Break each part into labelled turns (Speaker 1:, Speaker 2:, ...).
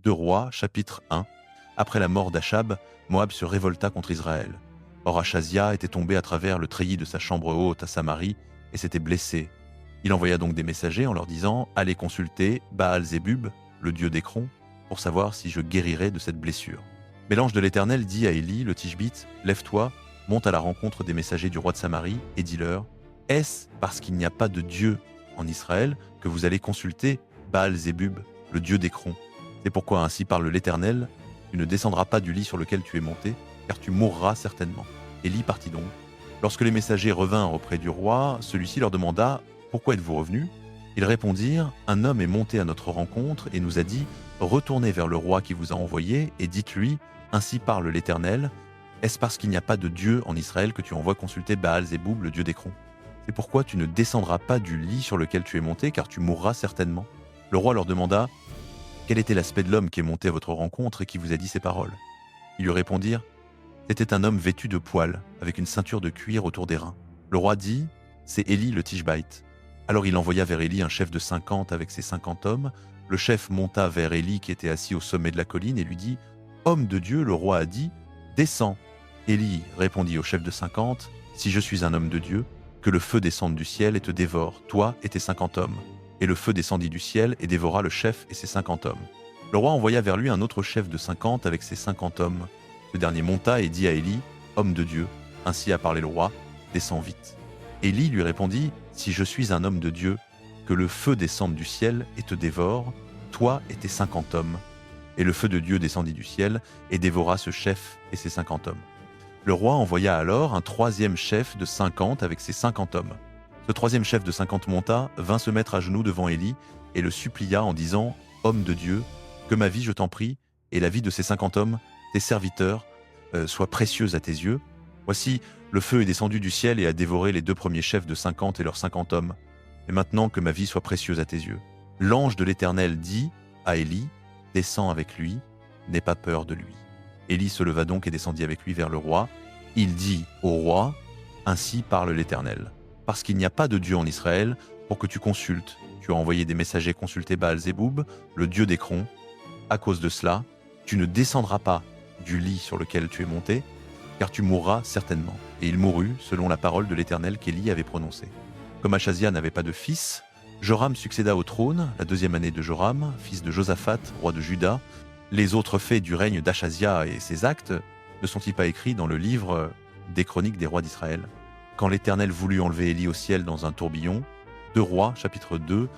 Speaker 1: 2 Rois, chapitre 1. Après la mort d'Achab, Moab se révolta contre Israël. Or Achazia était tombé à travers le treillis de sa chambre haute à Samarie et s'était blessé. Il envoya donc des messagers en leur disant « Allez consulter Baal-Zébub, le dieu d'Écron, pour savoir si je guérirai de cette blessure. » Mais l'ange de l'Éternel dit à Élie, le Tishbite, « Lève-toi, monte à la rencontre des messagers du roi de Samarie et dis-leur, est-ce parce qu'il n'y a pas de Dieu en Israël que vous allez consulter Baal-Zébub, le dieu d'Écron? C'est pourquoi ainsi parle l'Éternel, tu ne descendras pas du lit sur lequel tu es monté, car tu mourras certainement. » Élie partit donc. Lorsque les messagers revinrent auprès du roi, celui-ci leur demanda « Pourquoi êtes-vous revenus ?» Ils répondirent « Un homme est monté à notre rencontre et nous a dit « Retournez vers le roi qui vous a envoyé et dites-lui « Ainsi parle l'Éternel, est-ce parce qu'il n'y a pas de Dieu en Israël que tu envoies consulter Baal-Zébub, le dieu d'Écron? C'est pourquoi tu ne descendras pas du lit sur lequel tu es monté, car tu mourras certainement. » Le roi leur demanda « Quel était l'aspect de l'homme qui est monté à votre rencontre et qui vous a dit ces paroles ?» Ils lui répondirent « C'était un homme vêtu de poils, avec une ceinture de cuir autour des reins. » Le roi dit « C'est Élie le Tishbite. » Alors il envoya vers Élie un chef de 50 avec ses 50 hommes. Le chef monta vers Élie qui était assis au sommet de la colline et lui dit « Homme de Dieu, le roi a dit « Descends. » Élie répondit au chef de 50 « Si je suis un homme de Dieu, que le feu descende du ciel et te dévore, toi et tes 50 hommes. » Et le feu descendit du ciel et dévora le chef et ses 50 hommes. Le roi envoya vers lui un autre chef de 50 avec ses 50 hommes. Ce dernier monta et dit à Élie, « Homme de Dieu, ainsi a parlé le roi, descends vite. » Élie lui répondit, « Si je suis un homme de Dieu, que le feu descende du ciel et te dévore, toi et tes 50 hommes. » Et le feu de Dieu descendit du ciel et dévora ce chef et ses 50 hommes. Le roi envoya alors un troisième chef de 50 avec ses 50 hommes. Ce troisième chef de 50 monta, vint se mettre à genoux devant Élie et le supplia en disant, « Homme de Dieu, que ma vie, je t'en prie, et la vie de ces 50 hommes, tes serviteurs, soit précieuse à tes yeux. Voici, le feu est descendu du ciel et a dévoré les 2 premiers chefs de 50 et leurs 50 hommes. Et maintenant que ma vie soit précieuse à tes yeux. » L'ange de l'Éternel dit à Élie, « Descends avec lui, n'aie pas peur de lui. » Élie se leva donc et descendit avec lui vers le roi. Il dit au roi, « Ainsi parle l'Éternel. Parce qu'il n'y a pas de Dieu en Israël, pour que tu consultes. Tu as envoyé des messagers consulter Baal-Zébub, le dieu d'Écron. À cause de cela, tu ne descendras pas du lit sur lequel tu es monté, car tu mourras certainement. » Et il mourut selon la parole de l'Éternel qu'Élie avait prononcée. Comme Achazia n'avait pas de fils, Joram succéda au trône, la 2e année de Joram, fils de Josaphat, roi de Juda. Les autres faits du règne d'Achazia et ses actes ne sont-ils pas écrits dans le livre des chroniques des rois d'Israël? Quand l'Éternel voulut enlever Élie au ciel dans un tourbillon, 2 Rois, chapitre 2,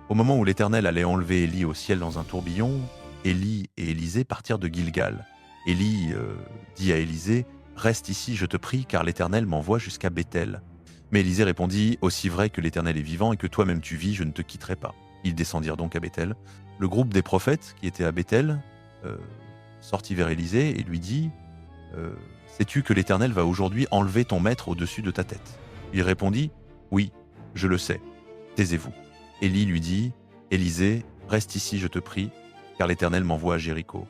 Speaker 1: au moment où l'Éternel allait enlever Élie au ciel dans un tourbillon, Élie et Élisée partirent de Gilgal. Élie dit à Élisée, « Reste ici, je te prie, car l'Éternel m'envoie jusqu'à Béthel. » Mais Élisée répondit, « Aussi vrai que l'Éternel est vivant et que toi-même tu vis, je ne te quitterai pas. » Ils descendirent donc à Béthel. Le groupe des prophètes qui étaient à Béthel sortit vers Élisée et lui dit, « Sais-tu que l'Éternel va aujourd'hui enlever ton maître au-dessus de ta tête ?» Il répondit, « Oui, je le sais. Taisez-vous. » Élie lui dit, « Élisée, reste ici, je te prie, car l'Éternel m'envoie à Jéricho. »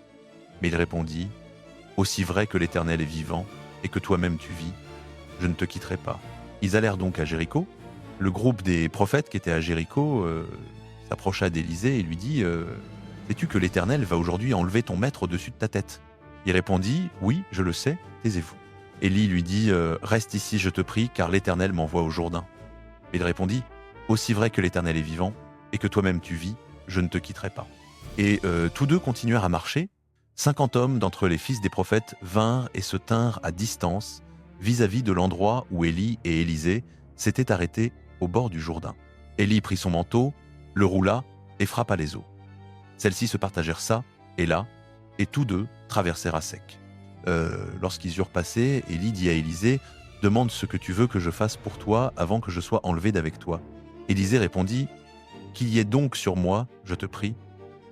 Speaker 1: Mais il répondit, « Aussi vrai que l'Éternel est vivant et que toi-même tu vis, je ne te quitterai pas. » Ils allèrent donc à Jéricho. Le groupe des prophètes qui étaient à Jéricho s'approcha d'Élisée et lui dit, « Sais-tu que l'Éternel va aujourd'hui enlever ton maître au-dessus de ta tête ?» Il répondit, « Oui, je le sais, taisez-vous. » Élie lui dit, « Reste ici, je te prie, car l'Éternel m'envoie au Jourdain. » Il répondit, « Aussi vrai que l'Éternel est vivant, et que toi-même tu vis, je ne te quitterai pas. » Et tous deux continuèrent à marcher. 50 hommes d'entre les fils des prophètes vinrent et se tinrent à distance, vis-à-vis de l'endroit où Élie et Élisée s'étaient arrêtés au bord du Jourdain. Élie prit son manteau, le roula et frappa les eaux. Celles-ci se partagèrent ça et là, et tous deux traversèrent à sec. Lorsqu'ils eurent passé, Élie dit à Élisée, « Demande ce que tu veux que je fasse pour toi avant que je sois enlevé d'avec toi. » Élisée répondit, « Qu'il y ait donc sur moi, je te prie,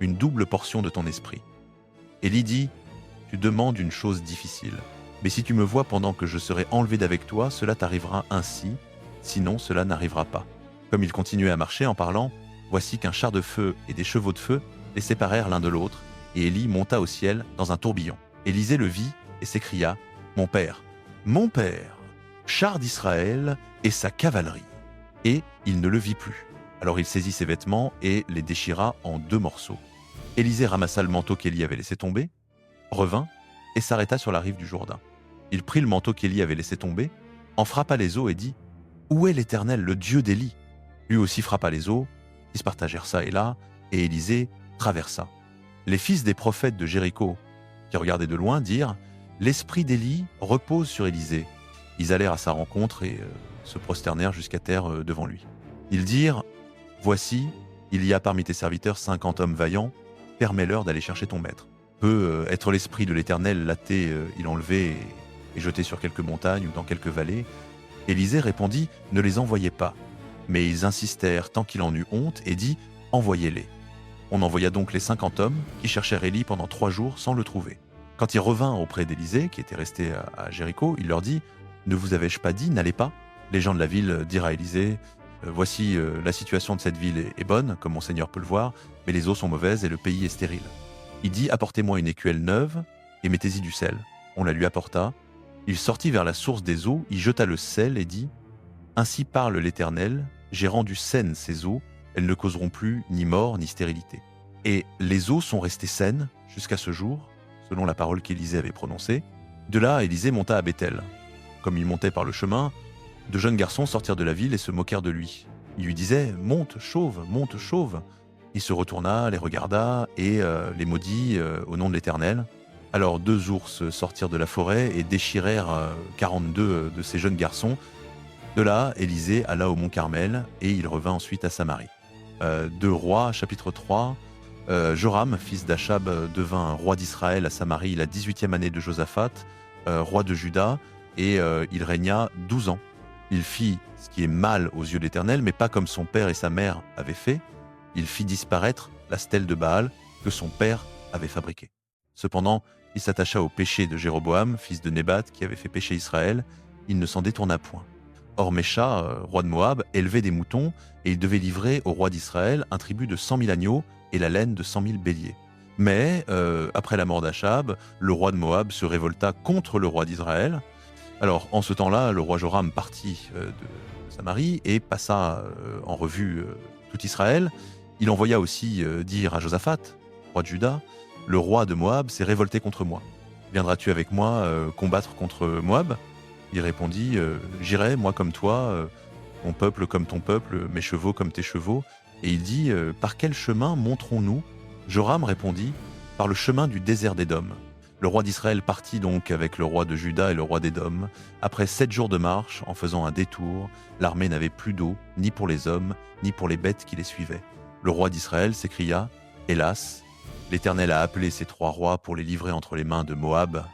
Speaker 1: une double portion de ton esprit. » Élie dit, « Tu demandes une chose difficile, mais si tu me vois pendant que je serai enlevé d'avec toi, cela t'arrivera ainsi, sinon cela n'arrivera pas. » Comme il continuait à marcher en parlant, voici qu'un char de feu et des chevaux de feu les séparèrent l'un de l'autre, et Élie monta au ciel dans un tourbillon. Élisée le vit et s'écria, « Mon père, char d'Israël et sa cavalerie. » Et il ne le vit plus. Alors il saisit ses vêtements et les déchira en 2 morceaux. Élisée ramassa le manteau qu'Élie avait laissé tomber, revint et s'arrêta sur la rive du Jourdain. Il prit le manteau qu'Élie avait laissé tomber, en frappa les eaux et dit « Où est l'Éternel, le Dieu d'Élie » Lui aussi frappa les eaux, qui se partagèrent ça et là, et Élisée traversa. Les fils des prophètes de Jéricho, qui regardaient de loin, dirent « L'esprit d'Élie repose sur Élisée. » Ils allèrent à sa rencontre et se prosternèrent jusqu'à terre devant lui. Ils dirent « Voici, il y a parmi tes serviteurs 50 hommes vaillants, permets-leur d'aller chercher ton maître. » Peut être l'esprit de l'Éternel laté, il enlevé et jeté sur quelques montagnes ou dans quelques vallées. Élisée répondit « Ne les envoyez pas. » Mais ils insistèrent tant qu'il en eut honte et dit « Envoyez-les. » On envoya donc les 50 hommes qui cherchèrent Élie pendant 3 jours sans le trouver. Quand il revint auprès d'Élisée, qui était resté à Jéricho, il leur dit « Ne vous avais-je pas dit, n'allez pas ?» Les gens de la ville dirent à Élisée « Voici, la situation de cette ville est bonne, comme mon seigneur peut le voir, mais les eaux sont mauvaises et le pays est stérile. » Il dit « Apportez-moi une écuelle neuve et mettez-y du sel. » On la lui apporta. Il sortit vers la source des eaux, y jeta le sel et dit « Ainsi parle l'Éternel, j'ai rendu saines ces eaux, elles ne causeront plus ni mort ni stérilité. » Et les eaux sont restées saines jusqu'à ce jour, selon la parole qu'Élisée avait prononcée. De là, Élisée monta à Béthel. Comme il montait par le chemin, de jeunes garçons sortirent de la ville et se moquèrent de lui. Ils lui disaient « Monte, chauve, monte, chauve !» Il se retourna, les regarda et les maudit au nom de l'Éternel. Alors 2 ours sortirent de la forêt et déchirèrent 42 de ces jeunes garçons. De là, Élisée alla au mont Carmel et il revint ensuite à Samarie. 2 Rois, chapitre 3. Joram, fils d'Achab, devint roi d'Israël à Samarie la 18e année de Josaphat, roi de Juda, et il régna 12 ans. Il fit ce qui est mal aux yeux de l'Éternel, mais pas comme son père et sa mère avaient fait. Il fit disparaître la stèle de Baal que son père avait fabriquée. Cependant, il s'attacha au péché de Jéroboam, fils de Nébat, qui avait fait pécher Israël. Il ne s'en détourna point. Or Mécha, roi de Moab, élevait des moutons, et il devait livrer au roi d'Israël un tribut de 100 000 agneaux et la laine de 100 000 béliers. Mais, après la mort d'Achab, le roi de Moab se révolta contre le roi d'Israël. Alors, en ce temps-là, le roi Joram partit de Samarie et passa en revue tout Israël. Il envoya aussi dire à Josaphat, roi de Juda, « Le roi de Moab s'est révolté contre moi. Viendras-tu avec moi combattre contre Moab ?» Il répondit « J'irai, moi comme toi, mon peuple comme ton peuple, mes chevaux comme tes chevaux. » Et il dit « Par quel chemin monterons-nous » Joram répondit « Par le chemin du désert d'Édom. » Le roi d'Israël partit donc avec le roi de Juda et le roi d'Édom. Après 7 jours de marche, en faisant un détour, l'armée n'avait plus d'eau, ni pour les hommes, ni pour les bêtes qui les suivaient. Le roi d'Israël s'écria « Hélas, l'Éternel a appelé ces 3 rois pour les livrer entre les mains de Moab. »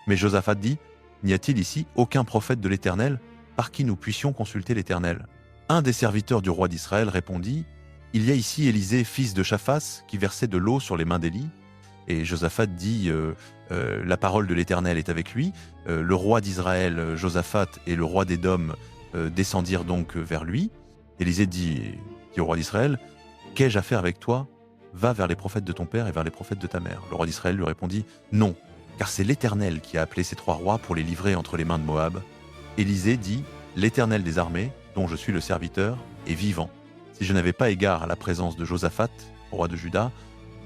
Speaker 1: Mais Josaphat dit « N'y a-t-il ici aucun prophète de l'Éternel par qui nous puissions consulter l'Éternel ?» Un des serviteurs du roi d'Israël répondit « Il y a ici Élisée, fils de Shaphas, qui versait de l'eau sur les mains d'Élie. » Et Josaphat dit la parole de l'Éternel est avec lui. Le roi d'Israël, Josaphat, et le roi d'Édom descendirent donc vers lui. Élisée dit au roi d'Israël « Qu'ai-je à faire avec toi ? Va vers les prophètes de ton père et vers les prophètes de ta mère. » Le roi d'Israël lui répondit « Non, car c'est l'Éternel qui a appelé ces 3 rois pour les livrer entre les mains de Moab. » Élisée dit « L'Éternel des armées, dont je suis le serviteur, est vivant. Si je n'avais pas égard à la présence de Josaphat, roi de Juda,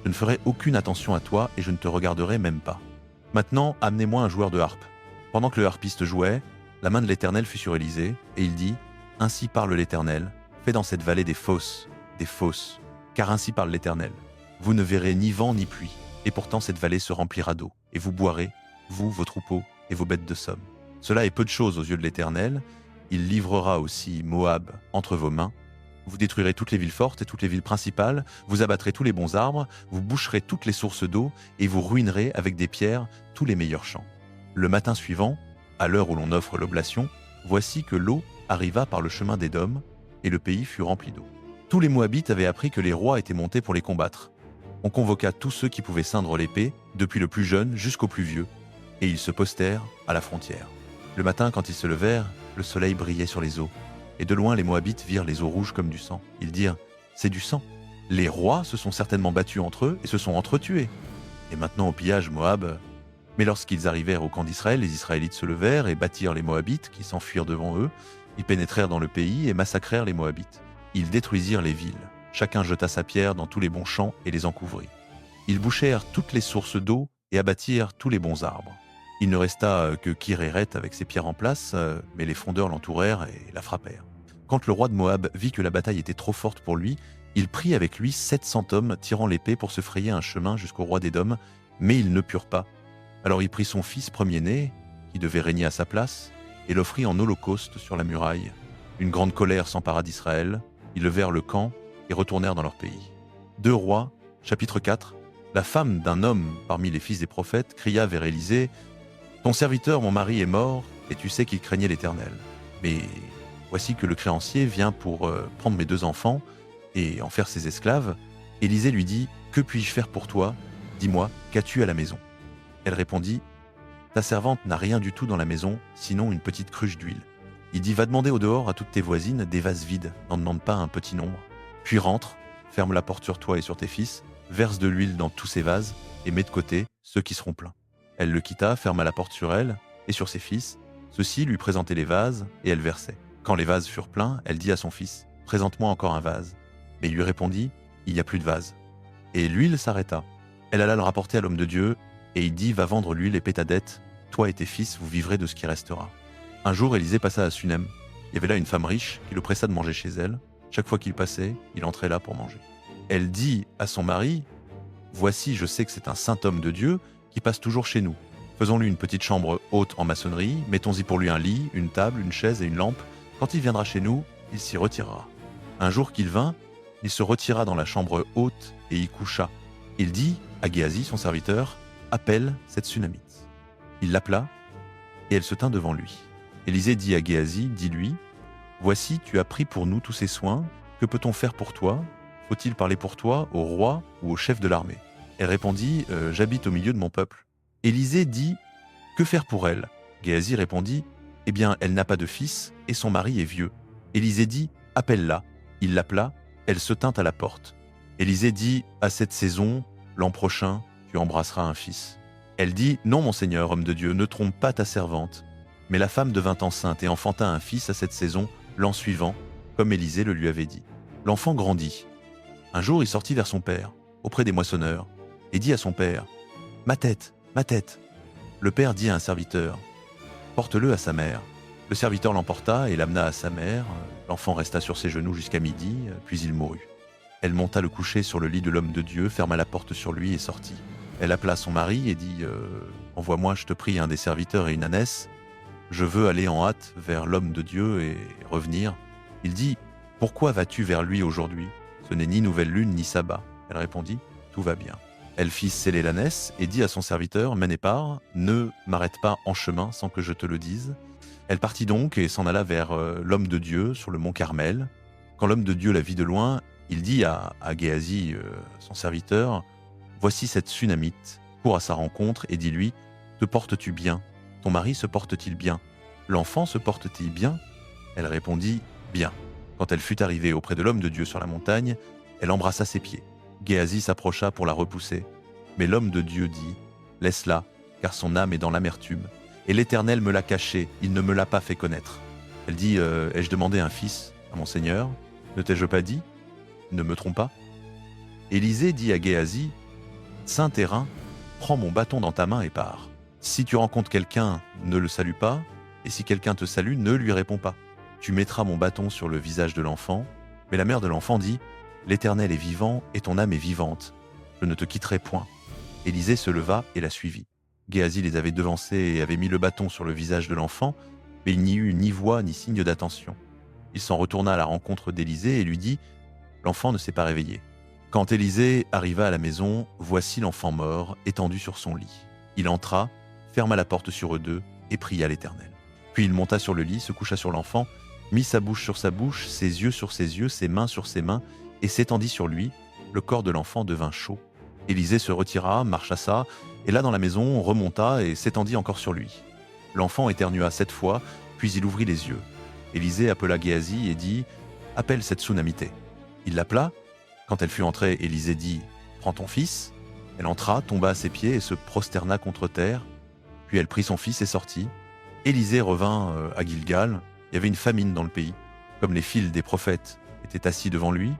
Speaker 1: je ne ferai aucune attention à toi et je ne te regarderai même pas. Maintenant, amenez-moi un joueur de harpe. » Pendant que le harpiste jouait, la main de l'Éternel fut sur Élisée, et il dit « Ainsi parle l'Éternel, fais dans cette vallée des fosses, car ainsi parle l'Éternel. Vous ne verrez ni vent ni pluie, et pourtant cette vallée se remplira d'eau, et vous boirez, vous, vos troupeaux et vos bêtes de somme. Cela est peu de choses aux yeux de l'Éternel. Il livrera aussi Moab entre vos mains. Vous détruirez toutes les villes fortes et toutes les villes principales, vous abattrez tous les bons arbres, vous boucherez toutes les sources d'eau, et vous ruinerez avec des pierres tous les meilleurs champs. Le matin suivant, à l'heure où l'on offre l'oblation, voici que l'eau arriva par le chemin d'Édom, et le pays fut rempli d'eau. Tous les Moabites avaient appris que les rois étaient montés pour les combattre. On convoqua tous ceux qui pouvaient ceindre l'épée, depuis le plus jeune jusqu'au plus vieux, et ils se postèrent à la frontière. Le matin, quand ils se levèrent, le soleil brillait sur les eaux. Et de loin, les Moabites virent les eaux rouges comme du sang. Ils dirent « C'est du sang. Les rois se sont certainement battus entre eux et se sont entretués. Et maintenant au pillage Moab. » Mais lorsqu'ils arrivèrent au camp d'Israël, les Israélites se levèrent et battirent les Moabites qui s'enfuirent devant eux. Ils pénétrèrent dans le pays et massacrèrent les Moabites. Ils détruisirent les villes. Chacun jeta sa pierre dans tous les bons champs et les encouvrit. Ils bouchèrent toutes les sources d'eau et abattirent tous les bons arbres. Il ne resta que Kir-Héret avec ses pierres en place, mais les frondeurs l'entourèrent et la frappèrent. Quand le roi de Moab vit que la bataille était trop forte pour lui, il prit avec lui 700 hommes tirant l'épée pour se frayer un chemin jusqu'au roi d'Édom, mais ils ne purent pas. Alors il prit son fils premier-né, qui devait régner à sa place, et l'offrit en holocauste sur la muraille. Une grande colère s'empara d'Israël, ils levèrent le camp et retournèrent dans leur pays. 2 Rois, chapitre 4. La femme d'un homme parmi les fils des prophètes cria vers Élisée « Ton serviteur, mon mari, est mort, et tu sais qu'il craignait l'Éternel. Mais voici que le créancier vient pour prendre mes 2 enfants et en faire ses esclaves. » Élisée lui dit « Que puis-je faire pour toi? Dis-moi, qu'as-tu à la maison ?» Elle répondit « Ta servante n'a rien du tout dans la maison, sinon une petite cruche d'huile. » Il dit « Va demander au dehors à toutes tes voisines des vases vides, n'en demande pas un petit nombre. Puis rentre, ferme la porte sur toi et sur tes fils, verse de l'huile dans tous ces vases et mets de côté ceux qui seront pleins. » Elle le quitta, ferma la porte sur elle et sur ses fils. Ceux-ci lui présentaient les vases et elle versait. Quand les vases furent pleins, elle dit à son fils « Présente-moi encore un vase. » Mais il lui répondit « Il n'y a plus de vase. » Et l'huile s'arrêta. Elle alla le rapporter à l'homme de Dieu et il dit « Va vendre l'huile et paie ta dette. Toi et tes fils, vous vivrez de ce qui restera. » Un jour, Élisée passa à Sunem. Il y avait là une femme riche qui le pressa de manger chez elle. Chaque fois qu'il passait, il entrait là pour manger. Elle dit à son mari « Voici, je sais que c'est un saint homme de Dieu qui passe toujours chez nous. Faisons-lui une petite chambre haute en maçonnerie, mettons-y pour lui un lit, une table, une chaise et une lampe. Quand il viendra chez nous, il s'y retirera. » Un jour qu'il vint, il se retira dans la chambre haute et y coucha. Il dit à Géasi, son serviteur, « Appelle cette Sunamite. » Il l'appela et elle se tint devant lui. Élisée dit à Géasi, « Dis-lui, voici, tu as pris pour nous tous ces soins. Que peut-on faire pour toi? Faut-il parler pour toi au roi ou au chef de l'armée ?» Elle répondit, « J'habite au milieu de mon peuple. » Élisée dit, « Que faire pour elle ?» Géasi répondit, « Eh bien, elle n'a pas de fils et son mari est vieux. » Élisée dit, « Appelle-la. » Il l'appela, elle se tint à la porte. Élisée dit, « À cette saison, l'an prochain, tu embrasseras un fils. » Elle dit, « Non, mon Seigneur, homme de Dieu, ne trompe pas ta servante. » Mais la femme devint enceinte et enfanta un fils à cette saison, l'an suivant, comme Élisée le lui avait dit. L'enfant grandit. Un jour, il sortit vers son père, auprès des moissonneurs, et dit à son père, « Ma tête, ma tête !» Le père dit à un serviteur, « Porte-le à sa mère. » Le serviteur l'emporta et l'amena à sa mère. L'enfant resta sur ses genoux jusqu'à midi, puis il mourut. Elle monta le coucher sur le lit de l'homme de Dieu, ferma la porte sur lui et sortit. Elle appela son mari et dit « Envoie-moi, je te prie, un des serviteurs et une ânesse. Je veux aller en hâte vers l'homme de Dieu et revenir. » Il dit « Pourquoi vas-tu vers lui aujourd'hui? Ce n'est ni nouvelle lune ni sabbat. » Elle répondit « Tout va bien. » Elle fit sceller l'ânesse et dit à son serviteur « Mène et pars, ne m'arrête pas en chemin sans que je te le dise. » Elle partit donc et s'en alla vers l'homme de Dieu sur le mont Carmel. Quand l'homme de Dieu la vit de loin, il dit à Géasi, son serviteur, « Voici cette Sunamite, cours à sa rencontre et dis-lui, te portes-tu bien? Ton mari se porte-t-il bien? L'enfant se porte-t-il bien? » Elle répondit, « Bien. » Quand elle fut arrivée auprès de l'homme de Dieu sur la montagne, elle embrassa ses pieds. Géasi s'approcha pour la repousser. Mais l'homme de Dieu dit, « Laisse-la, car son âme est dans l'amertume. Et l'Éternel me l'a caché, il ne me l'a pas fait connaître. » Elle dit, « Ai-je demandé un fils à mon Seigneur? Ne t'ai-je pas dit? Ne me trompe pas. » Élisée dit à Géasi, « Saint terrain, prends mon bâton dans ta main et pars. Si tu rencontres quelqu'un, ne le salue pas, et si quelqu'un te salue, ne lui réponds pas. Tu mettras mon bâton sur le visage de l'enfant. » Mais la mère de l'enfant dit, « L'Éternel est vivant et ton âme est vivante. Je ne te quitterai point. » Élisée se leva et la suivit. Géasi les avait devancés et avait mis le bâton sur le visage de l'enfant, mais il n'y eut ni voix ni signe d'attention. Il s'en retourna à la rencontre d'Élisée et lui dit, « L'enfant ne s'est pas réveillé. » Quand Élisée arriva à la maison, voici l'enfant mort, étendu sur son lit. Il entra, ferma la porte sur eux deux et pria l'Éternel. Puis il monta sur le lit, se coucha sur l'enfant, mit sa bouche sur sa bouche, ses yeux sur ses yeux, ses mains sur ses mains, et s'étendit sur lui. Le corps de l'enfant devint chaud. Élisée se retira, marcha ça, et là dans la maison, remonta et s'étendit encore sur lui. L'enfant éternua 7 fois, puis il ouvrit les yeux. Élisée appela Géasi et dit, « Appelle cette Sunamite. » Il l'appela. Quand elle fut entrée, Élisée dit, « Prends ton fils. » Elle entra, tomba à ses pieds et se prosterna contre terre. Puis elle prit son fils et sortit. Élisée revint à Gilgal. Il y avait une famine dans le pays. Comme les fils des prophètes étaient assis devant lui,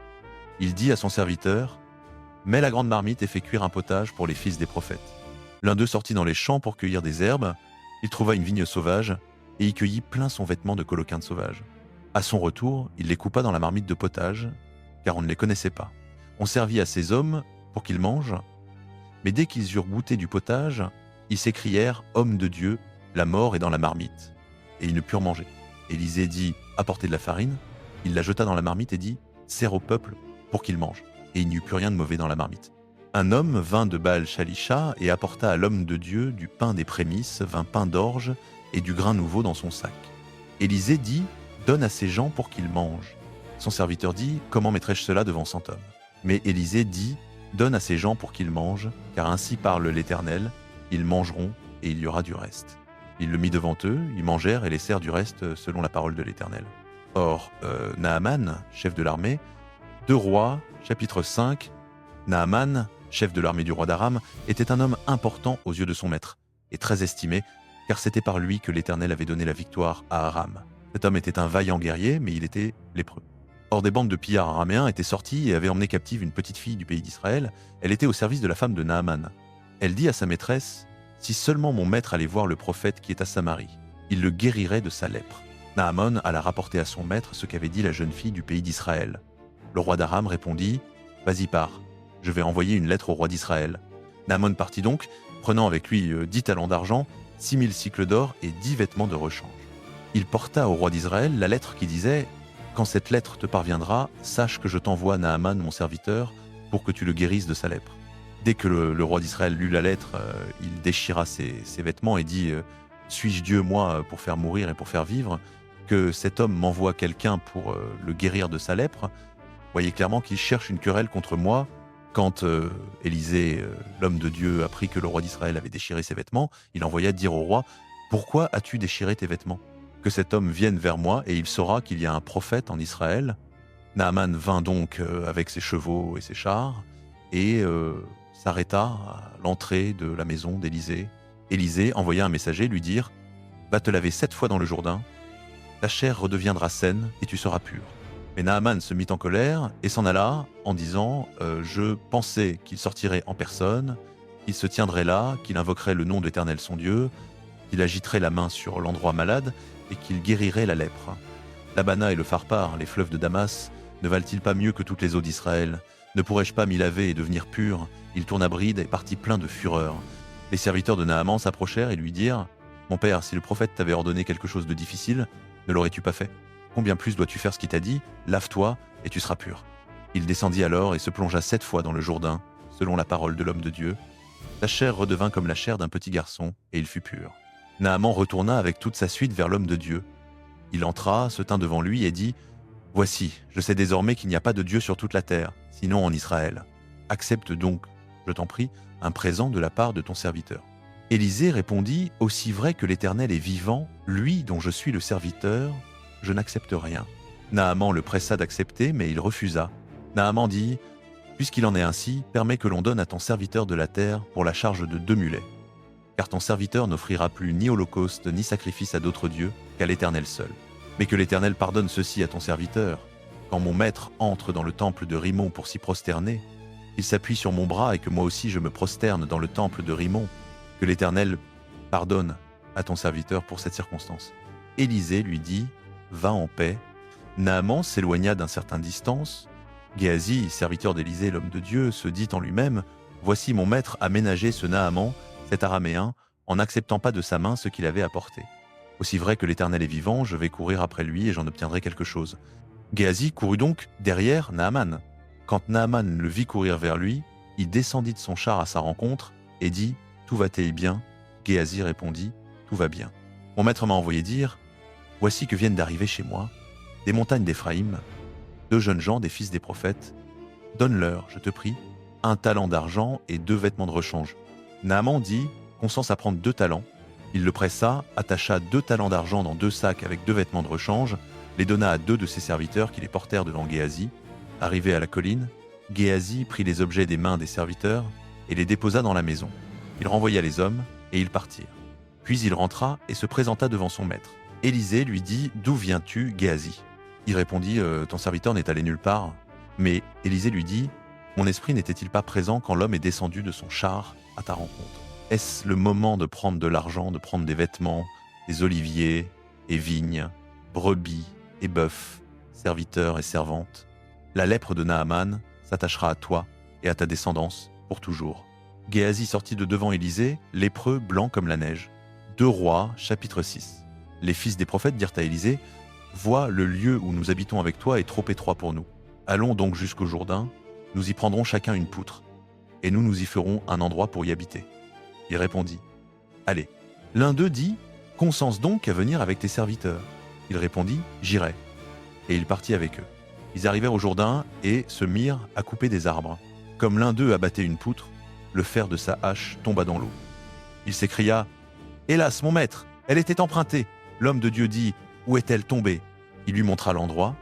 Speaker 1: il dit à son serviteur, « mets la grande marmite et fais cuire un potage pour les fils des prophètes. L'un d'eux sortit dans les champs pour cueillir des herbes. Il trouva une vigne sauvage et y cueillit plein son vêtement de coloquinte sauvage. À son retour, il les coupa dans la marmite de potage, car on ne les connaissait pas. On servit à ces hommes pour qu'ils mangent, mais dès qu'ils eurent goûté du potage, ils s'écrièrent « Homme de Dieu, la mort est dans la marmite », et ils ne purent manger. Élisée dit « Apportez de la farine », il la jeta dans la marmite et dit « Sers au peuple pour qu'il mange », et il n'y eut plus rien de mauvais dans la marmite. Un homme vint de Baal-Shalisha et apporta à l'homme de Dieu du pain des prémices, 20 pains d'orge et du grain nouveau dans son sac. Élisée dit « Donne à ces gens pour qu'ils mangent ». Son serviteur dit « Comment mettrai-je cela devant 100 hommes ?» Mais Élisée dit « Donne à ces gens pour qu'ils mangent, car ainsi parle l'Éternel, ils mangeront et il y aura du reste. » Il le mit devant eux, ils mangèrent et laissèrent du reste selon la parole de l'Éternel. Or, Naaman, chef de l'armée, 2 Rois, chapitre 5, Naaman, chef de l'armée du roi d'Aram, était un homme important aux yeux de son maître, et très estimé, car c'était par lui que l'Éternel avait donné la victoire à Aram. Cet homme était un vaillant guerrier, mais il était lépreux. Or, des bandes de pillards araméens étaient sorties et avaient emmené captive une petite fille du pays d'Israël. Elle était au service de la femme de Naaman. Elle dit à sa maîtresse « Si seulement mon maître allait voir le prophète qui est à Samarie, il le guérirait de sa lèpre. » Naaman alla rapporter à son maître ce qu'avait dit la jeune fille du pays d'Israël. Le roi d'Aram répondit « Vas-y, pars, je vais envoyer une lettre au roi d'Israël. » Naaman partit donc, prenant avec lui 10 talents d'argent, 6000 cycles d'or et 10 vêtements de rechange. Il porta au roi d'Israël la lettre qui disait « Quand cette lettre te parviendra, sache que je t'envoie Naaman, mon serviteur, pour que tu le guérisses de sa lèpre. » Dès que le roi d'Israël lut la lettre, il déchira ses vêtements et dit « Suis-je Dieu, moi, pour faire mourir et pour faire vivre, que cet homme m'envoie quelqu'un pour le guérir de sa lèpre ?» Voyez clairement qu'il cherche une querelle contre moi. Quand Élisée, l'homme de Dieu, apprit que le roi d'Israël avait déchiré ses vêtements, il envoya dire au roi « Pourquoi as-tu déchiré tes vêtements ? Que cet homme vienne vers moi et il saura qu'il y a un prophète en Israël. » Naaman vint donc avec ses chevaux et ses chars et s'arrêta à l'entrée de la maison d'Élisée. Élisée envoya un messager lui dire « Va te laver 7 fois dans le Jourdain, ta chair redeviendra saine et tu seras pur. » Mais Naaman se mit en colère et s'en alla en disant « Je pensais qu'il sortirait en personne, qu'il se tiendrait là, qu'il invoquerait le nom d'Éternel son Dieu, qu'il agiterait la main sur l'endroit malade et qu'il guérirait la lèpre. L'Abana et le Pharpar, les fleuves de Damas, ne valent-ils pas mieux que toutes les eaux d'Israël? Ne pourrais-je pas m'y laver et devenir pur ?» Il tourna bride et partit plein de fureur. Les serviteurs de Naaman s'approchèrent et lui dirent « Mon père, si le prophète t'avait ordonné quelque chose de difficile, ne l'aurais-tu pas fait? Combien plus dois-tu faire ce qu'il t'a dit? Lave-toi et tu seras pur. » Il descendit alors et se plongea 7 fois dans le Jourdain, selon la parole de l'homme de Dieu. Sa chair redevint comme la chair d'un petit garçon, et il fut pur. Naaman retourna avec toute sa suite vers l'homme de Dieu. Il entra, se tint devant lui et dit « Voici, je sais désormais qu'il n'y a pas de Dieu sur toute la terre, sinon en Israël. Accepte donc, je t'en prie, un présent de la part de ton serviteur. » Élisée répondit « Aussi vrai que l'Éternel est vivant, lui dont je suis le serviteur, je n'accepte rien. » Naaman le pressa d'accepter, mais il refusa. Naaman dit « Puisqu'il en est ainsi, permets que l'on donne à ton serviteur de la terre pour la charge de 2 mulets. Car ton serviteur n'offrira plus ni holocauste ni sacrifice à d'autres dieux qu'à l'Éternel seul. Mais que l'Éternel pardonne ceci à ton serviteur. Quand mon maître entre dans le temple de Rimon pour s'y prosterner, qu'il s'appuie sur mon bras et que moi aussi je me prosterne dans le temple de Rimon. Que l'Éternel pardonne à ton serviteur pour cette circonstance. » Élisée lui dit « Va en paix. » Naaman s'éloigna d'un certain distance. Géasi, serviteur d'Élisée, l'homme de Dieu, se dit en lui-même « Voici mon maître a ménagé ce Naaman, cet Araméen, en n'acceptant pas de sa main ce qu'il avait apporté. Aussi vrai que l'Éternel est vivant, je vais courir après lui et j'en obtiendrai quelque chose. » Géasi courut donc derrière Naaman. Quand Naaman le vit courir vers lui, il descendit de son char à sa rencontre et dit « Tout va-t-il bien ?» Géasi répondit « Tout va bien. » Mon maître m'a envoyé dire « Voici que viennent d'arriver chez moi des montagnes d'Éphraïm, 2 jeunes gens des fils des prophètes. Donne-leur, je te prie, 1 talent d'argent et 2 vêtements de rechange. » Naaman dit « Consens à prendre 2 talents. » Il le pressa, attacha 2 talents d'argent dans 2 sacs avec 2 vêtements de rechange, les donna à 2 de ses serviteurs qui les portèrent devant Géasi. Arrivé à la colline, Géasi prit les objets des mains des serviteurs et les déposa dans la maison. Il renvoya les hommes et ils partirent. Puis il rentra et se présenta devant son maître. Élisée lui dit « D'où viens-tu, Géasi ?» Il répondit « Ton serviteur n'est allé nulle part. » Mais Élisée lui dit « Mon esprit n'était-il pas présent quand l'homme est descendu de son char à ta rencontre? Est-ce le moment de prendre de l'argent, de prendre des vêtements, des oliviers et vignes, brebis et bœufs, serviteurs et servantes? La lèpre de Naaman s'attachera à toi et à ta descendance pour toujours. » Géasi sortit de devant Élisée, lépreux, blanc comme la neige. 2 Rois, chapitre 6. Les fils des prophètes dirent à Élisée, « Vois, le lieu où nous habitons avec toi est trop étroit pour nous. Allons donc jusqu'au Jourdain, nous y prendrons chacun une poutre, et nous y ferons un endroit pour y habiter. » Il répondit, « Allez. » L'un d'eux dit, « Consens donc à venir avec tes serviteurs. » Il répondit, « J'irai. » Et il partit avec eux. Ils arrivèrent au Jourdain et se mirent à couper des arbres. Comme l'un d'eux abattait une poutre, le fer de sa hache tomba dans l'eau. Il s'écria, « Hélas, mon maître, elle était empruntée. » L'homme de Dieu dit, « Où est-elle tombée ?» Il lui montra l'endroit.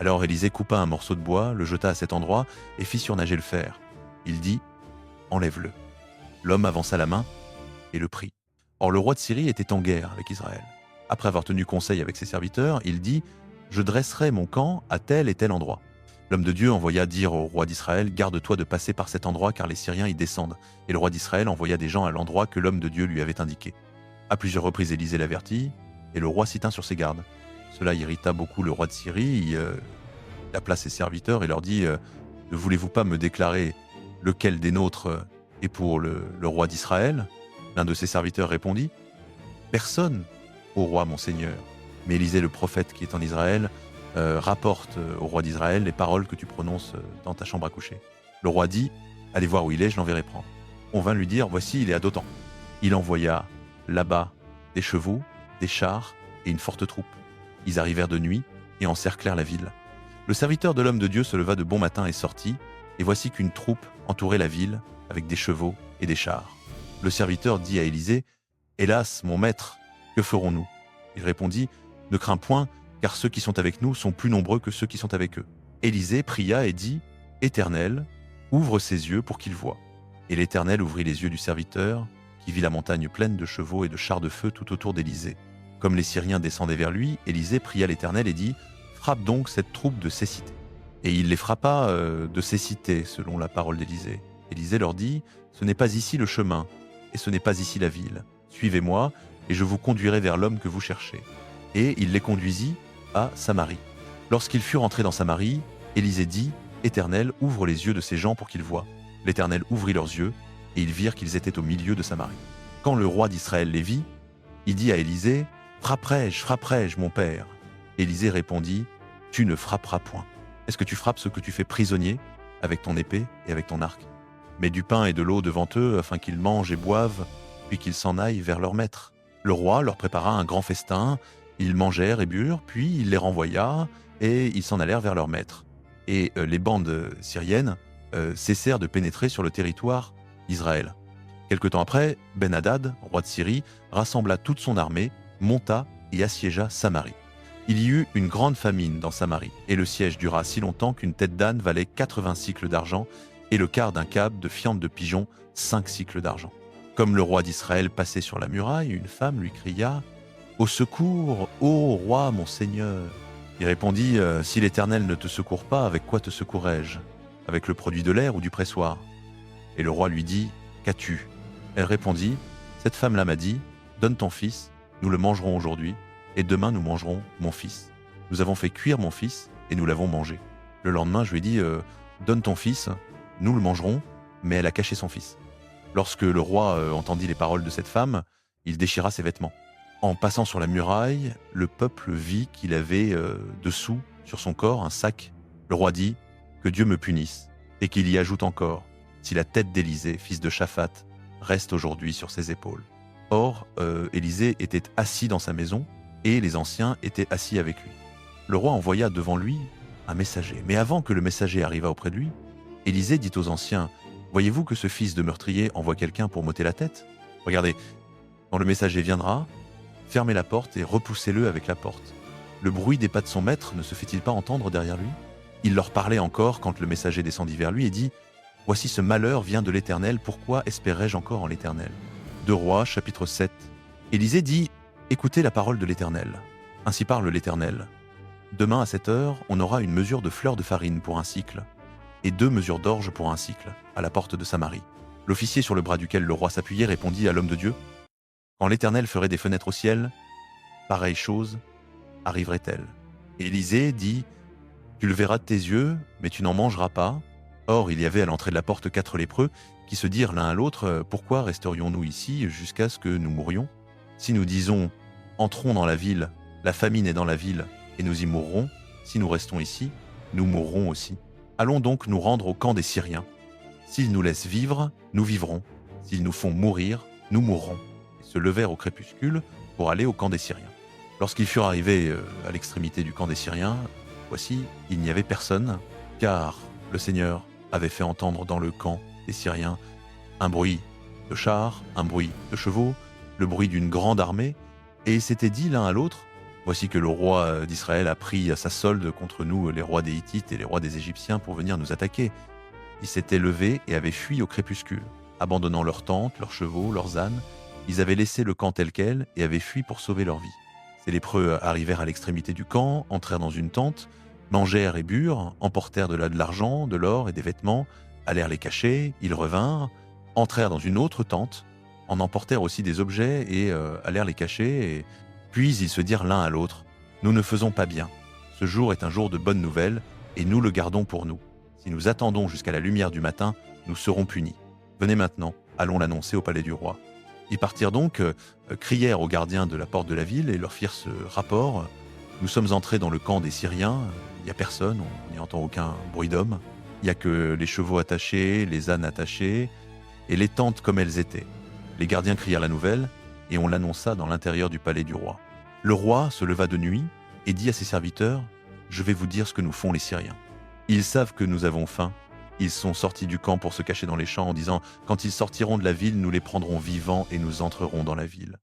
Speaker 1: Alors Élisée coupa un morceau de bois, le jeta à cet endroit et fit surnager le fer. Il dit, « Enlève-le. » L'homme avança la main et le prit. Or le roi de Syrie était en guerre avec Israël. Après avoir tenu conseil avec ses serviteurs, il dit, « Je dresserai mon camp à tel et tel endroit. » L'homme de Dieu envoya dire au roi d'Israël, « Garde-toi de passer par cet endroit car les Syriens y descendent. » Et le roi d'Israël envoya des gens à l'endroit que l'homme de Dieu lui avait indiqué. À plusieurs reprises Élisée l'avertit, et le roi s'y tint sur ses gardes. Cela irrita beaucoup le roi de Syrie. Il appela ses serviteurs et leur dit, « Ne voulez-vous pas me déclarer lequel des nôtres est pour le roi d'Israël ?» L'un de ses serviteurs répondit, « Personne, ô roi mon seigneur. » Mais Élisée le prophète qui est en Israël rapporte au roi d'Israël les paroles que tu prononces dans ta chambre à coucher. Le roi dit, « Allez voir où il est, je l'enverrai prendre. » On vint lui dire, « Voici, il est à Dothan. » Il envoya là-bas des chevaux, des chars et une forte troupe. Ils arrivèrent de nuit et encerclèrent la ville. Le serviteur de l'homme de Dieu se leva de bon matin et sortit, et voici qu'une troupe entourait la ville avec des chevaux et des chars. Le serviteur dit à Élisée, « Hélas, mon maître, que ferons-nous » Il répondit, « Ne crains point, car ceux qui sont avec nous sont plus nombreux que ceux qui sont avec eux. » Élisée pria et dit, « Éternel, ouvre ses yeux pour qu'il voie. » Et l'Éternel ouvrit les yeux du serviteur, qui vit la montagne pleine de chevaux et de chars de feu tout autour d'Élisée. Comme les Syriens descendaient vers lui, Élisée pria l'Éternel et dit, « Frappe donc cette troupe de cécité. » Et il les frappa de cécité, selon la parole d'Élisée. Élisée leur dit, « Ce n'est pas ici le chemin, et ce n'est pas ici la ville. Suivez-moi, et je vous conduirai vers l'homme que vous cherchez. » Et il les conduisit à Samarie. Lorsqu'ils furent entrés dans Samarie, Élisée dit, « Éternel, ouvre les yeux de ces gens pour qu'ils voient. » L'Éternel ouvrit leurs yeux, et ils virent qu'ils étaient au milieu de Samarie. Quand le roi d'Israël les vit, il dit à Élisée, « Frapperai-je, mon père ?» Élisée répondit, « Tu ne frapperas point. Est-ce que tu frappes ceux que tu fais prisonniers avec ton épée et avec ton arc? Mets du pain et de l'eau devant eux afin qu'ils mangent et boivent, puis qu'ils s'en aillent vers leur maître. » Le roi leur prépara un grand festin, ils mangèrent et burent, puis il les renvoya, et ils s'en allèrent vers leur maître. Et les bandes syriennes cessèrent de pénétrer sur le territoire d'Israël. Quelque temps après, Ben-Hadad, roi de Syrie, rassembla toute son armée, monta et assiégea Samarie. Il y eut une grande famine dans Samarie, et le siège dura si longtemps qu'une tête d'âne valait 80 cycles d'argent, et le quart d'un câble de fiente de pigeon 5 cycles d'argent. Comme le roi d'Israël passait sur la muraille, une femme lui cria « Au secours, ô roi mon seigneur !» Il répondit « Si l'Éternel ne te secourt pas, avec quoi te secourrai-je? Avec le produit de l'air ou du pressoir ?» Et le roi lui dit « Qu'as-tu » Elle répondit « Cette femme-là m'a dit « Donne ton fils, nous le mangerons aujourd'hui, et demain nous mangerons mon fils. Nous avons fait cuire mon fils, et nous l'avons mangé. » Le lendemain, je lui ai dit « Donne ton fils, nous le mangerons, mais elle a caché son fils. » Lorsque le roi entendit les paroles de cette femme, il déchira ses vêtements. En passant sur la muraille, le peuple vit qu'il avait dessous, sur son corps, un sac. Le roi dit « Que Dieu me punisse, et qu'il y ajoute encore, si la tête d'Élisée, fils de Shaphat, reste aujourd'hui sur ses épaules. » Or, Élisée était assis dans sa maison, et les anciens étaient assis avec lui. Le roi envoya devant lui un messager. Mais avant que le messager arrivât auprès de lui, Élisée dit aux anciens « Voyez-vous que ce fils de meurtrier envoie quelqu'un pour m'ôter la tête? Regardez, quand le messager viendra, fermez la porte et repoussez-le avec la porte. Le bruit des pas de son maître ne se fait-il pas entendre derrière lui ?» Il leur parlait encore quand le messager descendit vers lui et dit « Voici ce malheur vient de l'Éternel, pourquoi espérerais-je encore en l'Éternel » 2 Rois, chapitre 7. Élisée dit « Écoutez la parole de l'Éternel. Ainsi parle l'Éternel. Demain à cette heure, on aura une mesure de fleur de farine pour un cycle. et 2 mesures d'orge pour un cycle, à la porte de Samarie. L'officier sur le bras duquel le roi s'appuyait répondit à l'homme de Dieu, « Quand l'Éternel ferait des fenêtres au ciel, pareille chose arriverait-elle ?» Et Élisée dit, « Tu le verras de tes yeux, mais tu n'en mangeras pas. » Or, il y avait à l'entrée de la porte 4 lépreux qui se dirent l'un à l'autre, « Pourquoi resterions-nous ici jusqu'à ce que nous mourions ? Si nous disons, entrons dans la ville, la famine est dans la ville, et nous y mourrons. Si nous restons ici, nous mourrons aussi. Allons donc nous rendre au camp des Syriens. S'ils nous laissent vivre, nous vivrons. S'ils nous font mourir, nous mourrons. » Et se levèrent au crépuscule pour aller au camp des Syriens. Lorsqu'ils furent arrivés à l'extrémité du camp des Syriens, voici, il n'y avait personne, car le Seigneur avait fait entendre dans le camp des Syriens un bruit de chars, un bruit de chevaux, le bruit d'une grande armée, et ils s'étaient dit l'un à l'autre, « Voici que le roi d'Israël a pris à sa solde contre nous les rois des Hittites et les rois des Égyptiens pour venir nous attaquer. » Ils s'étaient levés et avaient fui au crépuscule, abandonnant leurs tentes, leurs chevaux, leurs ânes. Ils avaient laissé le camp tel quel et avaient fui pour sauver leur vie. Ces lépreux arrivèrent à l'extrémité du camp, entrèrent dans une tente, mangèrent et burent, emportèrent de l'argent, de l'or et des vêtements, allèrent les cacher, ils revinrent, entrèrent dans une autre tente, en emportèrent aussi des objets et allèrent les cacher, et puis ils se dirent l'un à l'autre, « Nous ne faisons pas bien. Ce jour est un jour de bonne nouvelle, et nous le gardons pour nous. Si nous attendons jusqu'à la lumière du matin, nous serons punis. Venez maintenant, allons l'annoncer au palais du roi. » Ils partirent donc, crièrent aux gardiens de la porte de la ville et leur firent ce rapport. « Nous sommes entrés dans le camp des Syriens, il n'y a personne, on n'y entend aucun bruit d'homme. Il n'y a que les chevaux attachés, les ânes attachés, et les tentes comme elles étaient. » Les gardiens crièrent la nouvelle, et on l'annonça dans l'intérieur du palais du roi. Le roi se leva de nuit et dit à ses serviteurs, « Je vais vous dire ce que nous font les Syriens. Ils savent que nous avons faim. Ils sont sortis du camp pour se cacher dans les champs en disant « Quand ils sortiront de la ville, nous les prendrons vivants et nous entrerons dans la ville. »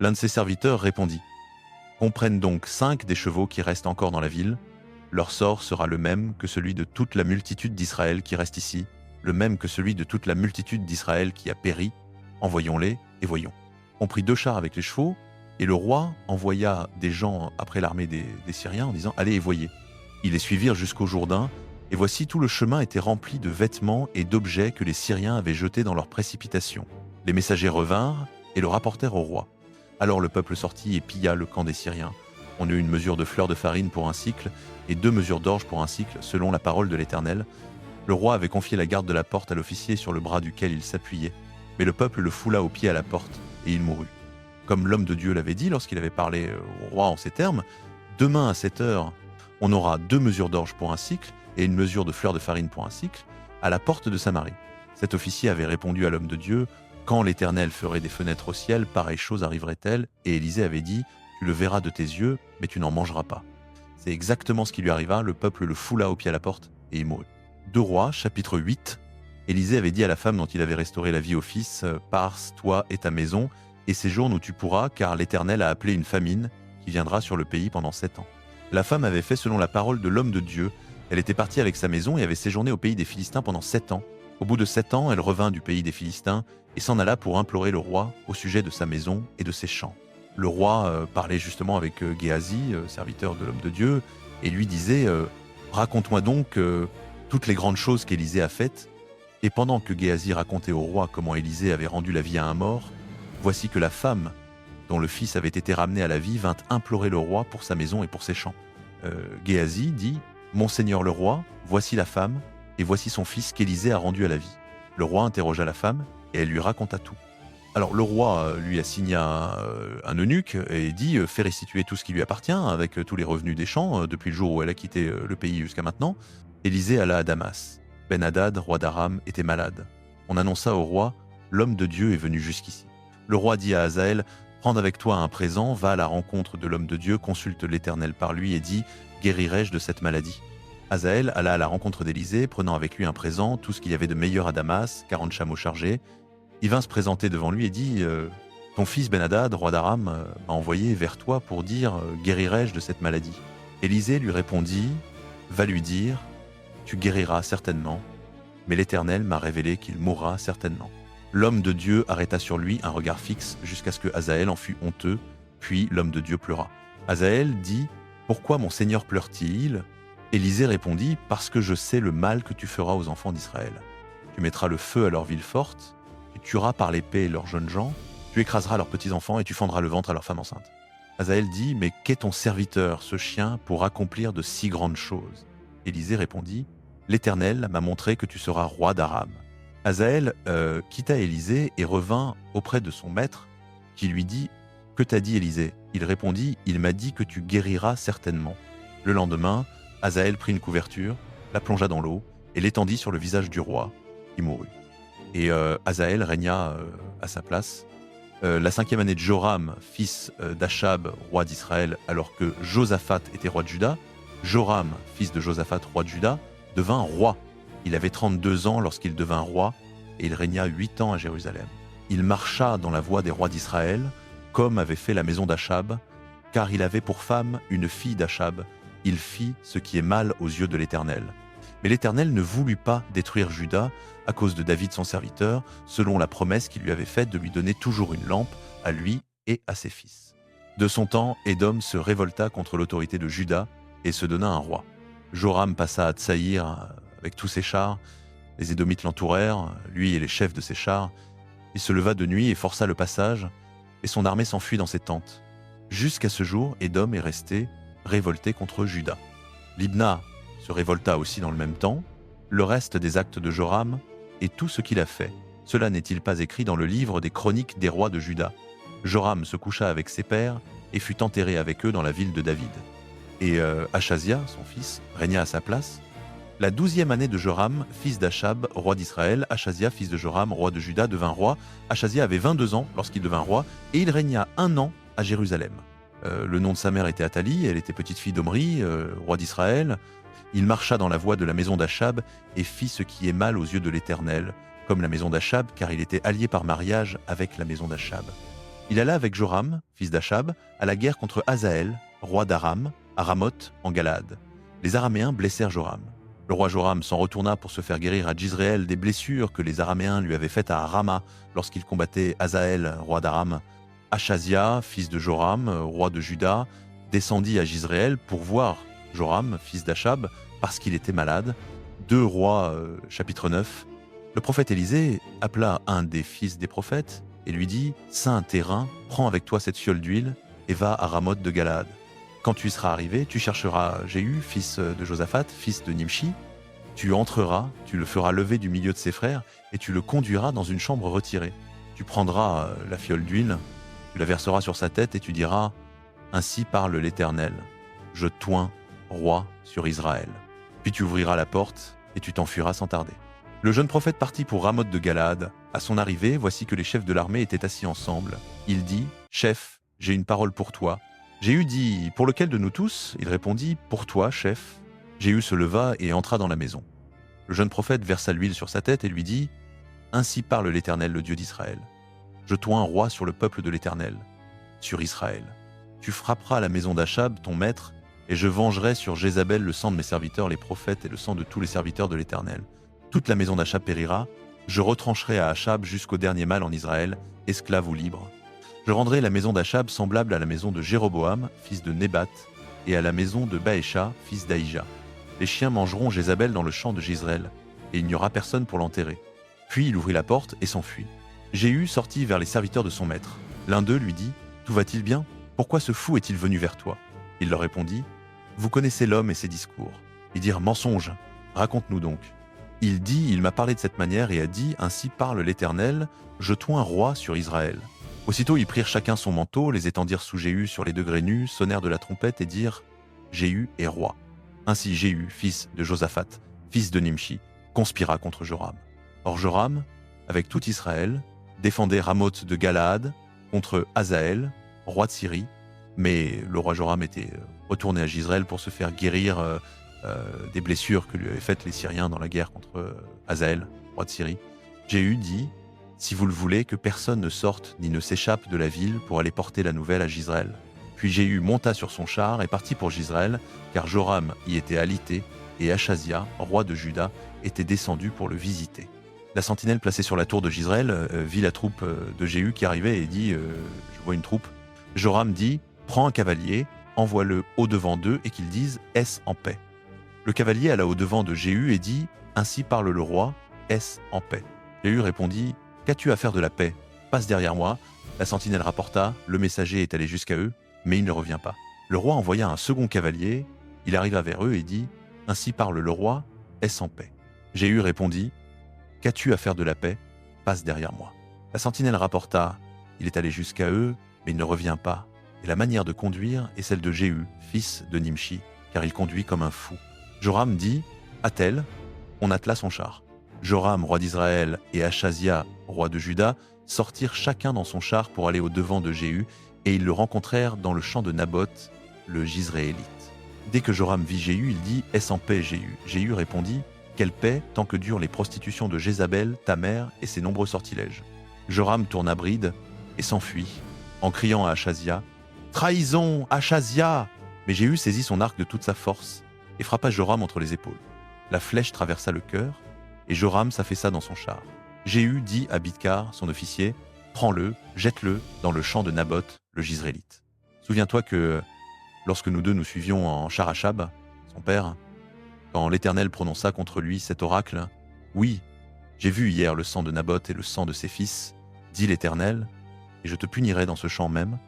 Speaker 1: L'un de ses serviteurs répondit « Qu'on prenne donc 5 des chevaux qui restent encore dans la ville. Leur sort sera le même que celui de toute la multitude d'Israël qui reste ici, le même que celui de toute la multitude d'Israël qui a péri. Envoyons-les et voyons. » On prit 2 chars avec les chevaux, et le roi envoya des gens après l'armée des Syriens en disant « Allez et voyez. » Ils les suivirent jusqu'au Jourdain, et voici tout le chemin était rempli de vêtements et d'objets que les Syriens avaient jetés dans leur précipitation. Les messagers revinrent et le rapportèrent au roi. Alors le peuple sortit et pilla le camp des Syriens. On eut une mesure de fleur de farine pour un cycle et 2 mesures d'orge pour un cycle, selon la parole de l'Éternel. Le roi avait confié la garde de la porte à l'officier sur le bras duquel il s'appuyait. Mais le peuple le foula au pied à la porte, et il mourut. Comme l'homme de Dieu l'avait dit lorsqu'il avait parlé au roi en ces termes, « Demain à 7 heures, on aura 2 mesures d'orge pour un cycle et une mesure de fleur de farine pour un cycle, à la porte de Samarie. » Cet officier avait répondu à l'homme de Dieu, « Quand l'Éternel ferait des fenêtres au ciel, pareille chose arriverait-elle ?» Et Élisée avait dit, « Tu le verras de tes yeux, mais tu n'en mangeras pas. » C'est exactement ce qui lui arriva, le peuple le foula au pied à la porte, et il mourut. 2 Rois, chapitre 8. Élisée avait dit à la femme dont il avait restauré la vie au fils, « Pars, toi et ta maison, et séjourne où tu pourras, car l'Éternel a appelé une famine qui viendra sur le pays pendant 7 ans. » La femme avait fait selon la parole de l'homme de Dieu. Elle était partie avec sa maison et avait séjourné au pays des Philistins pendant 7 ans. Au bout de 7 ans, elle revint du pays des Philistins et s'en alla pour implorer le roi au sujet de sa maison et de ses champs. Le roi parlait justement avec Géasi, serviteur de l'homme de Dieu, et lui disait « Raconte-moi donc toutes les grandes choses qu'Élisée a faites. » Et pendant que Géasi racontait au roi comment Élisée avait rendu la vie à un mort, voici que la femme, dont le fils avait été ramené à la vie, vint implorer le roi pour sa maison et pour ses champs. Géasi dit « Mon seigneur le roi, voici la femme, et voici son fils qu'Élisée a rendu à la vie. » Le roi interrogea la femme, et elle lui raconta tout. Alors le roi lui assigna un eunuque et dit « Fais restituer tout ce qui lui appartient, avec tous les revenus des champs, depuis le jour où elle a quitté le pays jusqu'à maintenant. » Élisée alla à Damas. Ben-Hadad, roi d'Aram, était malade. On annonça au roi « L'homme de Dieu est venu jusqu'ici. » Le roi dit à Hazaël « Prends avec toi un présent, va à la rencontre de l'homme de Dieu, consulte l'Éternel par lui et dis « Guérirai-je de cette maladie ?» Hazaël alla à la rencontre d'Élisée, prenant avec lui un présent, tout ce qu'il y avait de meilleur à Damas, 40 chameaux chargés. Il vint se présenter devant lui et dit « Ton fils Ben-Hadad, roi d'Aram, m'a envoyé vers toi pour dire « Guérirai-je de cette maladie ?» Élisée lui répondit « Va lui dire « Tu guériras certainement, mais l'Éternel m'a révélé qu'il mourra certainement. » L'homme de Dieu arrêta sur lui un regard fixe jusqu'à ce que Hazaël en fût honteux, puis l'homme de Dieu pleura. Hazaël dit « Pourquoi mon Seigneur pleure-t-il » Élisée répondit, « Parce que je sais le mal que tu feras aux enfants d'Israël. Tu mettras le feu à leurs villes fortes, tu tueras par l'épée leurs jeunes gens, tu écraseras leurs petits-enfants et tu fendras le ventre à leurs femmes enceintes. » Hazaël dit, « Mais qu'est ton serviteur, ce chien, pour accomplir de si grandes choses ?» Élisée répondit, « L'Éternel m'a montré que tu seras roi d'Aram. » Hazaël quitta Élisée et revint auprès de son maître, qui lui dit, « Que t'a dit Élisée ?» Il répondit, « Il m'a dit que tu guériras certainement. » Le lendemain, Hazaël prit une couverture, la plongea dans l'eau et l'étendit sur le visage du roi, qui mourut. Et Hazaël régna à sa place. La 5e année de Joram, fils d'Achab, roi d'Israël, alors que Josaphat était roi de Juda, Joram, fils de Josaphat, roi de Juda, devint roi. Il avait 32 ans lorsqu'il devint roi, et il régna 8 ans à Jérusalem. Il marcha dans la voie des rois d'Israël, comme avait fait la maison d'Achab, car il avait pour femme une fille d'Achab. Il fit ce qui est mal aux yeux de l'Éternel. Mais l'Éternel ne voulut pas détruire Juda à cause de David son serviteur, selon la promesse qu'il lui avait faite de lui donner toujours une lampe, à lui et à ses fils. De son temps, Édom se révolta contre l'autorité de Juda et se donna un roi. Joram passa à Tsaïr avec tous ses chars. Les Édomites l'entourèrent, lui et les chefs de ses chars. Il se leva de nuit et força le passage, et son armée s'enfuit dans ses tentes. Jusqu'à ce jour, Édom est resté révolté contre Juda. Libna se révolta aussi dans le même temps. Le reste des actes de Joram et tout ce qu'il a fait, cela n'est-il pas écrit dans le livre des chroniques des rois de Juda? Joram se coucha avec ses pères et fut enterré avec eux dans la ville de David. Et Achazia, son fils, régna à sa place. La 12e année de Joram, fils d'Achab, roi d'Israël, Achazia, fils de Joram, roi de Juda, devint roi. Achazia avait 22 ans lorsqu'il devint roi, et il régna 1 an à Jérusalem. Le nom de sa mère était Athalie, elle était petite-fille d'Omri, roi d'Israël. Il marcha dans la voie de la maison d'Achab et fit ce qui est mal aux yeux de l'Éternel, comme la maison d'Achab, car il était allié par mariage avec la maison d'Achab. Il alla avec Joram, fils d'Achab, à la guerre contre Hazaël, roi d'Aram, à Ramoth, en Galade. Les Araméens blessèrent Joram. Le roi Joram s'en retourna pour se faire guérir à Jizréel des blessures que les Araméens lui avaient faites à Rama lorsqu'il combattait Hazaël, roi d'Aram. Achazia, fils de Joram, roi de Juda, descendit à Jizréel pour voir Joram, fils d'Achab, parce qu'il était malade. 2 Rois, chapitre 9. Le prophète Élisée appela un des fils des prophètes et lui dit « Saint terrain, prends avec toi cette fiole d'huile et va à Ramoth de Galade. Quand tu y seras arrivé, tu chercheras Jéhu, fils de Josaphat, fils de Nimshi. Tu entreras, tu le feras lever du milieu de ses frères et tu le conduiras dans une chambre retirée. Tu prendras la fiole d'huile, tu la verseras sur sa tête et tu diras « Ainsi parle l'Éternel, je t'oins roi sur Israël. » Puis tu ouvriras la porte et tu t'enfuiras sans tarder. Le jeune prophète partit pour Ramoth de Galade. À son arrivée, voici que les chefs de l'armée étaient assis ensemble. Il dit « Chef, j'ai une parole pour toi. » Jéhu dit « Pour lequel de nous tous ?» Il répondit « Pour toi, chef. » Jéhu se leva et entra dans la maison. Le jeune prophète versa l'huile sur sa tête et lui dit « Ainsi parle l'Éternel, le Dieu d'Israël. Je t'oins roi sur le peuple de l'Éternel, sur Israël. Tu frapperas la maison d'Achab, ton maître, et je vengerai sur Jézabel le sang de mes serviteurs, les prophètes, et le sang de tous les serviteurs de l'Éternel. Toute la maison d'Achab périra. Je retrancherai à Achab jusqu'au dernier mâle en Israël, esclave ou libre. Je rendrai la maison d'Achab semblable à la maison de Jéroboam, fils de Nébat, et à la maison de Baécha, fils d'Aïja. Les chiens mangeront Jézabel dans le champ de Jizréel, et il n'y aura personne pour l'enterrer. » Puis il ouvrit la porte et s'enfuit. Jéhu sortit vers les serviteurs de son maître. L'un d'eux lui dit « Tout va-t-il bien? Pourquoi ce fou est-il venu vers toi ?» Il leur répondit « Vous connaissez l'homme et ses discours. » Ils dirent « Mensonge, raconte-nous donc. » Il dit « Il m'a parlé de cette manière et a dit « Ainsi parle l'Éternel, je t'oins roi sur Israël. » Aussitôt ils prirent chacun son manteau, les étendirent sous Jéhu sur les degrés nus, sonnèrent de la trompette et dirent « Jéhu est roi. » Ainsi Jéhu, fils de Josaphat, fils de Nimshi, conspira contre Joram. Or Joram, avec tout Israël, défendait Ramoth de Galaad contre Hazaël, roi de Syrie, mais le roi Joram était retourné à Jizréel pour se faire guérir des blessures que lui avaient faites les Syriens dans la guerre contre Hazaël, roi de Syrie. Jéhu dit « Si vous le voulez, que personne ne sorte ni ne s'échappe de la ville pour aller porter la nouvelle à Jizréel. » Puis Jéhu monta sur son char et partit pour Jizréel, car Joram y était alité, et Achazia, roi de Juda, était descendu pour le visiter. La sentinelle placée sur la tour de Jizréel vit la troupe de Jéhu qui arrivait et dit « Je vois une troupe. » Joram dit « Prends un cavalier, envoie-le au-devant d'eux et qu'ils disent « Est-ce en paix ?» Le cavalier alla au-devant de Jéhu et dit « Ainsi parle le roi, est-ce en paix ?» Jéhu répondit « Qu'as-tu à faire de la paix? Passe derrière moi. » La sentinelle rapporta « Le messager est allé jusqu'à eux, mais il ne revient pas. » Le roi envoya un second cavalier. Il arriva vers eux et dit « Ainsi parle le roi, est-ce en paix ?» Jéhu répondit « Qu'as-tu à faire de la paix? Passe derrière moi. » La sentinelle rapporta « Il est allé jusqu'à eux, mais il ne revient pas. » Et la manière de conduire est celle de Jéhu, fils de Nimshi, car il conduit comme un fou. Joram dit « Attelle ?» On attela son char. Joram, roi d'Israël, et Achazia, roi de Juda, sortirent chacun dans son char pour aller au-devant de Jéhu, et ils le rencontrèrent dans le champ de Naboth, le Jizréélite. Dès que Joram vit Jéhu, il dit « Est-ce en paix, Jéhu ?» Jéhu répondit « Quelle paix, tant que durent les prostitutions de Jézabel, ta mère, et ses nombreux sortilèges. » Joram tourna bride et s'enfuit, en criant à Achazia « Trahison, Achazia !» Mais Jéhu saisit son arc de toute sa force et frappa Joram entre les épaules. La flèche traversa le cœur, et Joram s'affaissa dans son char. Jéhu dit à Bidkar, son officier, « Prends-le, jette-le dans le champ de Naboth, le Jizréélite. » Souviens-toi que, lorsque nous deux nous suivions en char Achab, son père, quand l'Éternel prononça contre lui cet oracle, « Oui, j'ai vu hier le sang de Naboth et le sang de ses fils, dit l'Éternel, et je te punirai dans ce champ même,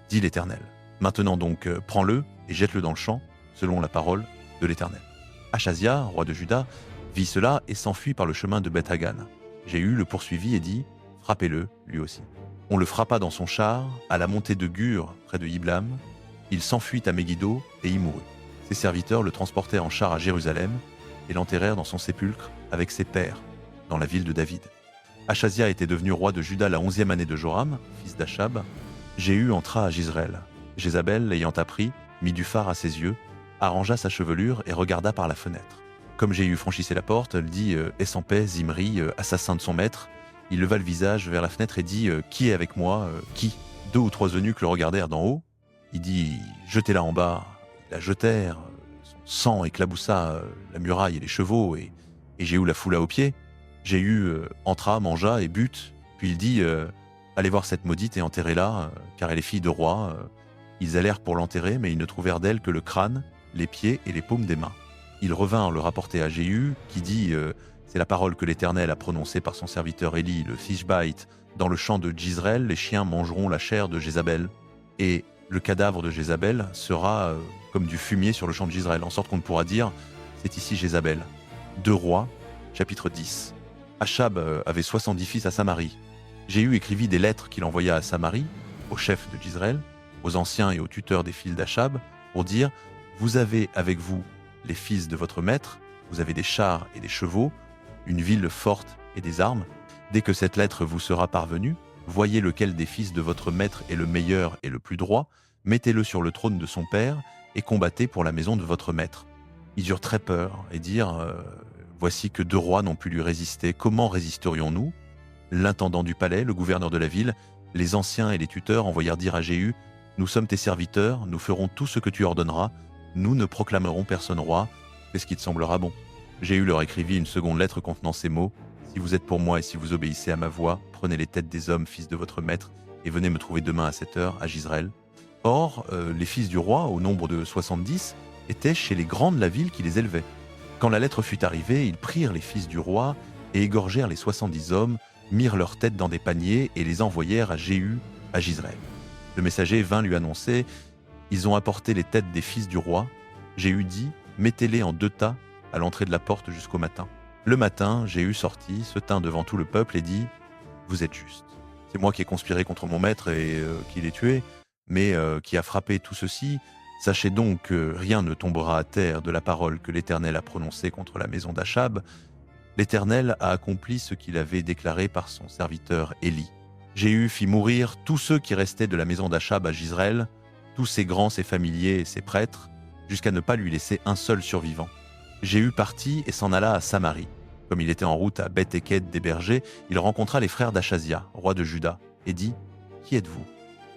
Speaker 1: dit l'Éternel. Maintenant donc, prends-le et jette-le dans le champ, selon la parole de l'Éternel. » Achazia, roi de Juda, vit cela et s'enfuit par le chemin de Beth-Hagan. Jéhu le poursuivit et dit « Frappez-le, lui aussi. » On le frappa dans son char, à la montée de Gur, près de Iblam. Il s'enfuit à Megiddo et y mourut. Ses serviteurs le transportèrent en char à Jérusalem et l'enterrèrent dans son sépulcre avec ses pères, dans la ville de David. Achazia était devenu roi de Juda la 11e année de Joram, fils d'Achab. Jéhu entra à Jizreel. Jézabel, l'ayant appris, mit du fard à ses yeux, arrangea sa chevelure et regarda par la fenêtre. Comme Jéhu franchissait la porte, elle dit « Est-ce en paix, Zimri, assassin de son maître ?» Il leva le visage vers la fenêtre et dit « Qui est avec moi? Qui ?» 2 ou 3 eunuques le regardèrent d'en haut. Il dit « Jetez-la en bas. » Ils la jetèrent. Son sang éclaboussa la muraille et les chevaux, et Jéhu la foula aux pieds. Jéhu entra, mangea et but. Puis il dit Allez voir cette maudite et enterrez-la, car elle est fille de roi. Ils allèrent pour l'enterrer, mais ils ne trouvèrent d'elle que le crâne, les pieds et les paumes des mains. Ils revinrent le rapporter à Jéhu, qui dit C'est la parole que l'Éternel a prononcée par son serviteur Élie, le Tishbite. Dans le champ de Jizreel, les chiens mangeront la chair de Jézabel, et le cadavre de Jézabel sera comme du fumier sur le champ de Jizreel, en sorte qu'on ne pourra dire C'est ici Jézabel. 2 Rois, chapitre 10. Achab avait 70 fils à Samarie. Jéhu écrivit des lettres qu'il envoya à Samarie, au chef de Jizreel, aux anciens et aux tuteurs des fils d'Achab, pour dire « Vous avez avec vous les fils de votre maître, vous avez des chars et des chevaux, une ville forte et des armes. Dès que cette lettre vous sera parvenue, voyez lequel des fils de votre maître est le meilleur et le plus droit, mettez-le sur le trône de son père et combattez pour la maison de votre maître. » Ils eurent très peur et dirent « Voici que 2 rois n'ont pu lui résister, comment résisterions-nous » L'intendant du palais, le gouverneur de la ville, les anciens et les tuteurs envoyèrent dire à Jéhu « Nous sommes tes serviteurs, nous ferons tout ce que tu ordonneras, nous ne proclamerons personne roi, fais ce qui te semblera bon. » Jéhu leur écrivit une seconde lettre contenant ces mots « Si vous êtes pour moi et si vous obéissez à ma voix, prenez les têtes des hommes, fils de votre maître, et venez me trouver demain à cette heure à Jizreel. » Or, les fils du roi, au nombre de 70, étaient chez les grands de la ville qui les élevaient. Quand la lettre fut arrivée, ils prirent les fils du roi et égorgèrent les 70 hommes, mirent leurs têtes dans des paniers et les envoyèrent à Jéhu, à Jizreel. Le messager vint lui annoncer « Ils ont apporté les têtes des fils du roi. » Jéhu dit « Mettez-les en 2 tas à l'entrée de la porte jusqu'au matin. » Le matin, Jéhu sortit, se tint devant tout le peuple et dit « Vous êtes juste. C'est moi qui ai conspiré contre mon maître et qui l'ai tué, mais qui a frappé tout ceci. Sachez donc que rien ne tombera à terre de la parole que l'Éternel a prononcée contre la maison d'Achab. L'Éternel a accompli ce qu'il avait déclaré par son serviteur Élie. Jéhu fit mourir tous ceux qui restaient de la maison d'Achab à Jizreel, tous ses grands, ses familiers et ses prêtres, jusqu'à ne pas lui laisser un seul survivant. Jéhu partit et s'en alla à Samarie. Comme il était en route à Beth-Eked des bergers, il rencontra les frères d'Achazia, roi de Juda, et dit « Qui êtes-vous »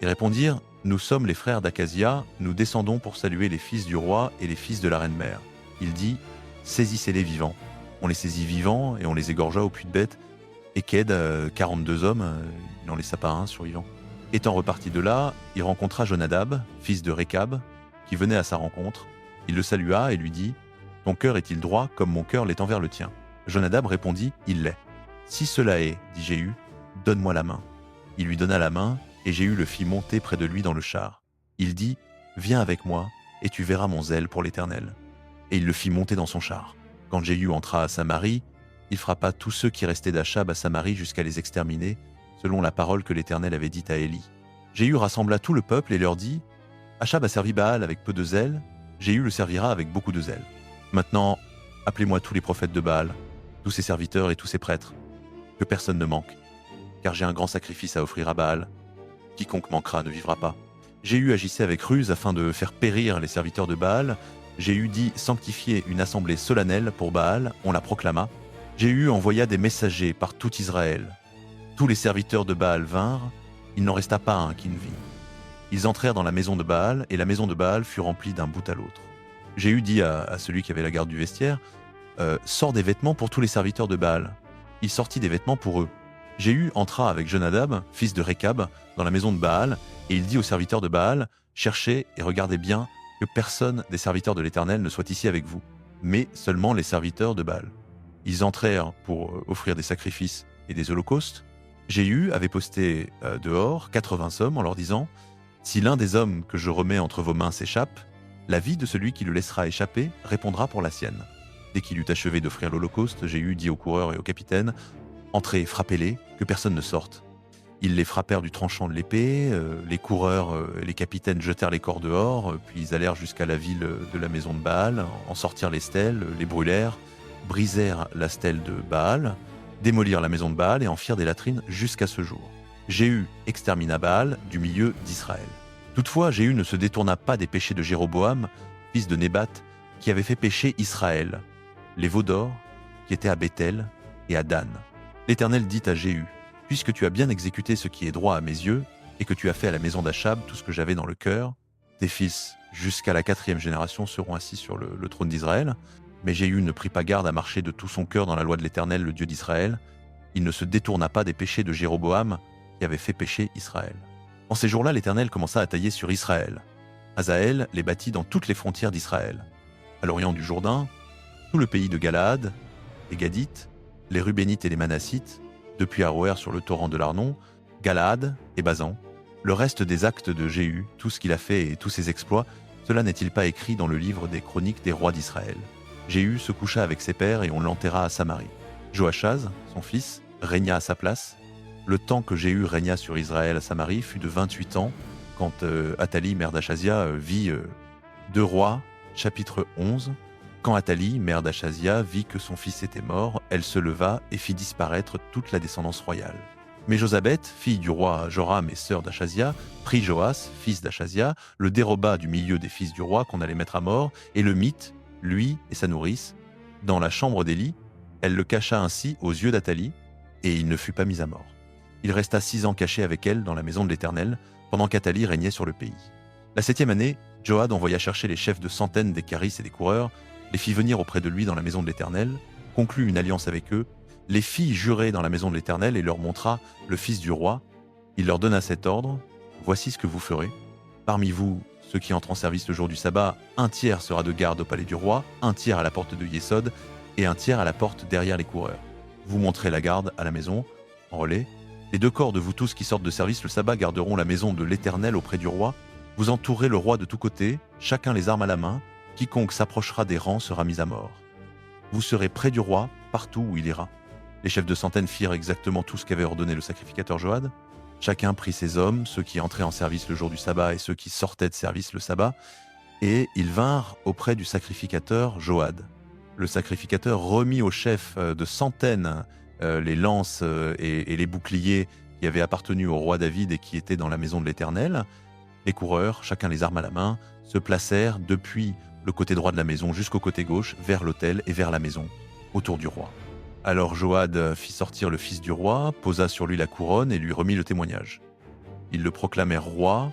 Speaker 1: Ils répondirent « Nous sommes les frères d'Achazia, nous descendons pour saluer les fils du roi et les fils de la reine-mère. » Il dit « Saisissez-les vivants. » On les saisit vivants et on les égorgea au puits de Beth. Eked, 42 hommes, il n'en laissa pas un survivant. Étant reparti de là, il rencontra Jonadab, fils de Récab, qui venait à sa rencontre. Il le salua et lui dit Ton cœur est-il droit comme mon cœur l'est envers le tien ?» Jonadab répondit, « Il l'est. » « Si cela est, dit Jéhu, donne-moi la main. » Il lui donna la main, et Jéhu le fit monter près de lui dans le char. Il dit, « Viens avec moi, et tu verras mon zèle pour l'Éternel. » Et il le fit monter dans son char. Quand Jéhu entra à Samarie, il frappa tous ceux qui restaient d'Achab à Samarie jusqu'à les exterminer, selon la parole que l'Éternel avait dite à Élie. Jéhu rassembla tout le peuple et leur dit, « Achab a servi Baal avec peu de zèle, Jéhu le servira avec beaucoup de zèle. Maintenant, appelez-moi tous les prophètes de Baal, tous ses serviteurs et tous ses prêtres, que personne ne manque, car j'ai un grand sacrifice à offrir à Baal. Quiconque manquera ne vivra pas. » Jéhu agissait avec ruse afin de faire périr les serviteurs de Baal. Jéhu dit sanctifier une assemblée solennelle pour Baal, on la proclama. Jéhu envoya des messagers par tout Israël. Tous les serviteurs de Baal vinrent, il n'en resta pas un qui ne vit. Ils entrèrent dans la maison de Baal, et la maison de Baal fut remplie d'un bout à l'autre. Jéhu dit à celui qui avait la garde du vestiaire, sors des vêtements pour tous les serviteurs de Baal. Il sortit des vêtements pour eux. Jéhu entra avec Jonadab, fils de Récab, dans la maison de Baal, et il dit aux serviteurs de Baal, cherchez et regardez bien que personne des serviteurs de l'Éternel ne soit ici avec vous, mais seulement les serviteurs de Baal. Ils entrèrent pour offrir des sacrifices et des holocaustes. Jéhu avait posté dehors 80 hommes en leur disant, si l'un des hommes que je remets entre vos mains s'échappe, la vie de celui qui le laissera échapper répondra pour la sienne. Dès qu'il eut achevé d'offrir l'holocauste, Jéhu dit aux coureurs et aux capitaines, « Entrez, frappez-les, que personne ne sorte. » Ils les frappèrent du tranchant de l'épée, les coureurs et les capitaines jetèrent les corps dehors, puis ils allèrent jusqu'à la ville de la maison de Baal, en sortirent les stèles, les brûlèrent, brisèrent la stèle de Baal, démolirent la maison de Baal et en firent des latrines jusqu'à ce jour. Jéhu extermina Baal du milieu d'Israël. Toutefois, Jéhu ne se détourna pas des péchés de Jéroboam, fils de Nébat, qui avait fait pécher Israël, les veaux d'or qui étaient à Béthel et à Dan. L'Éternel dit à Jéhu, « Puisque tu as bien exécuté ce qui est droit à mes yeux, et que tu as fait à la maison d'Achab tout ce que j'avais dans le cœur, tes fils, jusqu'à la 4e génération, seront assis sur le trône d'Israël. » Mais Jéhu ne prit pas garde à marcher de tout son cœur dans la loi de l'Éternel, le Dieu d'Israël. Il ne se détourna pas des péchés de Jéroboam, qui avait fait pécher Israël. En ces jours-là, l'Éternel commença à tailler sur Israël. Hazaël les bâtit dans toutes les frontières d'Israël. À l'orient du Jourdain, tout le pays de Galaad, les Gadites, les Rubénites et les Manassites, depuis Aroër sur le torrent de l'Arnon, Galaad et Basan, le reste des actes de Jéhu, tout ce qu'il a fait et tous ses exploits, cela n'est-il pas écrit dans le livre des chroniques des rois d'Israël? Jéhu se coucha avec ses pères et on l'enterra à Samarie. Joachaz, son fils, régna à sa place. Le temps que Jéhu régna sur Israël à Samarie fut de 28 ans, quand Athalie, mère d'Achazia, vit 2 Rois, chapitre 11. Quand Athalie, mère d'Achazia, vit que son fils était mort, elle se leva et fit disparaître toute la descendance royale. Mais Josabeth, fille du roi Joram et sœur d'Achazia, prit Joas, fils d'Achazia, le déroba du milieu des fils du roi qu'on allait mettre à mort, et le mit, lui et sa nourrice, dans la chambre d'Élie. Elle le cacha ainsi aux yeux d'Athalie, et il ne fut pas mis à mort. Il resta 6 ans caché avec elle dans la maison de l'Éternel, pendant qu'Athalie régnait sur le pays. La 7e année, Joad envoya chercher les chefs de centaines des carisses et des coureurs, les fit venir auprès de lui dans la maison de l'Éternel, conclut une alliance avec eux, les fit jurer dans la maison de l'Éternel et leur montra le fils du roi. Il leur donna cet ordre, « Voici ce que vous ferez. Parmi vous, ceux qui entrent en service le jour du sabbat, 1/3 sera de garde au palais du roi, 1/3 à la porte de Yésod et 1/3 à la porte derrière les coureurs. Vous monterez la garde à la maison, en relais. Les 2 corps de vous tous qui sortent de service le sabbat garderont la maison de l'Éternel auprès du roi. Vous entourez le roi de tous côtés, chacun les armes à la main. Quiconque s'approchera des rangs sera mis à mort. Vous serez près du roi, partout où il ira. » Les chefs de centaines firent exactement tout ce qu'avait ordonné le sacrificateur Joad. Chacun prit ses hommes, ceux qui entraient en service le jour du sabbat et ceux qui sortaient de service le sabbat, et ils vinrent auprès du sacrificateur Joad. Le sacrificateur remit aux chefs de centaines les lances et les boucliers qui avaient appartenu au roi David et qui étaient dans la maison de l'Éternel. Les coureurs, chacun les armes à la main, se placèrent depuis le côté droit de la maison jusqu'au côté gauche, vers l'autel et vers la maison, autour du roi. Alors Joad fit sortir le fils du roi, posa sur lui la couronne et lui remit le témoignage. Ils le proclamèrent roi,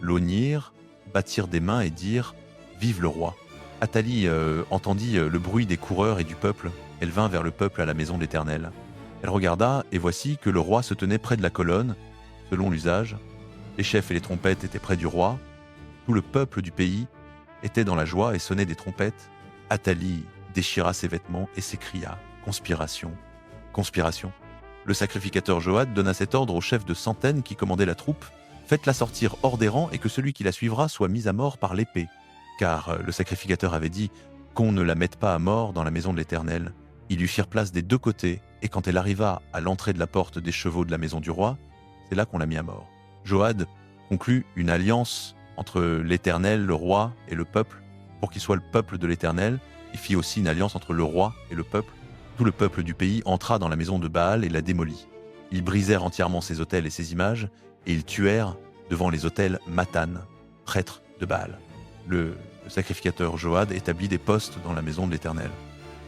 Speaker 1: l'honnirent, battirent des mains et dirent « Vive le roi !» Athalie entendit le bruit des coureurs et du peuple. Elle vint vers le peuple à la maison de l'Éternel. Elle regarda, et voici que le roi se tenait près de la colonne, selon l'usage. Les chefs et les trompettes étaient près du roi. Tout le peuple du pays était dans la joie et sonnait des trompettes. Athalie déchira ses vêtements et s'écria « Conspiration, conspiration ». Le sacrificateur Joad donna cet ordre au chef de centaines qui commandait la troupe « Faites-la sortir hors des rangs et que celui qui la suivra soit mis à mort par l'épée. » Car le sacrificateur avait dit qu'on ne la mette pas à mort dans la maison de l'Éternel. Ils lui firent place des deux côtés, et quand elle arriva à l'entrée de la porte des chevaux de la maison du roi, c'est là qu'on l'a mis à mort. Joad conclut une alliance entre l'Éternel, le roi et le peuple, pour qu'il soit le peuple de l'Éternel. Il fit aussi une alliance entre le roi et le peuple. Tout le peuple du pays entra dans la maison de Baal et la démolit. Ils brisèrent entièrement ses autels et ses images, et ils tuèrent devant les autels Mathan, prêtre de Baal. Le sacrificateur Joad établit des postes dans la maison de l'Éternel.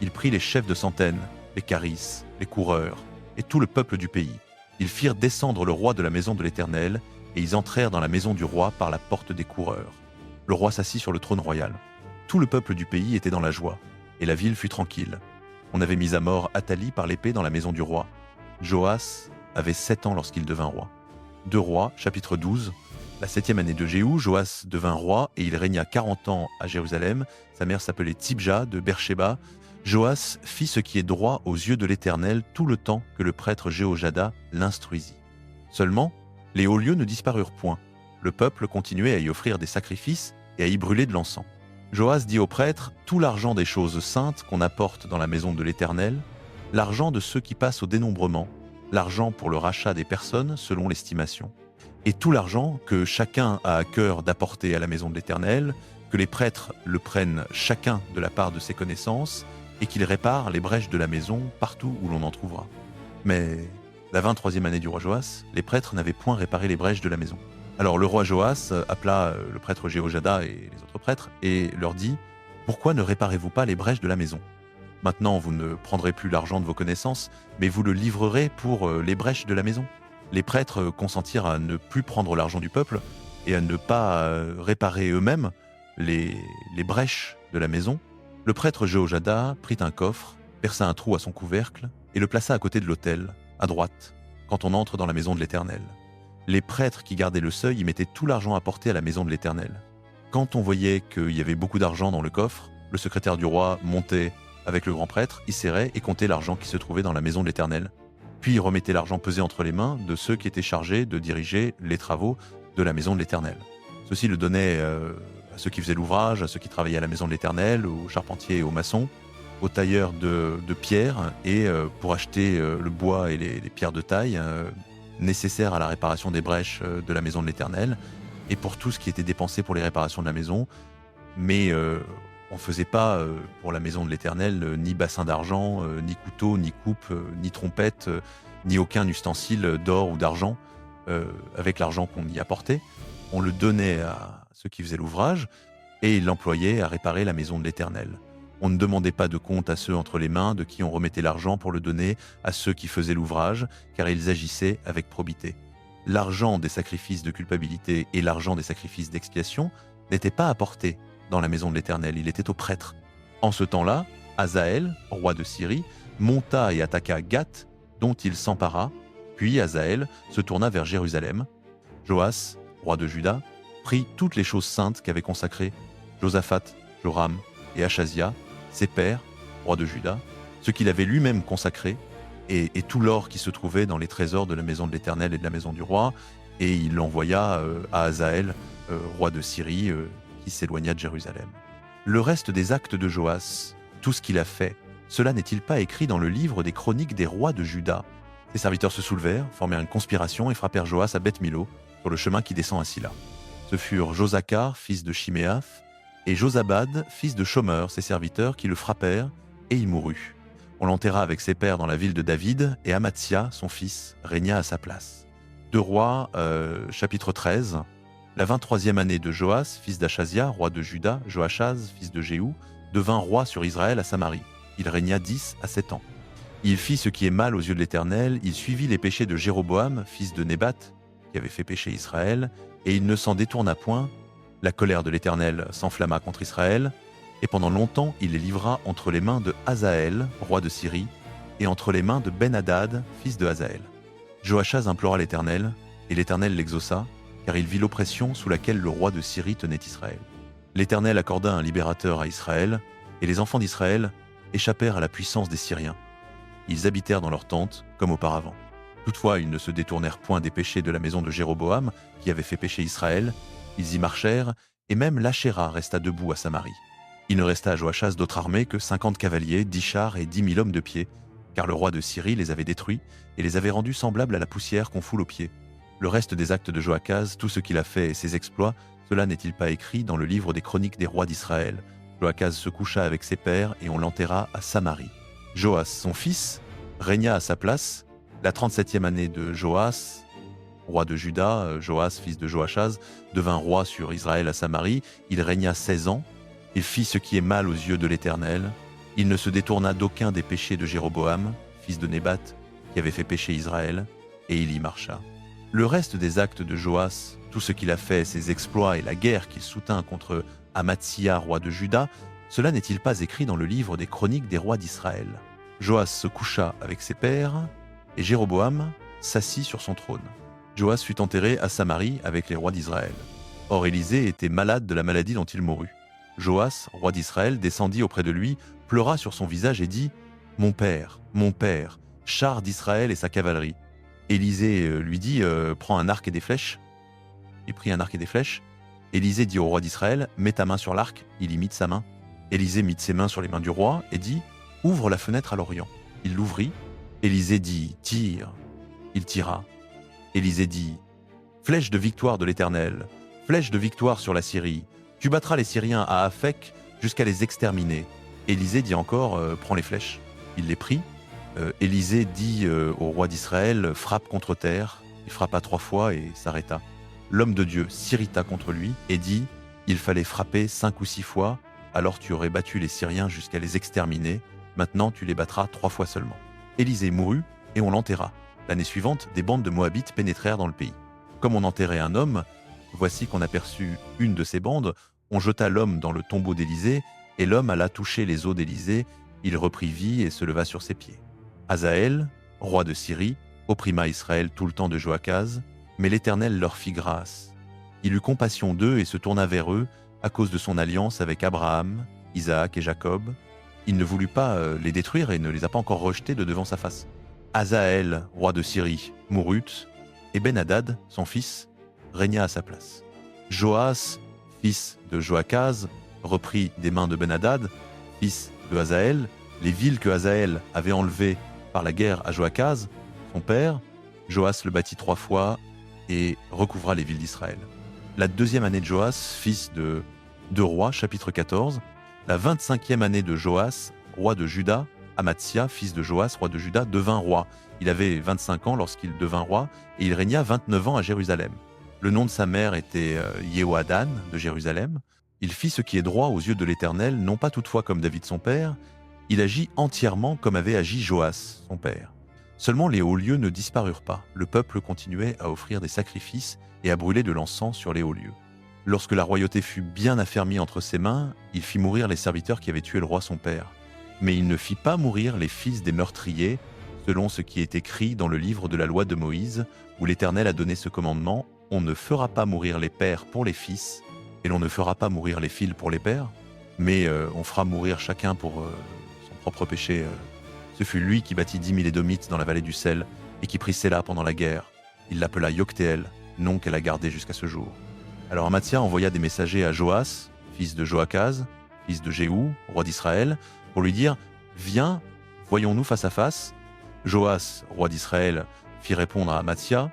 Speaker 1: Il prit les chefs de centaines, les carisses, les coureurs, et tout le peuple du pays. Ils firent descendre le roi de la maison de l'Éternel, et ils entrèrent dans la maison du roi par la porte des coureurs. Le roi s'assit sur le trône royal. Tout le peuple du pays était dans la joie, et la ville fut tranquille. On avait mis à mort Athalie par l'épée dans la maison du roi. Joas avait 7 ans lorsqu'il devint roi. 2 Rois, chapitre 12. La 7e année de Jéhu, Joas devint roi, et il régna 40 ans à Jérusalem. Sa mère s'appelait Tibja de Beersheba. Joas fit ce qui est droit aux yeux de l'Éternel tout le temps que le prêtre Jéhojada l'instruisit. Seulement, les hauts lieux ne disparurent point. Le peuple continuait à y offrir des sacrifices et à y brûler de l'encens. Joas dit aux prêtres « Tout l'argent des choses saintes qu'on apporte dans la maison de l'Éternel, l'argent de ceux qui passent au dénombrement, l'argent pour le rachat des personnes selon l'estimation, et tout l'argent que chacun a à cœur d'apporter à la maison de l'Éternel, que les prêtres le prennent chacun de la part de ses connaissances, et qu'ils réparent les brèches de la maison partout où l'on en trouvera. » Mais la 23e année du roi Joas, les prêtres n'avaient point réparé les brèches de la maison. Alors le roi Joas appela le prêtre Jéhojada et les autres prêtres et leur dit « Pourquoi ne réparez-vous pas les brèches de la maison ? Maintenant, vous ne prendrez plus l'argent de vos connaissances, mais vous le livrerez pour les brèches de la maison. » Les prêtres consentirent à ne plus prendre l'argent du peuple et à ne pas réparer eux-mêmes les brèches de la maison. Le prêtre Jéhojada prit un coffre, perça un trou à son couvercle et le plaça à côté de l'autel, à droite, quand on entre dans la maison de l'Éternel. Les prêtres qui gardaient le seuil y mettaient tout l'argent apporté à la maison de l'Éternel. Quand on voyait qu'il y avait beaucoup d'argent dans le coffre, le secrétaire du roi montait avec le grand prêtre, y serrait et comptait l'argent qui se trouvait dans la maison de l'Éternel. Puis il remettait l'argent pesé entre les mains de ceux qui étaient chargés de diriger les travaux de la maison de l'Éternel. Ceux-ci le donnaient à ceux qui faisaient l'ouvrage, à ceux qui travaillaient à la maison de l'Éternel, aux charpentiers et aux maçons, aux tailleurs de pierre et pour acheter le bois et les pierres de taille nécessaires à la réparation des brèches de la maison de l'Éternel et pour tout ce qui était dépensé pour les réparations de la maison. Mais on ne faisait pas pour la maison de l'Éternel ni bassin d'argent, ni couteau, ni coupe, ni trompette, ni aucun ustensile d'or ou d'argent avec l'argent qu'on y apportait. On le donnait à ceux qui faisaient l'ouvrage et ils l'employaient à réparer la maison de l'Éternel. On ne demandait pas de compte à ceux entre les mains de qui on remettait l'argent pour le donner à ceux qui faisaient l'ouvrage, car ils agissaient avec probité. L'argent des sacrifices de culpabilité et l'argent des sacrifices d'expiation n'étaient pas apportés dans la maison de l'Éternel, il était aux prêtres. En ce temps-là, Hazaël, roi de Syrie, monta et attaqua Gath, dont il s'empara, puis Hazaël se tourna vers Jérusalem. Joas, roi de Juda, prit toutes les choses saintes qu'avaient consacrées Josaphat, Joram et Achazia, ses pères, rois de Juda, ce qu'il avait lui-même consacré, et tout l'or qui se trouvait dans les trésors de la maison de l'Éternel et de la maison du roi, et il l'envoya à Hazaël, roi de Syrie, qui s'éloigna de Jérusalem. Le reste des actes de Joas, tout ce qu'il a fait, cela n'est-il pas écrit dans le livre des chroniques des rois de Juda ? Ses serviteurs se soulevèrent, formèrent une conspiration et frappèrent Joas à Beth-Milo, sur le chemin qui descend à Silla. Ce furent Josachar, fils de Chiméaph, et Josabad, fils de Shomer, ses serviteurs, qui le frappèrent, et il mourut. On l'enterra avec ses pères dans la ville de David, et Amatsia, son fils, régna à sa place. 2 Rois, chapitre 13. La 23e année de Joas, fils d'Achazia, roi de Juda, Joachaz, fils de Jéhu, devint roi sur Israël à Samarie. Il régna 10 à 7 ans. Il fit ce qui est mal aux yeux de l'Éternel, il suivit les péchés de Jéroboam, fils de Nébat, qui avait fait pécher Israël, et il ne s'en détourna point. La colère de l'Éternel s'enflamma contre Israël, et pendant longtemps il les livra entre les mains de Hazaël, roi de Syrie, et entre les mains de Ben-Hadad, fils de Hazaël. Joachaz implora l'Éternel, et l'Éternel l'exauça, car il vit l'oppression sous laquelle le roi de Syrie tenait Israël. L'Éternel accorda un libérateur à Israël, et les enfants d'Israël échappèrent à la puissance des Syriens. Ils habitèrent dans leurs tentes comme auparavant. Toutefois, ils ne se détournèrent point des péchés de la maison de Jéroboam, qui avait fait pécher Israël. Ils y marchèrent, et même l'Achéra resta debout à Samarie. Il ne resta à Joachaz d'autre armée que 50 cavaliers, 10 chars et 10 000 hommes de pied, car le roi de Syrie les avait détruits et les avait rendus semblables à la poussière qu'on foule aux pieds. Le reste des actes de Joachaz, tout ce qu'il a fait et ses exploits, cela n'est-il pas écrit dans le livre des chroniques des rois d'Israël? Joachaz se coucha avec ses pères et on l'enterra à Samarie. Joas, son fils, régna à sa place. La 37e année de Joas, roi de Juda, Joas, fils de Joachaz, devint roi sur Israël à Samarie. Il régna 16 ans. Il fit ce qui est mal aux yeux de l'Éternel. Il ne se détourna d'aucun des péchés de Jéroboam, fils de Nébat, qui avait fait pécher Israël, et il y marcha. Le reste des actes de Joas, tout ce qu'il a fait, ses exploits et la guerre qu'il soutint contre Amatsia, roi de Juda, cela n'est-il pas écrit dans le livre des chroniques des rois d'Israël? Joas se coucha avec ses pères, et Jéroboam s'assit sur son trône. Joas fut enterré à Samarie avec les rois d'Israël. Or Élisée était malade de la maladie dont il mourut. Joas, roi d'Israël, descendit auprès de lui, pleura sur son visage et dit « Mon père, char d'Israël et sa cavalerie. » Élisée lui dit « Prends un arc et des flèches. » Il prit un arc et des flèches. Élisée dit au roi d'Israël « Mets ta main sur l'arc. » Il y mit sa main. Élisée mit ses mains sur les mains du roi et dit « Ouvre la fenêtre à l'Orient. » Il l'ouvrit. Élisée dit « Tire. » Il tira. Élisée dit « Flèche de victoire de l'Éternel, flèche de victoire sur la Syrie. Tu battras les Syriens à Aphek jusqu'à les exterminer. » Élisée dit encore « Prends les flèches. » Il les prit. Élisée dit au roi d'Israël « Frappe contre terre. » Il frappa 3 fois et s'arrêta. L'homme de Dieu s'irrita contre lui et dit « Il fallait frapper 5 ou 6 fois, alors tu aurais battu les Syriens jusqu'à les exterminer. Maintenant tu les battras 3 fois seulement. » Élisée mourut et on l'enterra. L'année suivante, des bandes de Moabites pénétrèrent dans le pays. Comme on enterrait un homme, voici qu'on aperçut une de ces bandes. On jeta l'homme dans le tombeau d'Élisée, et l'homme alla toucher les os d'Élisée. Il reprit vie et se leva sur ses pieds. Hazaël, roi de Syrie, opprima Israël tout le temps de Joachaz, mais l'Éternel leur fit grâce. Il eut compassion d'eux et se tourna vers eux à cause de son alliance avec Abraham, Isaac et Jacob. Il ne voulut pas les détruire et ne les a pas encore rejetés de devant sa face. Hazaël, roi de Syrie, mourut, et Ben-Hadad, son fils, régna à sa place. Joas, fils de Joachaz, reprit des mains de Ben-Hadad, fils de Hazaël, les villes que Hazaël avait enlevées par la guerre à Joachaz, son père. Joas le bâtit 3 fois et recouvra les villes d'Israël. La 2e année de Joas, fils de 2 rois, chapitre 14. La 25e année de Joas, roi de Juda, Amatsia, fils de Joas, roi de Juda, devint roi. Il avait 25 ans lorsqu'il devint roi et il régna 29 ans à Jérusalem. Le nom de sa mère était Yehoadan de Jérusalem. Il fit ce qui est droit aux yeux de l'Éternel, non pas toutefois comme David son père. Il agit entièrement comme avait agi Joas, son père. Seulement les hauts lieux ne disparurent pas. Le peuple continuait à offrir des sacrifices et à brûler de l'encens sur les hauts lieux. Lorsque la royauté fut bien affermie entre ses mains, il fit mourir les serviteurs qui avaient tué le roi son père. Mais il ne fit pas mourir les fils des meurtriers, selon ce qui est écrit dans le livre de la loi de Moïse, où l'Éternel a donné ce commandement, « On ne fera pas mourir les pères pour les fils, et l'on ne fera pas mourir les fils pour les pères, mais on fera mourir chacun pour son propre péché. » Ce fut lui qui bâtit 10 000 Édomites dans la vallée du sel, et qui prit Séla pendant la guerre. Il l'appela Yoctéel, nom qu'elle a gardé jusqu'à ce jour. Alors Amatsia envoya des messagers à Joas, fils de Joachaz, fils de Jéhou, roi d'Israël, pour lui dire « Viens, voyons-nous face à face ?» Joas, roi d'Israël, fit répondre à Amatsia,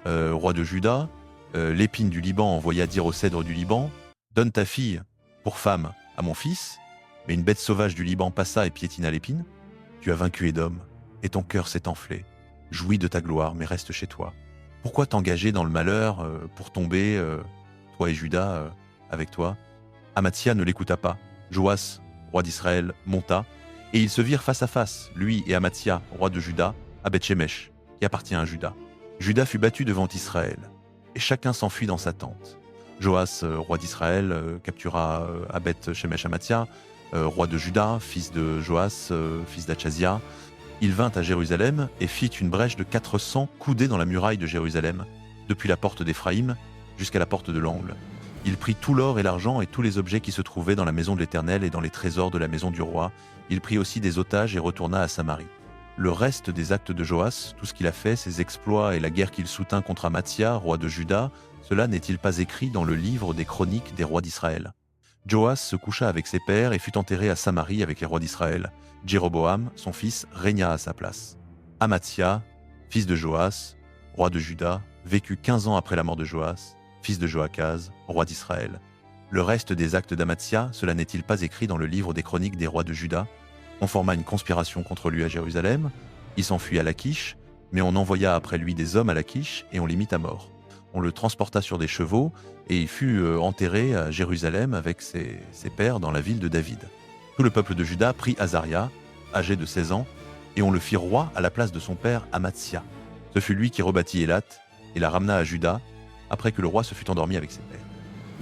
Speaker 1: roi de Juda. L'épine du Liban envoya dire au cèdre du Liban « Donne ta fille pour femme à mon fils. » Mais une bête sauvage du Liban passa et piétina l'épine. « Tu as vaincu Édom, et ton cœur s'est enflé. Jouis de ta gloire, mais reste chez toi. Pourquoi t'engager dans le malheur pour tomber, toi et Juda, avec toi ?» Amatsia ne l'écouta pas. Joas, roi d'Israël, monta, et ils se virent face à face, lui et Amatsia, roi de Juda, à Beth-Shemesh, qui appartient à Juda. Juda fut battu devant Israël, et chacun s'enfuit dans sa tente. Joas, roi d'Israël, captura à Beth-Shemesh Amatsia, roi de Juda, fils de Joas, fils d'Achazia. Il vint à Jérusalem et fit une brèche de 400 coudées dans la muraille de Jérusalem, depuis la porte d'Éphraïm jusqu'à la porte de l'angle. Il prit tout l'or et l'argent et tous les objets qui se trouvaient dans la maison de l'Éternel et dans les trésors de la maison du roi. Il prit aussi des otages et retourna à Samarie. Le reste des actes de Joas, tout ce qu'il a fait, ses exploits et la guerre qu'il soutint contre Amathia, roi de Juda, cela n'est-il pas écrit dans le livre des chroniques des rois d'Israël? Joas se coucha avec ses pères et fut enterré à Samarie avec les rois d'Israël. Jéroboam, son fils, régna à sa place. Amathia, fils de Joas, roi de Juda, vécut 15 ans après la mort de Joas, fils de Joachaz, roi d'Israël. Le reste des actes d'Amathia, cela n'est-il pas écrit dans le livre des chroniques des rois de Juda? On forma une conspiration contre lui à Jérusalem, il s'enfuit à Lachish, mais on envoya après lui des hommes à Lachish et on l'y mit à mort. On le transporta sur des chevaux et il fut enterré à Jérusalem avec ses pères dans la ville de David. Tout le peuple de Juda prit Azaria, âgé de 16 ans, et on le fit roi à la place de son père Amathia. Ce fut lui qui rebâtit Élat et la ramena à Juda, après que le roi se fut endormi avec ses pères.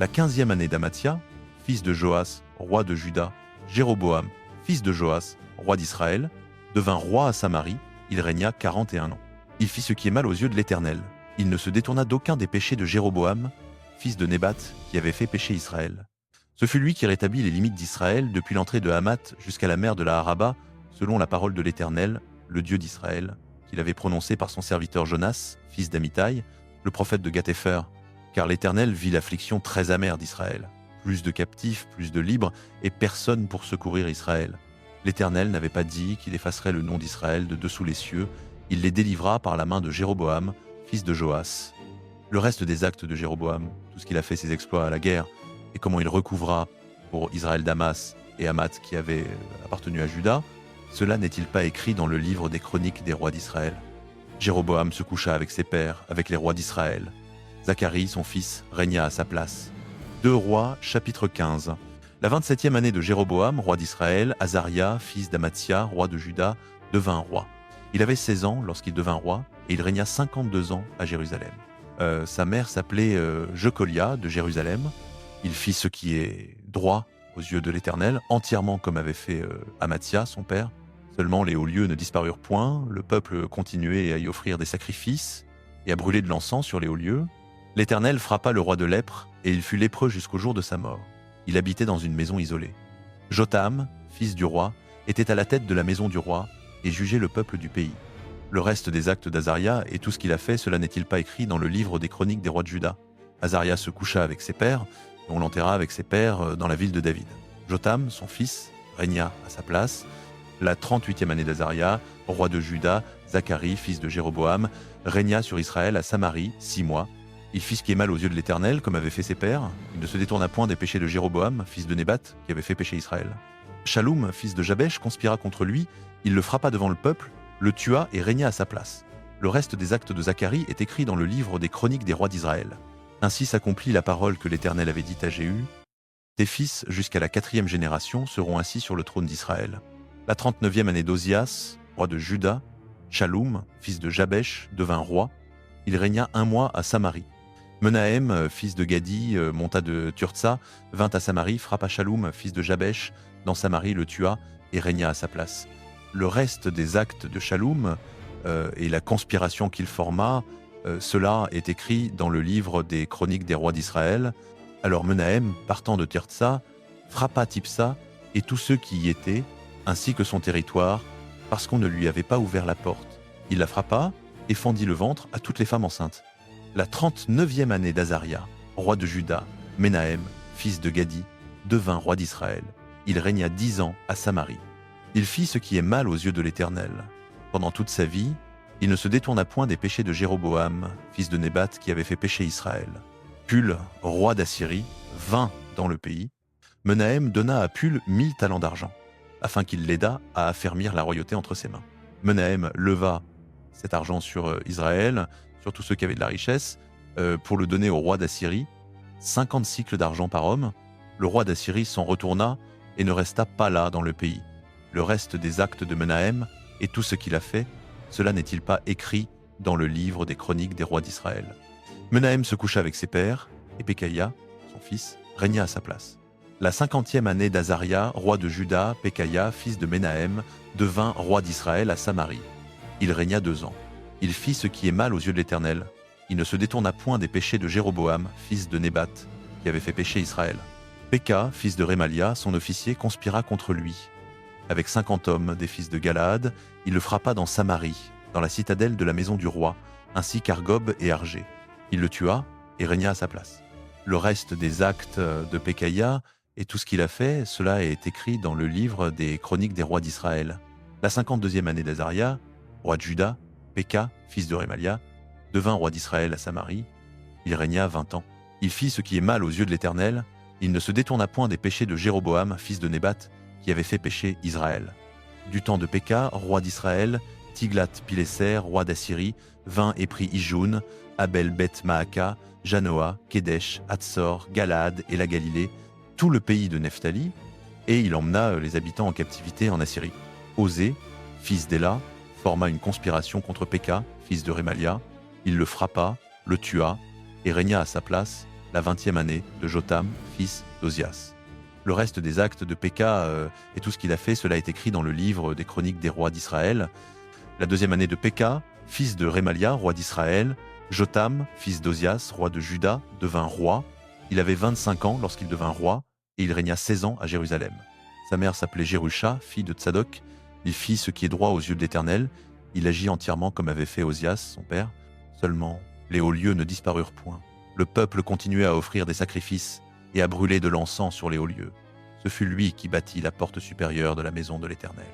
Speaker 1: La 15e année d'Amathia, fils de Joas, roi de Juda, Jéroboam, fils de Joas, roi d'Israël, devint roi à Samarie, il régna 41 ans. Il fit ce qui est mal aux yeux de l'Éternel. Il ne se détourna d'aucun des péchés de Jéroboam, fils de Nébat, qui avait fait pécher Israël. Ce fut lui qui rétablit les limites d'Israël depuis l'entrée de Hamath jusqu'à la mer de la Haraba, selon la parole de l'Éternel, le Dieu d'Israël, qu'il avait prononcée par son serviteur Jonas, fils d'Amittai, le prophète de Gath-Hépher, car l'Éternel vit l'affliction très amère d'Israël. Plus de captifs, plus de libres, et personne pour secourir Israël. L'Éternel n'avait pas dit qu'il effacerait le nom d'Israël de dessous les cieux, il les délivra par la main de Jéroboam, fils de Joas. Le reste des actes de Jéroboam, tout ce qu'il a fait, ses exploits à la guerre, et comment il recouvra pour Israël Damas et Hamath qui avaient appartenu à Juda, cela n'est-il pas écrit dans le livre des chroniques des rois d'Israël? Jéroboam se coucha avec ses pères, avec les rois d'Israël. Zacharie, son fils, régna à sa place. 2 Rois, chapitre 15. La 27e année de Jéroboam, roi d'Israël, Azaria, fils d'Amathia, roi de Juda, devint roi. Il avait 16 ans lorsqu'il devint roi, et il régna 52 ans à Jérusalem. Sa mère s'appelait Jecolia de Jérusalem. Il fit ce qui est droit aux yeux de l'Éternel, entièrement comme avait fait Amathia, son père. Seulement les hauts lieux ne disparurent point, le peuple continuait à y offrir des sacrifices et à brûler de l'encens sur les hauts lieux. L'Éternel frappa le roi de lèpre, et il fut lépreux jusqu'au jour de sa mort. Il habitait dans une maison isolée. Jotham, fils du roi, était à la tête de la maison du roi et jugeait le peuple du pays. Le reste des actes d'Azaria et tout ce qu'il a fait, cela n'est-il pas écrit dans le livre des chroniques des rois de Juda? Azaria se coucha avec ses pères, et on l'enterra avec ses pères dans la ville de David. Jotham, son fils, régna à sa place. La 38e année d'Azaria, roi de Juda, Zacharie, fils de Jéroboam, régna sur Israël à Samarie 6 mois. Il fit ce qui est mal aux yeux de l'Éternel, comme avaient fait ses pères. Il ne se détourna point des péchés de Jéroboam, fils de Nébat, qui avait fait pécher Israël. Shaloum, fils de Jabesh, conspira contre lui. Il le frappa devant le peuple, le tua et régna à sa place. Le reste des actes de Zacharie est écrit dans le livre des chroniques des rois d'Israël. Ainsi s'accomplit la parole que l'Éternel avait dite à Jéhu. Tes fils, jusqu'à la 4e génération, seront assis sur le trône d'Israël. La 39e année d'Ozias, roi de Juda, Shaloum, fils de Jabesh, devint roi. Il régna 1 mois à Samarie. Menahem, fils de Gadi, monta de Turtsa, vint à Samarie, frappa Shaloum, fils de Jabesh, dans Samarie, le tua et régna à sa place. Le reste des actes de Shaloum et la conspiration qu'il forma, cela est écrit dans le livre des chroniques des rois d'Israël. Alors Menahem, partant de Tirtsa, frappa Tipsa et tous ceux qui y étaient, ainsi que son territoire, parce qu'on ne lui avait pas ouvert la porte. Il la frappa et fendit le ventre à toutes les femmes enceintes. La 39e année d'Azaria, roi de Juda, Menahem, fils de Gadi, devint roi d'Israël. Il régna 10 ans à Samarie. Il fit ce qui est mal aux yeux de l'Éternel. Pendant toute sa vie, il ne se détourna point des péchés de Jéroboam, fils de Nébat, qui avait fait pécher Israël. Pul, roi d'Assyrie, vint dans le pays. Menahem donna à Pul 1000 talents d'argent, afin qu'il l'aidât à affermir la royauté entre ses mains. Menahem leva cet argent sur Israël, sur tous ceux qui avaient de la richesse, pour le donner au roi d'Assyrie, 50 cycles d'argent par homme. Le roi d'Assyrie s'en retourna et ne resta pas là dans le pays. Le reste des actes de Menahem et tout ce qu'il a fait, cela n'est-il pas écrit dans le livre des chroniques des rois d'Israël? Menahem se coucha avec ses pères, et Pekaïa, son fils, régna à sa place. La 50e année d'Azaria, roi de Juda, Pekaïa, fils de Menahem, devint roi d'Israël à Samarie. Il régna 2 ans. Il fit ce qui est mal aux yeux de l'Éternel. Il ne se détourna point des péchés de Jéroboam, fils de Nébat, qui avait fait pécher Israël. Péka, fils de Rémalia, son officier, conspira contre lui. Avec 50 hommes des fils de Galaad, il le frappa dans Samarie, dans la citadelle de la maison du roi, ainsi qu'Argob et Argé. Il le tua et régna à sa place. Le reste des actes de Pécaïa et tout ce qu'il a fait, cela est écrit dans le livre des chroniques des rois d'Israël. La 52e année d'Azaria, roi de Juda, Péka, fils de Rémalia, devint roi d'Israël à Samarie. Il régna 20 ans. Il fit ce qui est mal aux yeux de l'Éternel. Il ne se détourna point des péchés de Jéroboam, fils de Nébat, qui avait fait pécher Israël. Du temps de Péka, roi d'Israël, Tiglath-Pileser, roi d'Assyrie, vint et prit Ijoun, Abel-Beth-Maaka, Janoa, Kédesh, Hatzor, Galaad et la Galilée, tout le pays de Nephtali, et il emmena les habitants en captivité en Assyrie. Osée, fils d'Éla, forma une conspiration contre Péka, fils de Rémalia. Il le frappa, le tua, et régna à sa place la 20e année de Jotam, fils d'Ozias. Le reste des actes de Péka et tout ce qu'il a fait, cela est écrit dans le livre des chroniques des rois d'Israël. La 2e année de Péka, fils de Rémalia, roi d'Israël, Jotam, fils d'Ozias, roi de Juda, devint roi. Il avait 25 ans lorsqu'il devint roi, et il régna 16 ans à Jérusalem. Sa mère s'appelait Jérusha, fille de Tsadok. Il fit ce qui est droit aux yeux de l'Éternel. Il agit entièrement comme avait fait Ozias, son père. Seulement, les hauts lieux ne disparurent point. Le peuple continuait à offrir des sacrifices et à brûler de l'encens sur les hauts lieux. Ce fut lui qui bâtit la porte supérieure de la maison de l'Éternel.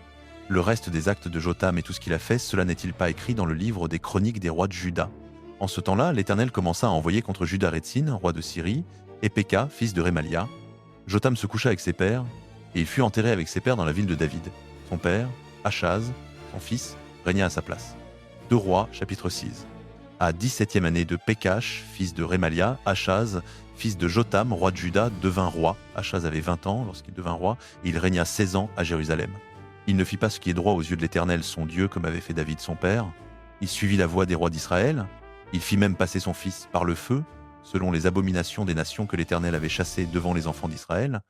Speaker 1: Le reste des actes de Jotam et tout ce qu'il a fait, cela n'est-il pas écrit dans le livre des chroniques des rois de Juda? En ce temps-là, l'Éternel commença à envoyer contre Juda Rétzin, roi de Syrie, et Péka, fils de Rémalia. Jotam se coucha avec ses pères, et il fut enterré avec ses pères dans la ville de David. Son père, Achaz, son fils, régna à sa place. 2 Rois, chapitre 6. À 17e année de Pékash, fils de Rémalia, Achaz, fils de Jotam, roi de Juda, devint roi. Achaz avait 20 ans lorsqu'il devint roi, et il régna 16 ans à Jérusalem. Il ne fit pas ce qui est droit aux yeux de l'Éternel, son Dieu, comme avait fait David son père. Il suivit la voie des rois d'Israël. Il fit même passer son fils par le feu, selon les abominations des nations que l'Éternel avait chassées devant les enfants d'Israël.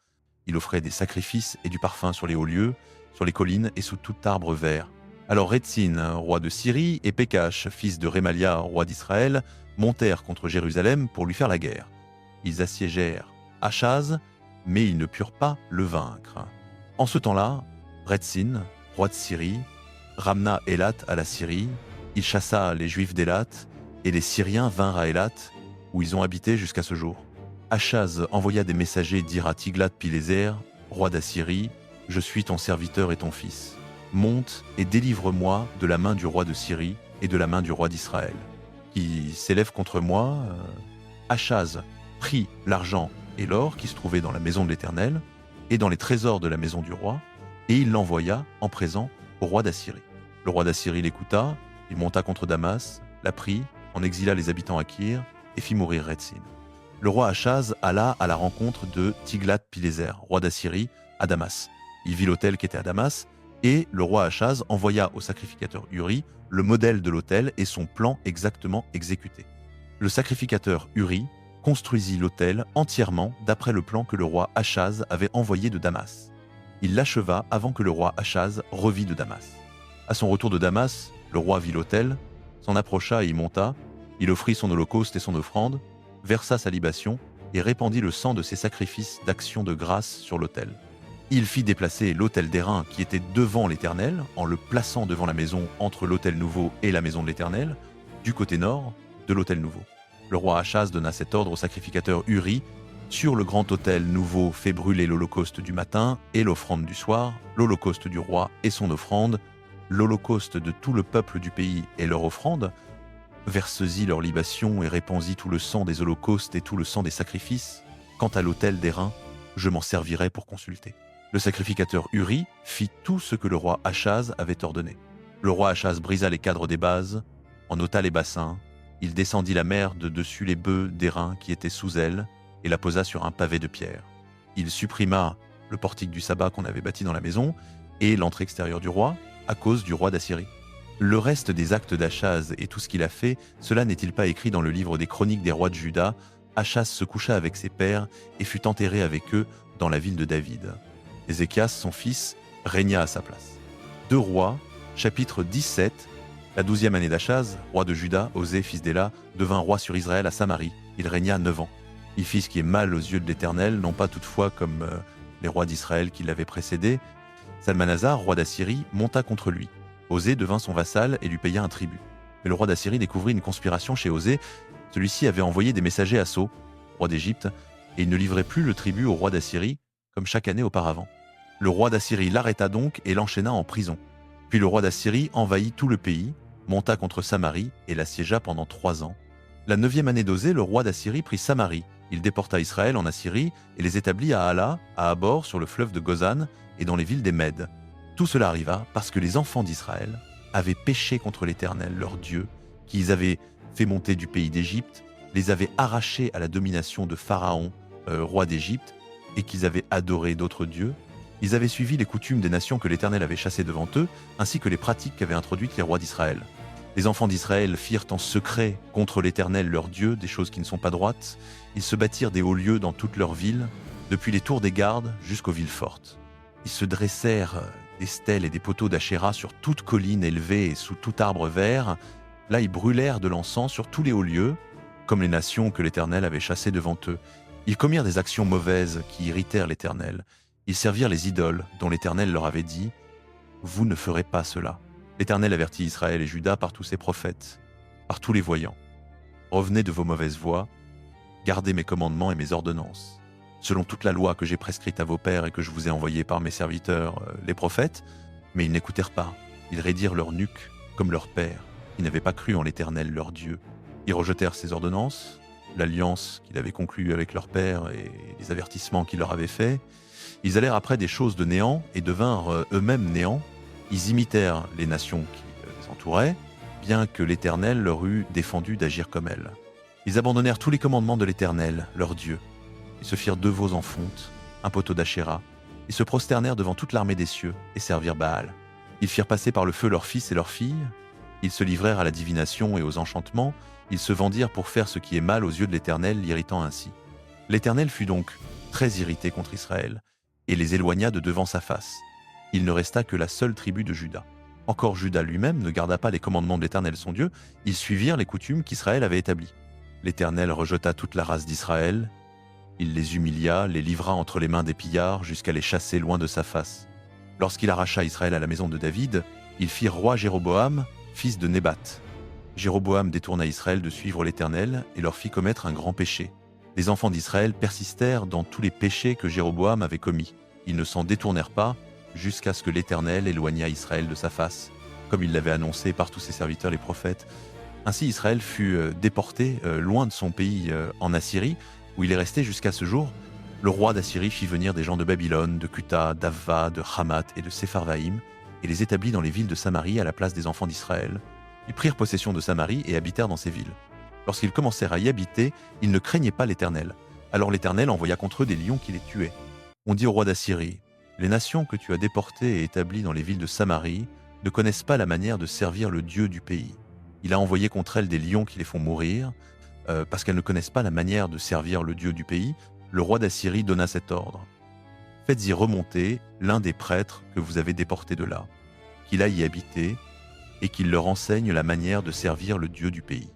Speaker 1: Il offrait des sacrifices et du parfum sur les hauts lieux, sur les collines et sous tout arbre vert. Alors Rétzin, roi de Syrie, et Pékash, fils de Rémalia, roi d'Israël, montèrent contre Jérusalem pour lui faire la guerre. Ils assiégèrent Achaz, mais ils ne purent pas le vaincre. En ce temps-là, Rétzin, roi de Syrie, ramena Élat à la Syrie. Il chassa les Juifs d'Élat, et les Syriens vinrent à Élat, où ils ont habité jusqu'à ce jour. Achaz envoya des messagers dire à Tiglath-Pileser, roi d'Assyrie, « Je suis ton serviteur et ton fils. Monte et délivre-moi de la main du roi de Syrie et de la main du roi d'Israël, qui s'élève contre moi. » Achaz prit l'argent et l'or qui se trouvaient dans la maison de l'Éternel et dans les trésors de la maison du roi, et il l'envoya en présent au roi d'Assyrie. Le roi d'Assyrie l'écouta, il monta contre Damas, la prit, en exila les habitants à Kir et fit mourir Rétzin. Le roi Achaz alla à la rencontre de Tiglath-Pileser, roi d'Assyrie, à Damas. Il vit l'autel qui était à Damas, et le roi Achaz envoya au sacrificateur Uri le modèle de l'autel et son plan exactement exécuté. Le sacrificateur Uri construisit l'autel entièrement d'après le plan que le roi Achaz avait envoyé de Damas. Il l'acheva avant que le roi Achaz revît de Damas. À son retour de Damas, le roi vit l'autel, s'en approcha et y monta, il offrit son holocauste et son offrande, versa sa libation et répandit le sang de ses sacrifices d'action de grâce sur l'autel. Il fit déplacer l'autel d'airain qui était devant l'Éternel, en le plaçant devant la maison entre l'autel nouveau et la maison de l'Éternel, du côté nord de l'autel nouveau. Le roi Achaz donna cet ordre au sacrificateur Uri, sur le grand autel nouveau fait brûler l'holocauste du matin et l'offrande du soir, l'holocauste du roi et son offrande, l'holocauste de tout le peuple du pays et leur offrande, verse-y leur libation et répands-y tout le sang des holocaustes et tout le sang des sacrifices. Quant à l'autel d'airain, je m'en servirai pour consulter. Le sacrificateur Uri fit tout ce que le roi Achaz avait ordonné. Le roi Achaz brisa les cadres des bases, en ôta les bassins, il descendit la mer de dessus les bœufs d'airain qui étaient sous elle et la posa sur un pavé de pierre. Il supprima le portique du sabbat qu'on avait bâti dans la maison et l'entrée extérieure du roi à cause du roi d'Assyrie. Le reste des actes d'Achaz et tout ce qu'il a fait, cela n'est-il pas écrit dans le livre des chroniques des rois de Juda? Achaz se coucha avec ses pères et fut enterré avec eux dans la ville de David. Ézéchias, son fils, régna à sa place. 2 Rois, chapitre 17. La 12e année d'Achaz, roi de Juda, Osée, fils d'Éla, devint roi sur Israël à Samarie. Il régna 9 ans. Il fit ce qui est mal aux yeux de l'Éternel, non pas toutefois comme les rois d'Israël qui l'avaient précédé. Salmanasar, roi d'Assyrie, monta contre lui. Osée devint son vassal et lui paya un tribut. Mais le roi d'Assyrie découvrit une conspiration chez Osée. Celui-ci avait envoyé des messagers à So, roi d'Égypte, et il ne livrait plus le tribut au roi d'Assyrie, comme chaque année auparavant. Le roi d'Assyrie l'arrêta donc et l'enchaîna en prison. Puis le roi d'Assyrie envahit tout le pays, monta contre Samarie et l'assiégea pendant 3 ans. La 9e année d'Osée, le roi d'Assyrie prit Samarie. Il déporta Israël en Assyrie et les établit à Hala, à Habor, sur le fleuve de Gozan et dans les villes des Mèdes. Tout cela arriva parce que les enfants d'Israël avaient péché contre l'Éternel, leur Dieu, qu'ils avaient fait monter du pays d'Égypte, les avaient arrachés à la domination de Pharaon, roi d'Égypte, et qu'ils avaient adoré d'autres dieux. Ils avaient suivi les coutumes des nations que l'Éternel avait chassées devant eux, ainsi que les pratiques qu'avaient introduites les rois d'Israël. Les enfants d'Israël firent en secret contre l'Éternel leur Dieu des choses qui ne sont pas droites. Ils se bâtirent des hauts lieux dans toutes leurs villes, depuis les tours des gardes jusqu'aux villes fortes. Ils se dressèrent des stèles et des poteaux d'Achéra sur toute colline élevée et sous tout arbre vert. Là, ils brûlèrent de l'encens sur tous les hauts lieux, comme les nations que l'Éternel avait chassées devant eux. Ils commirent des actions mauvaises qui irritèrent l'Éternel. Ils servirent les idoles dont l'Éternel leur avait dit « Vous ne ferez pas cela ». L'Éternel avertit Israël et Juda par tous ses prophètes, par tous les voyants. Revenez de vos mauvaises voies, gardez mes commandements et mes ordonnances, selon toute la loi que j'ai prescrite à vos pères et que je vous ai envoyée par mes serviteurs, les prophètes. Mais ils n'écoutèrent pas. Ils raidirent leur nuque comme leur père, qui n'avaient pas cru en l'Éternel leur Dieu. Ils rejetèrent ses ordonnances, l'alliance qu'il avait conclue avec leur père et les avertissements qu'il leur avait faits. Ils allèrent après des choses de néant et devinrent eux-mêmes néants. Ils imitèrent les nations qui les entouraient, bien que l'Éternel leur eût défendu d'agir comme elles. Ils abandonnèrent tous les commandements de l'Éternel, leur Dieu. Ils se firent 2 veaux en fonte, un poteau d'Achéra. Ils se prosternèrent devant toute l'armée des cieux et servirent Baal. Ils firent passer par le feu leurs fils et leurs filles. Ils se livrèrent à la divination et aux enchantements. Ils se vendirent pour faire ce qui est mal aux yeux de l'Éternel, l'irritant ainsi. L'Éternel fut donc très irrité contre Israël et les éloigna de devant sa face. Il ne resta que la seule tribu de Juda. Encore Juda lui-même ne garda pas les commandements de l'Éternel son Dieu, ils suivirent les coutumes qu'Israël avait établies. L'Éternel rejeta toute la race d'Israël, il les humilia, les livra entre les mains des pillards jusqu'à les chasser loin de sa face. Lorsqu'il arracha Israël à la maison de David, il fit roi Jéroboam, fils de Nébat. Jéroboam détourna Israël de suivre l'Éternel et leur fit commettre un grand péché. Les enfants d'Israël persistèrent dans tous les péchés que Jéroboam avait commis. Ils ne s'en détournèrent pas, jusqu'à ce que l'Éternel éloignât Israël de sa face, comme il l'avait annoncé par tous ses serviteurs les prophètes. Ainsi Israël fut déporté loin de son pays en Assyrie, où il est resté jusqu'à ce jour. Le roi d'Assyrie fit venir des gens de Babylone, de Cuta, d'Avva, de Hamath et de Sepharvaïm, et les établit dans les villes de Samarie à la place des enfants d'Israël. Ils prirent possession de Samarie et habitèrent dans ces villes. Lorsqu'ils commencèrent à y habiter, ils ne craignaient pas l'Éternel. Alors l'Éternel envoya contre eux des lions qui les tuaient. On dit au roi d'Assyrie, « Les nations que tu as déportées et établies dans les villes de Samarie ne connaissent pas la manière de servir le Dieu du pays. Il a envoyé contre elles des lions qui les font mourir, parce qu'elles ne connaissent pas la manière de servir le Dieu du pays. » Le roi d'Assyrie donna cet ordre. « Faites-y remonter l'un des prêtres que vous avez déportés de là, qu'il aille y habiter et qu'il leur enseigne la manière de servir le Dieu du pays. »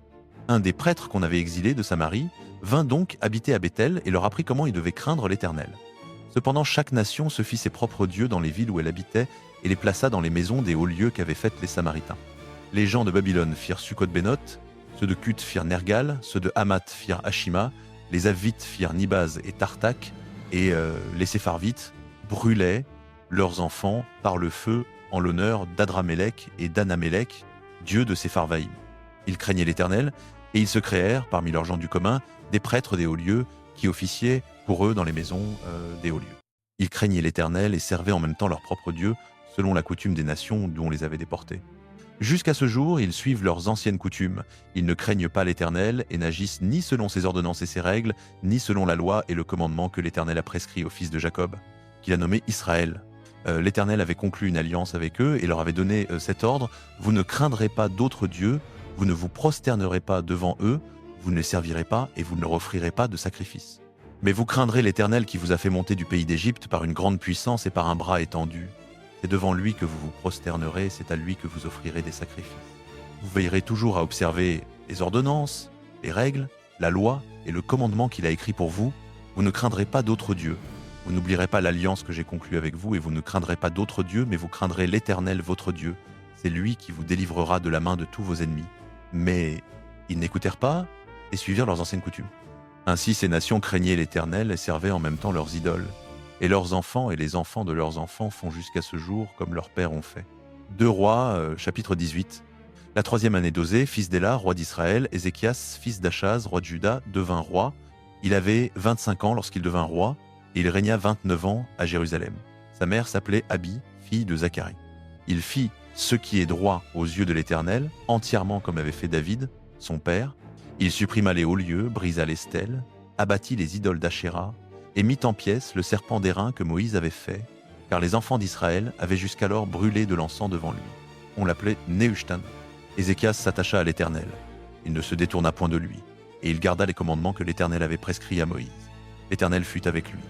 Speaker 1: Un des prêtres qu'on avait exilés de Samarie vint donc habiter à Béthel et leur apprit comment ils devaient craindre l'Éternel. Cependant, chaque nation se fit ses propres dieux dans les villes où elle habitait et les plaça dans les maisons des hauts lieux qu'avaient faites les Samaritains. Les gens de Babylone firent Sukkot-Bénoth, ceux de Cuth firent Nergal, ceux de Hamath firent Ashima, les Avites firent Nibaz et Tartak, et les Sépharvites brûlaient leurs enfants par le feu en l'honneur d'Adramélec et d'Anamélec, dieux de Sépharvaïm. Ils craignaient l'Éternel, et ils se créèrent, parmi leurs gens du commun, des prêtres des hauts lieux qui officiaient pour eux dans les maisons des hauts lieux. Ils craignaient l'Éternel et servaient en même temps leur propre Dieu, selon la coutume des nations d'où on les avait déportés. Jusqu'à ce jour, ils suivent leurs anciennes coutumes. Ils ne craignent pas l'Éternel et n'agissent ni selon ses ordonnances et ses règles, ni selon la loi et le commandement que l'Éternel a prescrit aux fils de Jacob, qu'il a nommé Israël. L'Éternel avait conclu une alliance avec eux et leur avait donné cet ordre: « Vous ne craindrez pas d'autres dieux, vous ne vous prosternerez pas devant eux, vous ne les servirez pas et vous ne leur offrirez pas de sacrifice. Mais vous craindrez l'Éternel qui vous a fait monter du pays d'Égypte par une grande puissance et par un bras étendu. C'est devant lui que vous vous prosternerez, c'est à lui que vous offrirez des sacrifices. Vous veillerez toujours à observer les ordonnances, les règles, la loi et le commandement qu'il a écrit pour vous, vous ne craindrez pas d'autres dieux. Vous n'oublierez pas l'alliance que j'ai conclue avec vous et vous ne craindrez pas d'autres dieux, mais vous craindrez l'Éternel votre Dieu. C'est lui qui vous délivrera de la main de tous vos ennemis. » Mais ils n'écoutèrent pas et suivirent leurs anciennes coutumes. Ainsi ces nations craignaient l'Éternel et servaient en même temps leurs idoles. Et leurs enfants et les enfants de leurs enfants font jusqu'à ce jour comme leurs pères ont fait. 2 Rois, chapitre 18. La 3e année d'Osée, fils d'Éla, roi d'Israël, Ézéchias, fils d'Achaz, roi de Juda, devint roi. Il avait 25 ans lorsqu'il devint roi, et il régna 29 ans à Jérusalem. Sa mère s'appelait Abi, fille de Zacharie. Il fit ce qui est droit aux yeux de l'Éternel, entièrement comme avait fait David, son père. Il supprima les hauts lieux, brisa les stèles, abattit les idoles d'Achéra, et mit en pièces le serpent d'airain que Moïse avait fait, car les enfants d'Israël avaient jusqu'alors brûlé de l'encens devant lui. On l'appelait Nehushtan. Ézéchias s'attacha à l'Éternel. Il ne se détourna point de lui, et il garda les commandements que l'Éternel avait prescrits à Moïse. L'Éternel fut avec lui.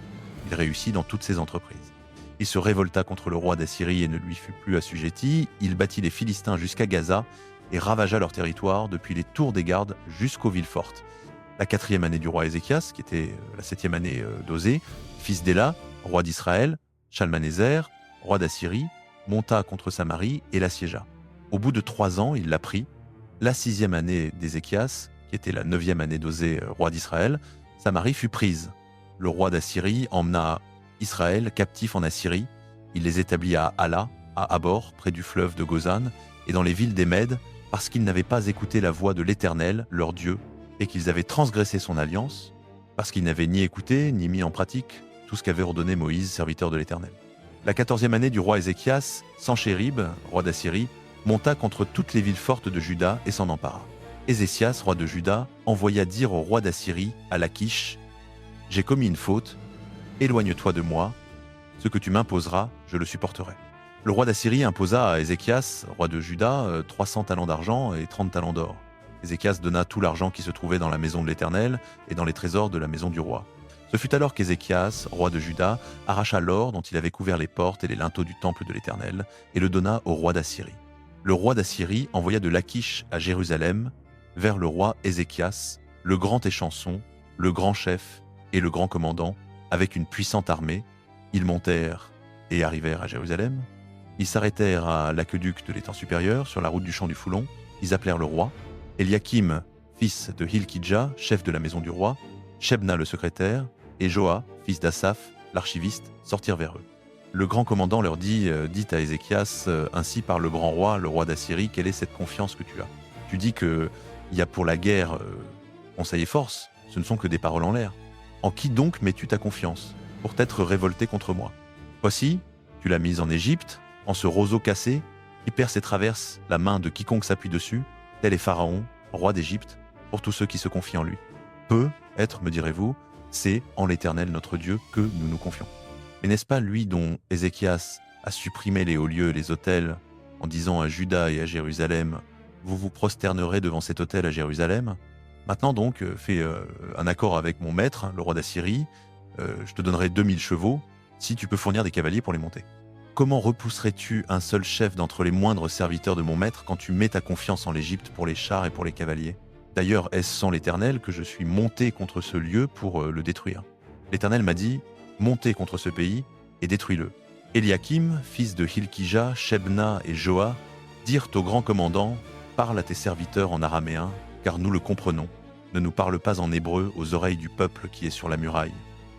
Speaker 1: Il réussit dans toutes ses entreprises. Il se révolta contre le roi d'Assyrie et ne lui fut plus assujetti. Il battit les Philistins jusqu'à Gaza et ravagea leur territoire depuis les tours des gardes jusqu'aux villes fortes. La 4e année du roi Ézéchias, qui était la 7e année d'Osée, fils d'Éla, roi d'Israël, Shalmanéser, roi d'Assyrie, monta contre Samarie et l'assiégea. Au bout de 3 ans, il la prit. La 6e année d'Ézéchias, qui était la 9e année d'Osée, roi d'Israël, Samarie fut prise. Le roi d'Assyrie emmena Israël captif en Assyrie. Il les établit à Hala, à Habor, près du fleuve de Gozan, et dans les villes des Mèdes, parce qu'ils n'avaient pas écouté la voix de l'Éternel, leur Dieu, et qu'ils avaient transgressé son alliance, parce qu'ils n'avaient ni écouté, ni mis en pratique tout ce qu'avait ordonné Moïse, serviteur de l'Éternel. La 14e année du roi Ézéchias, Sanchérib, roi d'Assyrie, monta contre toutes les villes fortes de Juda et s'en empara. Ézéchias, roi de Juda, envoya dire au roi d'Assyrie, à Lachish, « J'ai commis une faute, éloigne-toi de moi, ce que tu m'imposeras, je le supporterai. » Le roi d'Assyrie imposa à Ézéchias, roi de Juda, 300 talents d'argent et 30 talents d'or. Ézéchias donna tout l'argent qui se trouvait dans la maison de l'Éternel et dans les trésors de la maison du roi. Ce fut alors qu'Ézéchias, roi de Juda, arracha l'or dont il avait couvert les portes et les linteaux du temple de l'Éternel et le donna au roi d'Assyrie. Le roi d'Assyrie envoya de Lachish à Jérusalem vers le roi Ézéchias, le grand échanson, le grand chef et le grand commandant, avec une puissante armée. Ils montèrent et arrivèrent à Jérusalem. Ils s'arrêtèrent à l'aqueduc de l'étang supérieur, sur la route du champ du Foulon. Ils appelèrent le roi. Eliakim, fils de Hilkidja, chef de la maison du roi, Shebna le secrétaire, et Joa, fils d'Asaph, l'archiviste, sortirent vers eux. Le grand commandant leur dit « Dites à Ézéchias, ainsi par le grand roi, le roi d'Assyrie, quelle est cette confiance que tu as ? Tu dis qu'il y a pour la guerre conseil et force, ce ne sont que des paroles en l'air. En qui donc mets-tu ta confiance pour t'être révolté contre moi ? Voici, tu l'as mise en Égypte, en ce roseau cassé, qui perce et traverse la main de quiconque s'appuie dessus, tel est Pharaon, roi d'Égypte, pour tous ceux qui se confient en lui. Peut être, me direz-vous, c'est en l'Éternel notre Dieu que nous nous confions. Mais n'est-ce pas lui dont Ézéchias a supprimé les hauts lieux et les autels, en disant à Juda et à Jérusalem, vous vous prosternerez devant cet autel à Jérusalem ? Maintenant donc, fais un accord avec mon maître, le roi d'Assyrie, je te donnerai 2000 chevaux, si tu peux fournir des cavaliers pour les monter. Comment repousserais-tu un seul chef d'entre les moindres serviteurs de mon maître quand tu mets ta confiance en l'Égypte pour les chars et pour les cavaliers ? D'ailleurs, est-ce sans l'Éternel que je suis monté contre ce lieu pour le détruire ? L'Éternel m'a dit, montez contre ce pays et détruis-le. Eliakim, fils de Hilkija, Shebna et Joa, dirent au grand commandant, parle à tes serviteurs en araméen, car nous le comprenons. Ne nous parle pas en hébreu aux oreilles du peuple qui est sur la muraille.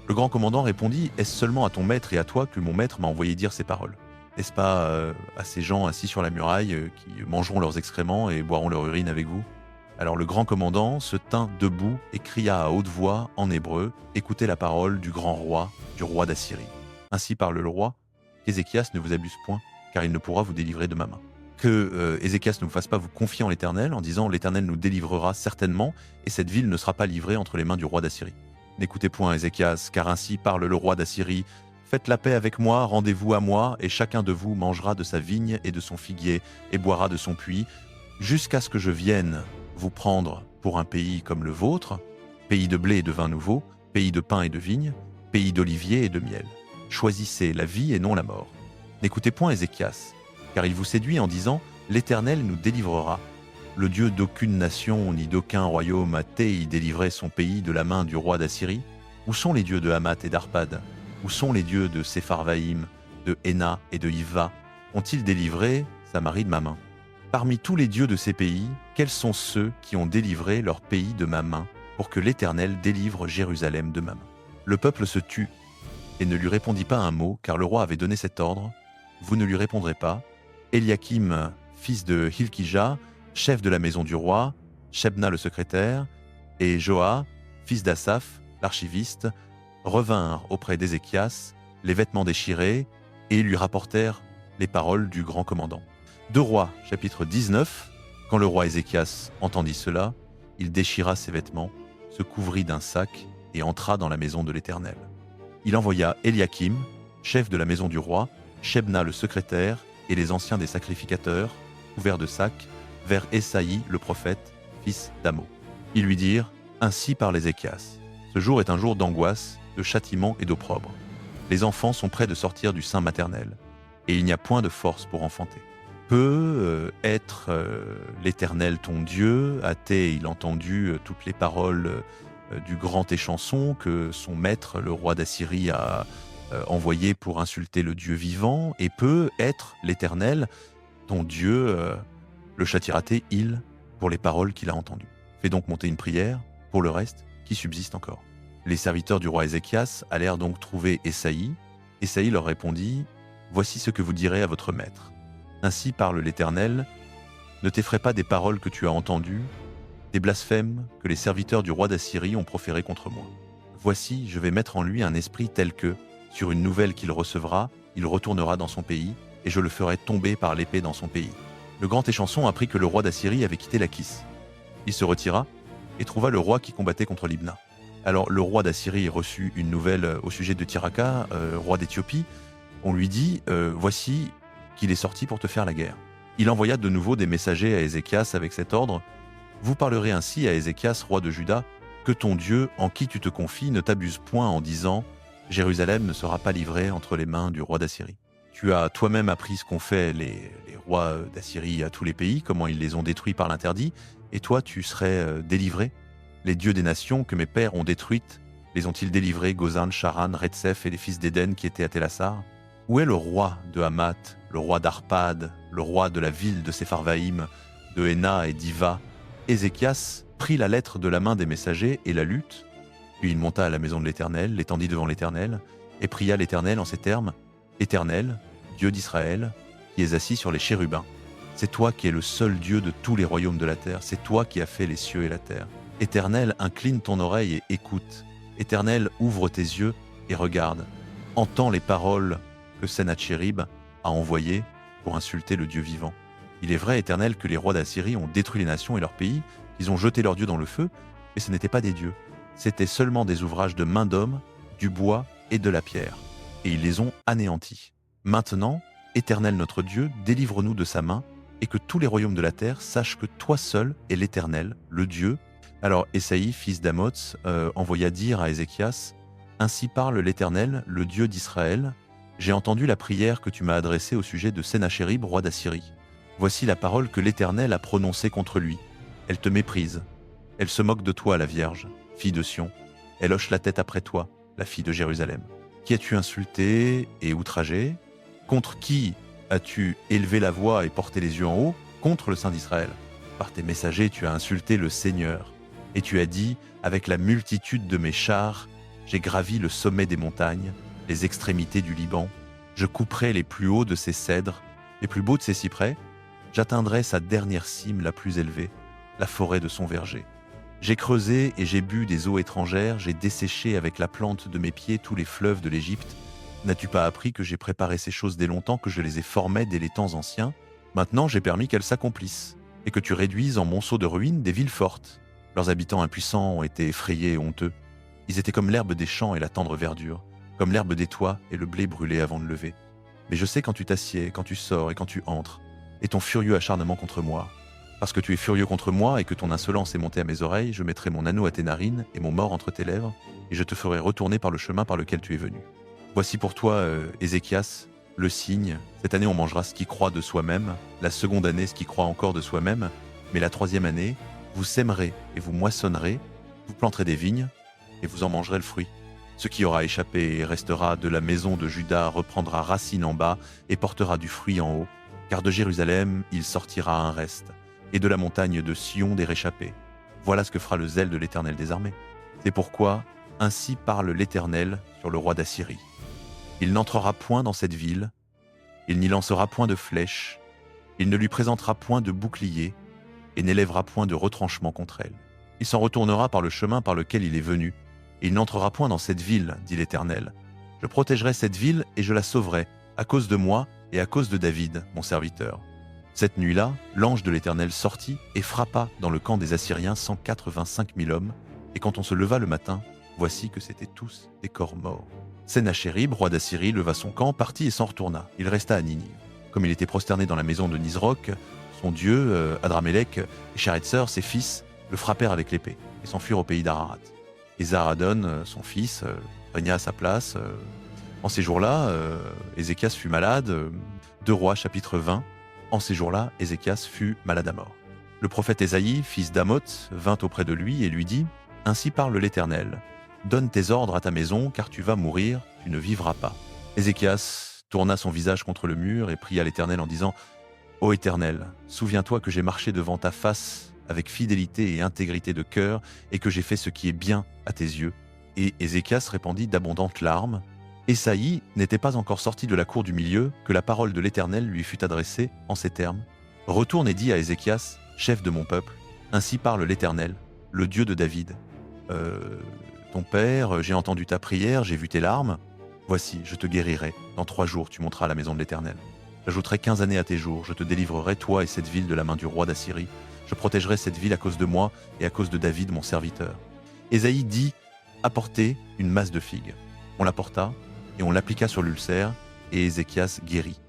Speaker 1: Le grand commandant répondit, est-ce seulement à ton maître et à toi que mon maître m'a envoyé dire ces paroles ? N'est-ce pas à ces gens assis sur la muraille qui mangeront leurs excréments et boiront leur urine avec vous ? Alors le grand commandant se tint debout et cria à haute voix en hébreu, écoutez la parole du grand roi, du roi d'Assyrie. Ainsi parle le roi, qu'Ézéchias ne vous abuse point, car il ne pourra vous délivrer de ma main. Que Ézéchias ne vous fasse pas vous confier en l'Éternel, en disant l'Éternel nous délivrera certainement, et cette ville ne sera pas livrée entre les mains du roi d'Assyrie. N'écoutez point Ézéchias, car ainsi parle le roi d'Assyrie. Faites la paix avec moi, rendez-vous à moi, et chacun de vous mangera de sa vigne et de son figuier, et boira de son puits, jusqu'à ce que je vienne vous prendre pour un pays comme le vôtre, pays de blé et de vin nouveau, pays de pain et de vigne, pays d'oliviers et de miel. Choisissez la vie et non la mort. N'écoutez point Ézéchias, car il vous séduit en disant « L'Éternel nous délivrera ». Le Dieu d'aucune nation ni d'aucun royaume a y délivré son pays de la main du roi d'Assyrie? Où sont les dieux de Hamath et d'Arpad? Où sont les dieux de Sepharvaïm, de Héna et de Hiva? Ont-ils délivré Samarie de ma main? Parmi tous les dieux de ces pays, quels sont ceux qui ont délivré leur pays de ma main pour que l'Éternel délivre Jérusalem de ma main? Le peuple se tut et ne lui répondit pas un mot, car le roi avait donné cet ordre: vous ne lui répondrez pas. Eliakim, fils de Hilkija, chef de la maison du roi, Shebna le secrétaire, et Joa, fils d'Asaph, l'archiviste, revinrent auprès d'Ézéchias, les vêtements déchirés, et lui rapportèrent les paroles du grand commandant. 2 Rois, chapitre 19. Quand le roi Ézéchias entendit cela, il déchira ses vêtements, se couvrit d'un sac et entra dans la maison de l'Éternel. Il envoya Eliakim, chef de la maison du roi, Shebna le secrétaire et les anciens des sacrificateurs, couverts de sacs, vers Esaïe le prophète, fils d'Amo. Ils lui dirent: ainsi parle Ézéchias. Ce jour est un jour d'angoisse, de châtiment et d'opprobre. Les enfants sont près de sortir du sein maternel, et il n'y a point de force pour enfanter. Peut être l'Éternel ton Dieu, a-t-il entendu toutes les paroles du grand échanson que son maître, le roi d'Assyrie, a envoyé pour insulter le Dieu vivant, et peut être l'Éternel ton Dieu le châtira-t-il pour les paroles qu'il a entendues. Fais donc monter une prière pour le reste qui subsiste encore. Les serviteurs du roi Ézéchias allèrent donc trouver Esaïe. Esaïe leur répondit: voici ce que vous direz à votre maître. Ainsi parle l'Éternel: ne t'effraie pas des paroles que tu as entendues, des blasphèmes que les serviteurs du roi d'Assyrie ont proférés contre moi. Voici, je vais mettre en lui un esprit tel que, sur une nouvelle qu'il recevra, il retournera dans son pays, et je le ferai tomber par l'épée dans son pays. Le grand échanson apprit que le roi d'Assyrie avait quitté Lachis. Il se retira et trouva le roi qui combattait contre Libna. Alors le roi d'Assyrie reçut une nouvelle au sujet de Tiraka, roi d'Éthiopie. On lui dit: voici qu'il est sorti pour te faire la guerre. Il envoya de nouveau des messagers à Ézéchias avec cet ordre: vous parlerez ainsi à Ézéchias, roi de Juda, que ton Dieu, en qui tu te confies, ne t'abuse point en disant: Jérusalem ne sera pas livrée entre les mains du roi d'Assyrie. Tu as toi-même appris ce qu'ont fait les rois d'Assyrie à tous les pays, comment ils les ont détruits par l'interdit, et toi tu serais délivré. Les dieux des nations que mes pères ont détruites, les ont-ils délivrés, Gozan, Charan, Retsef et les fils d'Éden qui étaient à Télassar? Où est le roi de Hamath, le roi d'Arpad, le roi de la ville de Sepharvaïm, de Héna et d'Iva? Ézéchias prit la lettre de la main des messagers et la lut. Puis il monta à la maison de l'Éternel, l'étendit devant l'Éternel, et pria l'Éternel en ces termes: Éternel, Dieu d'Israël, qui es assis sur les chérubins, c'est toi qui es le seul Dieu de tous les royaumes de la terre, c'est toi qui as fait les cieux et la terre. Éternel, incline ton oreille et écoute. Éternel, ouvre tes yeux et regarde. Entends les paroles que Sennachérib a envoyées pour insulter le Dieu vivant. Il est vrai, Éternel, que les rois d'Assyrie ont détruit les nations et leurs pays, qu'ils ont jeté leurs dieux dans le feu, mais ce n'étaient pas des dieux. C'étaient seulement des ouvrages de main d'homme, du bois et de la pierre. Et ils les ont anéantis. Maintenant, Éternel notre Dieu, délivre-nous de sa main, et que tous les royaumes de la terre sachent que toi seul es l'Éternel, le Dieu. Alors Esaïe, fils d'Amoz, envoya dire à Ézéchias: ainsi parle l'Éternel, le Dieu d'Israël. J'ai entendu la prière que tu m'as adressée au sujet de Sennachérib, roi d'Assyrie. Voici la parole que l'Éternel a prononcée contre lui. Elle te méprise. Elle se moque de toi, la Vierge, fille de Sion. Elle hoche la tête après toi, la fille de Jérusalem. Qui as-tu insulté et outragé? Contre qui as-tu élevé la voix et porté les yeux en haut? Contre le Saint d'Israël. Par tes messagers, tu as insulté le Seigneur. Et tu as dit: avec la multitude de mes chars, j'ai gravi le sommet des montagnes, les extrémités du Liban. Je couperai les plus hauts de ses cèdres, les plus beaux de ses cyprès. J'atteindrai sa dernière cime la plus élevée, la forêt de son verger. J'ai creusé et j'ai bu des eaux étrangères, j'ai desséché avec la plante de mes pieds tous les fleuves de l'Égypte. N'as-tu pas appris que j'ai préparé ces choses dès longtemps, que je les ai formées dès les temps anciens? Maintenant j'ai permis qu'elles s'accomplissent, et que tu réduises en monceaux de ruines des villes fortes. Leurs habitants impuissants ont été effrayés et honteux. Ils étaient comme l'herbe des champs et la tendre verdure, comme l'herbe des toits et le blé brûlé avant de lever. Mais je sais quand tu t'assieds, quand tu sors et quand tu entres, et ton furieux acharnement contre moi. Parce que tu es furieux contre moi et que ton insolence est montée à mes oreilles, je mettrai mon anneau à tes narines et mon mors entre tes lèvres, et je te ferai retourner par le chemin par lequel tu es venu. Voici pour toi, Ézéchias, le signe. Cette année on mangera ce qui croît de soi-même, la seconde année ce qui croît encore de soi-même, Mais la 3e année, vous sèmerez et vous moissonnerez, vous planterez des vignes et vous en mangerez le fruit. Ce qui aura échappé et restera de la maison de Juda reprendra racine en bas et portera du fruit en haut, car de Jérusalem il sortira un reste, et de la montagne de Sion des réchappés. Voilà ce que fera le zèle de l'Éternel des armées. C'est pourquoi, ainsi parle l'Éternel sur le roi d'Assyrie. Il n'entrera point dans cette ville, il n'y lancera point de flèches, il ne lui présentera point de bouclier, et n'élèvera point de retranchement contre elle. Il s'en retournera par le chemin par lequel il est venu, et il n'entrera point dans cette ville, dit l'Éternel. Je protégerai cette ville et je la sauverai, à cause de moi et à cause de David, mon serviteur. Cette nuit-là, l'ange de l'Éternel sortit et frappa dans le camp des Assyriens 185 000 hommes, et quand on se leva le matin, voici que c'étaient tous des corps morts. Sennachérib, roi d'Assyrie, leva son camp, partit et s'en retourna. Il resta à Ninive. Comme il était prosterné dans la maison de Nisroch, son dieu, Adramélec, et Sharetzer, ses fils, le frappèrent avec l'épée, et s'enfuirent au pays d'Ararat. Et Zaradon, son fils, régna à sa place. En ces jours-là, Ézéchias fut malade. 2 Rois, chapitre 20. En ces jours-là, Ézéchias fut malade à mort. Le prophète Ésaïe, fils d'Amoth, vint auprès de lui et lui dit « Ainsi parle l'Éternel. Donne tes ordres à ta maison, car tu vas mourir, tu ne vivras pas. » Ézéchias tourna son visage contre le mur et pria l'Éternel en disant « Ô Éternel, souviens-toi que j'ai marché devant ta face avec fidélité et intégrité de cœur, et que j'ai fait ce qui est bien à tes yeux. » Et Ézéchias répandit d'abondantes larmes. Ésaïe n'était pas encore sorti de la cour du milieu que la parole de l'Éternel lui fut adressée en ces termes. « Retourne et dis à Ézéchias, chef de mon peuple, ainsi parle l'Éternel, le Dieu de David. Ton père, j'ai entendu ta prière, j'ai vu tes larmes. Voici, je te guérirai. Dans 3 jours, tu monteras à la maison de l'Éternel. J'ajouterai 15 années à tes jours. Je te délivrerai, toi et cette ville, de la main du roi d'Assyrie. Je protégerai cette ville à cause de moi et à cause de David, mon serviteur. » Ésaïe dit « Apportez une masse de figues. » On l'apporta et on l'appliqua sur l'ulcère, et Ézéchias guérit.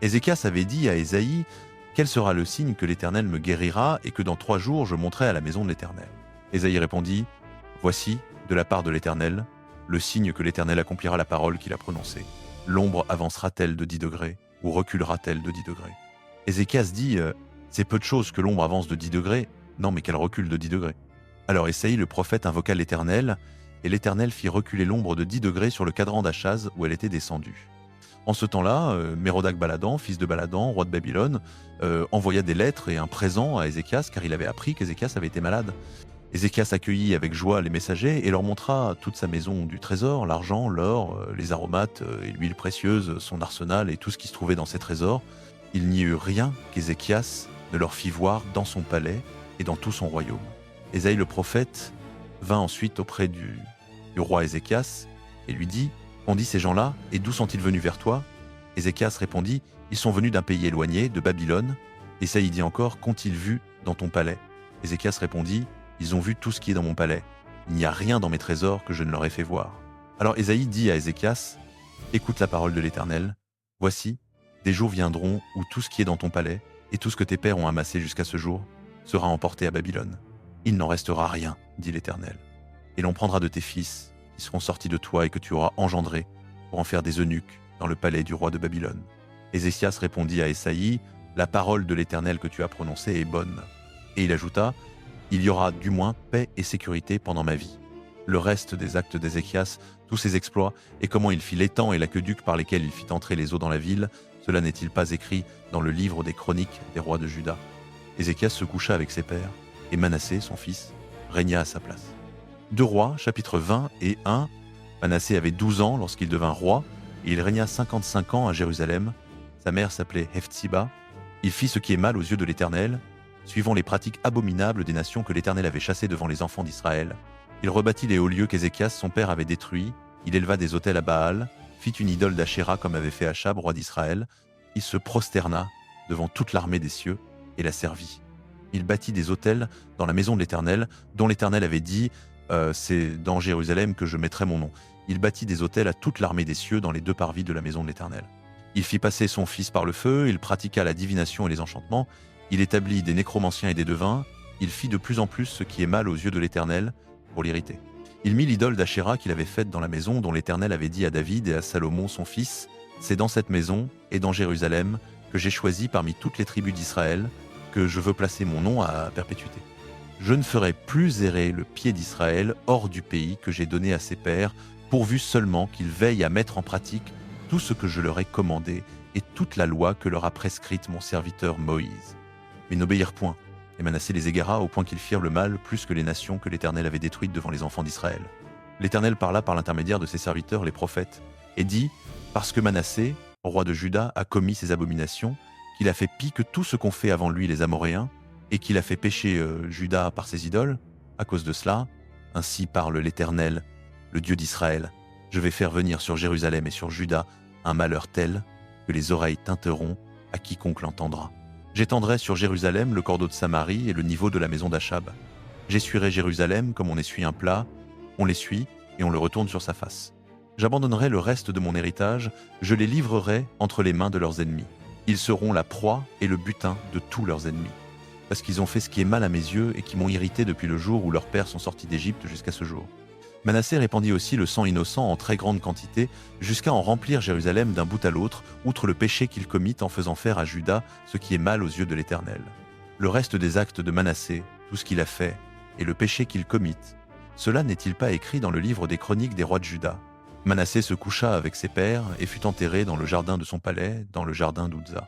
Speaker 1: Ézéchias avait dit à Ésaïe « Quel sera le signe que l'Éternel me guérira et que dans 3 jours je monterai à la maison de l'Éternel ?» Ésaïe répondit « Voici, de la part de l'Éternel, le signe que l'Éternel accomplira la parole qu'il a prononcée. L'ombre avancera-t-elle de 10 degrés ou reculera-t-elle de 10 degrés ?» Ézéchias dit « C'est peu de choses que l'ombre avance de 10 degrés, non mais qu'elle recule de 10 degrés. » Alors Ésaïe le prophète invoqua l'Éternel, et l'Éternel fit reculer l'ombre de 10 degrés sur le cadran d'Achaz où elle était descendue. En ce temps-là, Mérodach-Baladan, fils de Baladan, roi de Babylone, envoya des lettres et un présent à Ézéchias, car il avait appris qu'Ézéchias avait été malade. Ézéchias accueillit avec joie les messagers et leur montra toute sa maison du trésor, l'argent, l'or, les aromates et l'huile précieuse, son arsenal et tout ce qui se trouvait dans ses trésors. Il n'y eut rien qu'Ézéchias ne leur fit voir dans son palais et dans tout son royaume. Ésaïe le prophète vint ensuite auprès du roi Ézéchias et lui dit « Qu'ont dit ces gens-là, et d'où sont-ils venus vers toi ?» Ézéchias répondit « Ils sont venus d'un pays éloigné, de Babylone. » Ésaïe dit encore « Qu'ont-ils vu dans ton palais ?» Ézéchias répondit « Ils ont vu tout ce qui est dans mon palais. Il n'y a rien dans mes trésors que je ne leur ai fait voir. » Alors Ésaïe dit à Ézéchias « Écoute la parole de l'Éternel. Voici, des jours viendront où tout ce qui est dans ton palais et tout ce que tes pères ont amassé jusqu'à ce jour sera emporté à Babylone. Il n'en restera rien, dit l'Éternel. Et l'on prendra de tes fils, qui seront sortis de toi et que tu auras engendrés, pour en faire des eunuques dans le palais du roi de Babylone. » Ézéchias répondit à Ésaïe, « La parole de l'Éternel que tu as prononcée est bonne. » Et il ajouta, « Il y aura du moins paix et sécurité pendant ma vie. » Le reste des actes d'Ézéchias, tous ses exploits, et comment il fit l'étang et l'aqueduc par lesquels il fit entrer les eaux dans la ville, cela n'est-il pas écrit dans le livre des chroniques des rois de Juda? Ézéchias se coucha avec ses pères, et Manassé, son fils, régna à sa place. 2 Rois, chapitre 20 et 1. Manassé avait 12 ans lorsqu'il devint roi, et il régna 55 ans à Jérusalem. Sa mère s'appelait Hephzibah. Il fit ce qui est mal aux yeux de l'Éternel, suivant les pratiques abominables des nations que l'Éternel avait chassées devant les enfants d'Israël. Il rebâtit les hauts lieux qu'Ézéchias, son père, avait détruits. Il éleva des autels à Baal, fit une idole d'Achéra comme avait fait Achab, roi d'Israël. Il se prosterna devant toute l'armée des cieux et la servit. Il bâtit des autels dans la maison de l'Éternel, dont l'Éternel avait dit c'est dans Jérusalem que je mettrai mon nom. Il bâtit des autels à toute l'armée des cieux dans les 2 parvis de la maison de l'Éternel. Il fit passer son fils par le feu, il pratiqua la divination et les enchantements, il établit des nécromanciens et des devins, il fit de plus en plus ce qui est mal aux yeux de l'Éternel pour l'irriter. Il mit l'idole d'Achéra qu'il avait faite dans la maison dont l'Éternel avait dit à David et à Salomon son fils, « C'est dans cette maison et dans Jérusalem que j'ai choisi parmi toutes les tribus d'Israël, que que je veux placer mon nom à perpétuité. Je ne ferai plus errer le pied d'Israël hors du pays que j'ai donné à ses pères, pourvu seulement qu'ils veillent à mettre en pratique tout ce que je leur ai commandé et toute la loi que leur a prescrite mon serviteur Moïse. Mais ils n'obéirent point, et Manassé les égara au point qu'ils firent le mal plus que les nations que l'Éternel avait détruites devant les enfants d'Israël. L'Éternel parla par l'intermédiaire de ses serviteurs les prophètes, et dit, parce que Manassé, roi de Juda, a commis ces abominations, qu'il a fait pis que tout ce qu'ont fait avant lui les Amoréens, et qu'il a fait pécher Juda par ses idoles, à cause de cela, ainsi parle l'Éternel, le Dieu d'Israël, je vais faire venir sur Jérusalem et sur Juda un malheur tel que les oreilles tinteront à quiconque l'entendra. J'étendrai sur Jérusalem le cordeau de Samarie et le niveau de la maison d'Achab. J'essuierai Jérusalem comme on essuie un plat, on l'essuie et on le retourne sur sa face. J'abandonnerai le reste de mon héritage, je les livrerai entre les mains de leurs ennemis. Ils seront la proie et le butin de tous leurs ennemis, parce qu'ils ont fait ce qui est mal à mes yeux et qui m'ont irrité depuis le jour où leurs pères sont sortis d'Égypte jusqu'à ce jour. Manassé répandit aussi le sang innocent en très grande quantité, jusqu'à en remplir Jérusalem d'un bout à l'autre, outre le péché qu'il commit en faisant faire à Juda ce qui est mal aux yeux de l'Éternel. Le reste des actes de Manassé, tout ce qu'il a fait, et le péché qu'il commit, cela n'est-il pas écrit dans le livre des chroniques des rois de Juda? Manassé se coucha avec ses pères et fut enterré dans le jardin de son palais, dans le jardin d'Ouzza.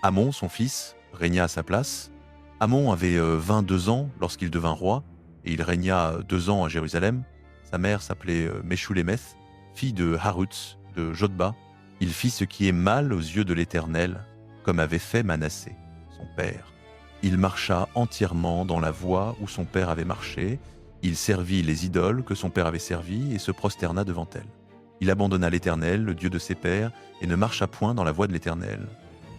Speaker 1: Amon, son fils, régna à sa place. Amon avait 22 ans lorsqu'il devint roi, et il régna 2 ans à Jérusalem. Sa mère s'appelait Meshulémeth, fille de Harutz, de Jotba. Il fit ce qui est mal aux yeux de l'Éternel, comme avait fait Manassé, son père. Il marcha entièrement dans la voie où son père avait marché. Il servit les idoles que son père avait servies et se prosterna devant elles. Il abandonna l'Éternel, le Dieu de ses pères, et ne marcha point dans la voie de l'Éternel.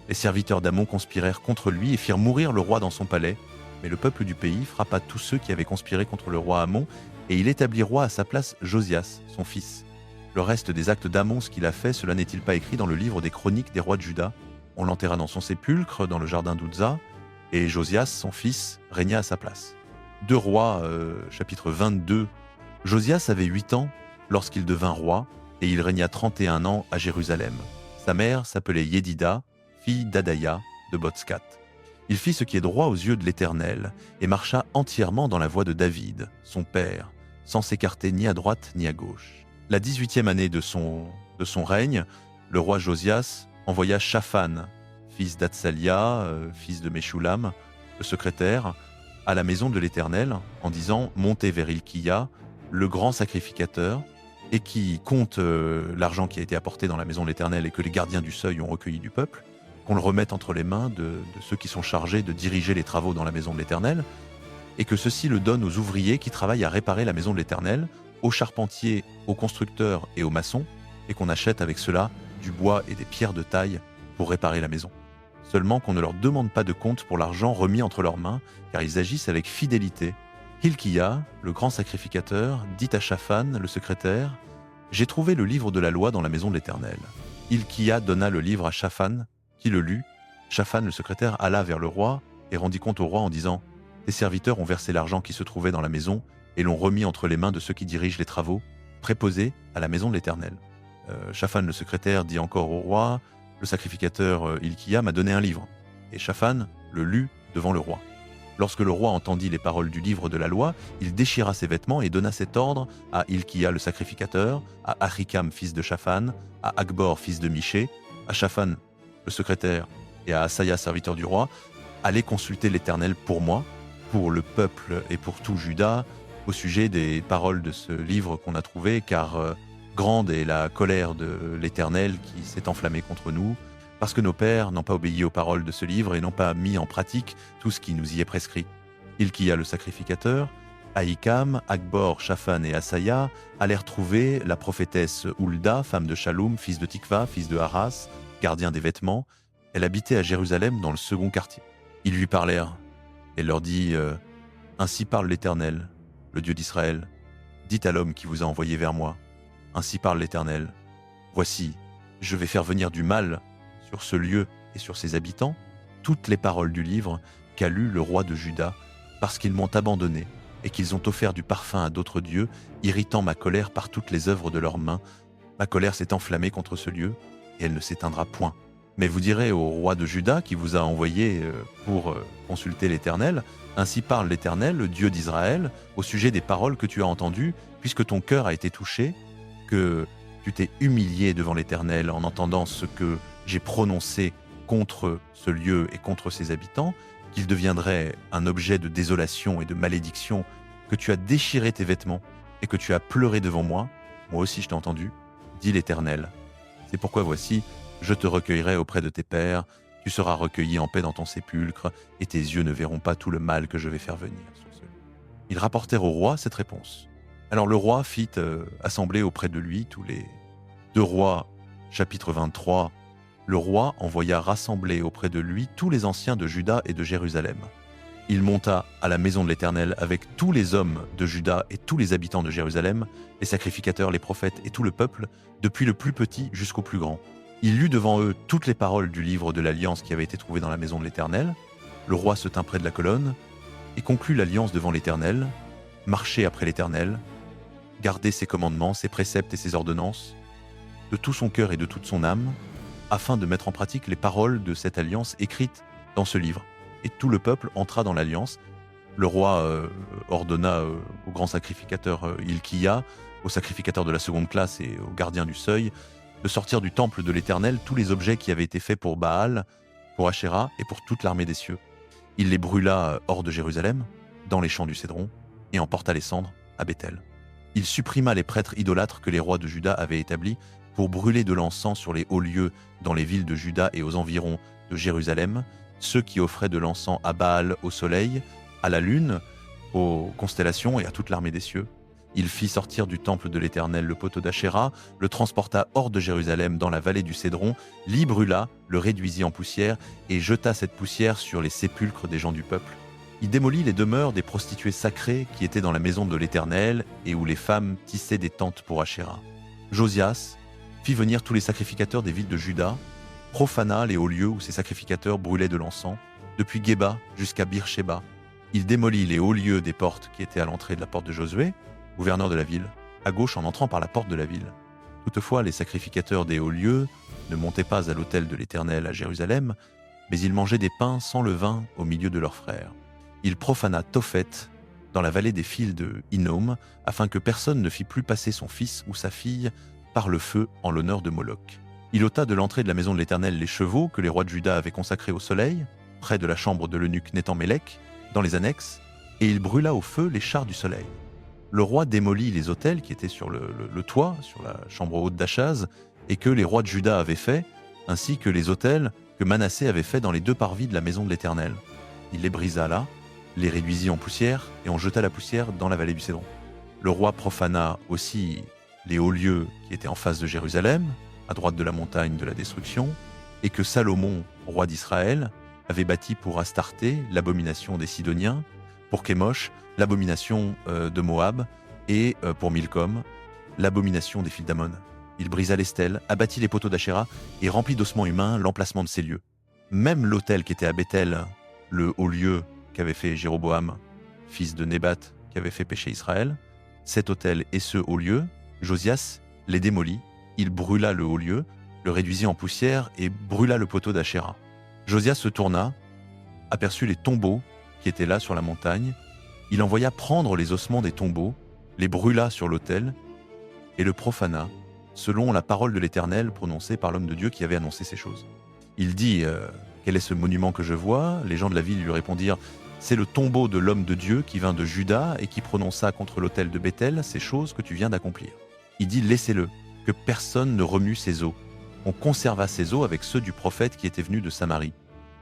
Speaker 1: Les serviteurs d'Amon conspirèrent contre lui et firent mourir le roi dans son palais. Mais le peuple du pays frappa tous ceux qui avaient conspiré contre le roi Amon, et il établit roi à sa place Josias, son fils. Le reste des actes d'Amon, ce qu'il a fait, cela n'est-il pas écrit dans le livre des chroniques des rois de Juda? On l'enterra dans son sépulcre, dans le jardin d'Ouzza, et Josias, son fils, régna à sa place. 2 Rois, chapitre 22. Josias avait 8 ans lorsqu'il devint roi, et il régna 31 ans à Jérusalem. Sa mère s'appelait Yédida, fille d'Adaïa de Botskat. Il fit ce qui est droit aux yeux de l'Éternel, et marcha entièrement dans la voie de David, son père, sans s'écarter ni à droite ni à gauche. La 18e année de son règne, le roi Josias envoya Shaphan, fils d'Atsalia, fils de Meshulam, le secrétaire, à la maison de l'Éternel, en disant « Montez vers Hilkiya, le grand sacrificateur, et qui compte l'argent qui a été apporté dans la maison de l'Éternel et que les gardiens du seuil ont recueilli du peuple, qu'on le remette entre les mains de ceux qui sont chargés de diriger les travaux dans la maison de l'Éternel, et que ceux-ci le donnent aux ouvriers qui travaillent à réparer la maison de l'Éternel, aux charpentiers, aux constructeurs et aux maçons, et qu'on achète avec cela du bois et des pierres de taille pour réparer la maison. Seulement qu'on ne leur demande pas de compte pour l'argent remis entre leurs mains, car ils agissent avec fidélité. Hilkiya, le grand sacrificateur, dit à Shaphan, le secrétaire, « J'ai trouvé le livre de la loi dans la maison de l'Éternel. » Hilkiya donna le livre à Shaphan, qui le lut. Shaphan, le secrétaire, alla vers le roi et rendit compte au roi en disant « Tes serviteurs ont versé l'argent qui se trouvait dans la maison et l'ont remis entre les mains de ceux qui dirigent les travaux, préposés à la maison de l'Éternel. » Shaphan, le secrétaire, dit encore au roi « Le sacrificateur Hilkiya m'a donné un livre. » Et Shaphan le lut devant le roi. Lorsque le roi entendit les paroles du livre de la loi, il déchira ses vêtements et donna cet ordre à Hilkiya le sacrificateur, à Ahikam fils de Shaphan, à Akbor fils de Miché, à Shaphan le secrétaire et à Asaya serviteur du roi, allez consulter l'Éternel pour moi, pour le peuple et pour tout Juda, au sujet des paroles de ce livre qu'on a trouvé, car grande est la colère de l'Éternel qui s'est enflammée contre nous, parce que nos pères n'ont pas obéi aux paroles de ce livre et n'ont pas mis en pratique tout ce qui nous y est prescrit. Hilkiya le sacrificateur, Ahikam, Akbor, Shaphan et Asaya allèrent trouver la prophétesse Hulda, femme de Shaloum, fils de Tikva, fils de Haras, gardien des vêtements. Elle habitait à Jérusalem dans le second quartier. Ils lui parlèrent. Elle leur dit « Ainsi parle l'Éternel, le Dieu d'Israël. Dites à l'homme qui vous a envoyé vers moi. Ainsi parle l'Éternel. Voici, je vais faire venir du mal sur ce lieu et sur ses habitants toutes les paroles du livre qu'a lu le roi de Juda, parce qu'ils m'ont abandonné et qu'ils ont offert du parfum à d'autres dieux, irritant ma colère par toutes les œuvres de leurs mains. Ma colère s'est enflammée contre ce lieu, et elle ne s'éteindra point. Mais vous direz au roi de Juda qui vous a envoyé pour consulter l'Éternel, ainsi parle l'Éternel, le Dieu d'Israël, au sujet des paroles que tu as entendues, puisque ton cœur a été touché, que tu t'es humilié devant l'Éternel en entendant ce que j'ai prononcé contre ce lieu et contre ses habitants, qu'il deviendrait un objet de désolation et de malédiction, que tu as déchiré tes vêtements et que tu as pleuré devant moi, moi aussi je t'ai entendu, dit l'Éternel. C'est pourquoi voici, je te recueillerai auprès de tes pères, tu seras recueilli en paix dans ton sépulcre, et tes yeux ne verront pas tout le mal que je vais faire venir sur ce lieu. Ils rapportèrent au roi cette réponse. Alors le roi fit assembler auprès de lui tous les 2 Rois, chapitre 23. Le roi envoya rassembler auprès de lui tous les anciens de Juda et de Jérusalem. Il monta à la maison de l'Éternel avec tous les hommes de Juda et tous les habitants de Jérusalem, les sacrificateurs, les prophètes et tout le peuple, depuis le plus petit jusqu'au plus grand. Il lut devant eux toutes les paroles du livre de l'Alliance qui avait été trouvé dans la maison de l'Éternel. Le roi se tint près de la colonne et conclut l'Alliance devant l'Éternel, marcher après l'Éternel, garder ses commandements, ses préceptes et ses ordonnances, de tout son cœur et de toute son âme, afin de mettre en pratique les paroles de cette alliance écrites dans ce livre. Et tout le peuple entra dans l'alliance. Le roi ordonna au grand sacrificateur Hilkia, au sacrificateur de la seconde classe et au gardien du seuil, de sortir du temple de l'Éternel tous les objets qui avaient été faits pour Baal, pour Ashéra et pour toute l'armée des cieux. Il les brûla hors de Jérusalem, dans les champs du Cédron, et emporta les cendres à Béthel. Il supprima les prêtres idolâtres que les rois de Juda avaient établis pour brûler de l'encens sur les hauts lieux dans les villes de Juda et aux environs de Jérusalem, ceux qui offraient de l'encens à Baal au soleil, à la lune, aux constellations et à toute l'armée des cieux. Il fit sortir du temple de l'Éternel le poteau d'Ashéra, le transporta hors de Jérusalem dans la vallée du Cédron, l'y brûla, le réduisit en poussière et jeta cette poussière sur les sépulcres des gens du peuple. Il démolit les demeures des prostituées sacrées qui étaient dans la maison de l'Éternel et où les femmes tissaient des tentes pour Ashéra. Josias fit venir tous les sacrificateurs des villes de Juda, profana les hauts lieux où ces sacrificateurs brûlaient de l'encens, depuis Géba jusqu'à Beersheba. Il démolit les hauts lieux des portes qui étaient à l'entrée de la porte de Josué, gouverneur de la ville, à gauche en entrant par la porte de la ville. Toutefois, les sacrificateurs des hauts lieux ne montaient pas à l'autel de l'Éternel à Jérusalem, mais ils mangeaient des pains sans levain au milieu de leurs frères. Il profana Tophet dans la vallée des fils de Hinnom, afin que personne ne fît plus passer son fils ou sa fille par le feu en l'honneur de Moloch. Il ôta de l'entrée de la maison de l'Éternel les chevaux que les rois de Juda avaient consacrés au soleil, près de la chambre de l'eunuque Nétan-Mélec, dans les annexes, et il brûla au feu les chars du soleil. Le roi démolit les autels qui étaient sur le toit, sur la chambre haute d'Achaz, et que les rois de Juda avaient fait, ainsi que les autels que Manassé avait fait dans les 2 parvis de la maison de l'Éternel. Il les brisa là, les réduisit en poussière, et on jeta la poussière dans la vallée du Cédron. Le roi profana aussi les hauts lieux qui étaient en face de Jérusalem, à droite de la montagne de la destruction, et que Salomon, roi d'Israël, avait bâti pour Astarté, l'abomination des Sidoniens, pour Kémosh, l'abomination de Moab, et pour Milcom, l'abomination des fils d'Ammon. Il brisa les stèles, abattit les poteaux d'Ashéra et remplit d'ossements humains l'emplacement de ces lieux. Même l'autel qui était à Béthel, le haut lieu qu'avait fait Jéroboam, fils de Nébat, qui avait fait pécher Israël, cet autel et ce haut lieu, Josias les démolit, il brûla le haut lieu, le réduisit en poussière et brûla le poteau d'Ashéra. Josias se tourna, aperçut les tombeaux qui étaient là sur la montagne, il envoya prendre les ossements des tombeaux, les brûla sur l'autel et le profana, selon la parole de l'Éternel prononcée par l'homme de Dieu qui avait annoncé ces choses. Il dit « Quel est ce monument que je vois ?» Les gens de la ville lui répondirent « C'est le tombeau de l'homme de Dieu qui vint de Juda et qui prononça contre l'autel de Béthel ces choses que tu viens d'accomplir. » Il dit « Laissez-le, que personne ne remue ses os. » On conserva ses os avec ceux du prophète qui était venu de Samarie.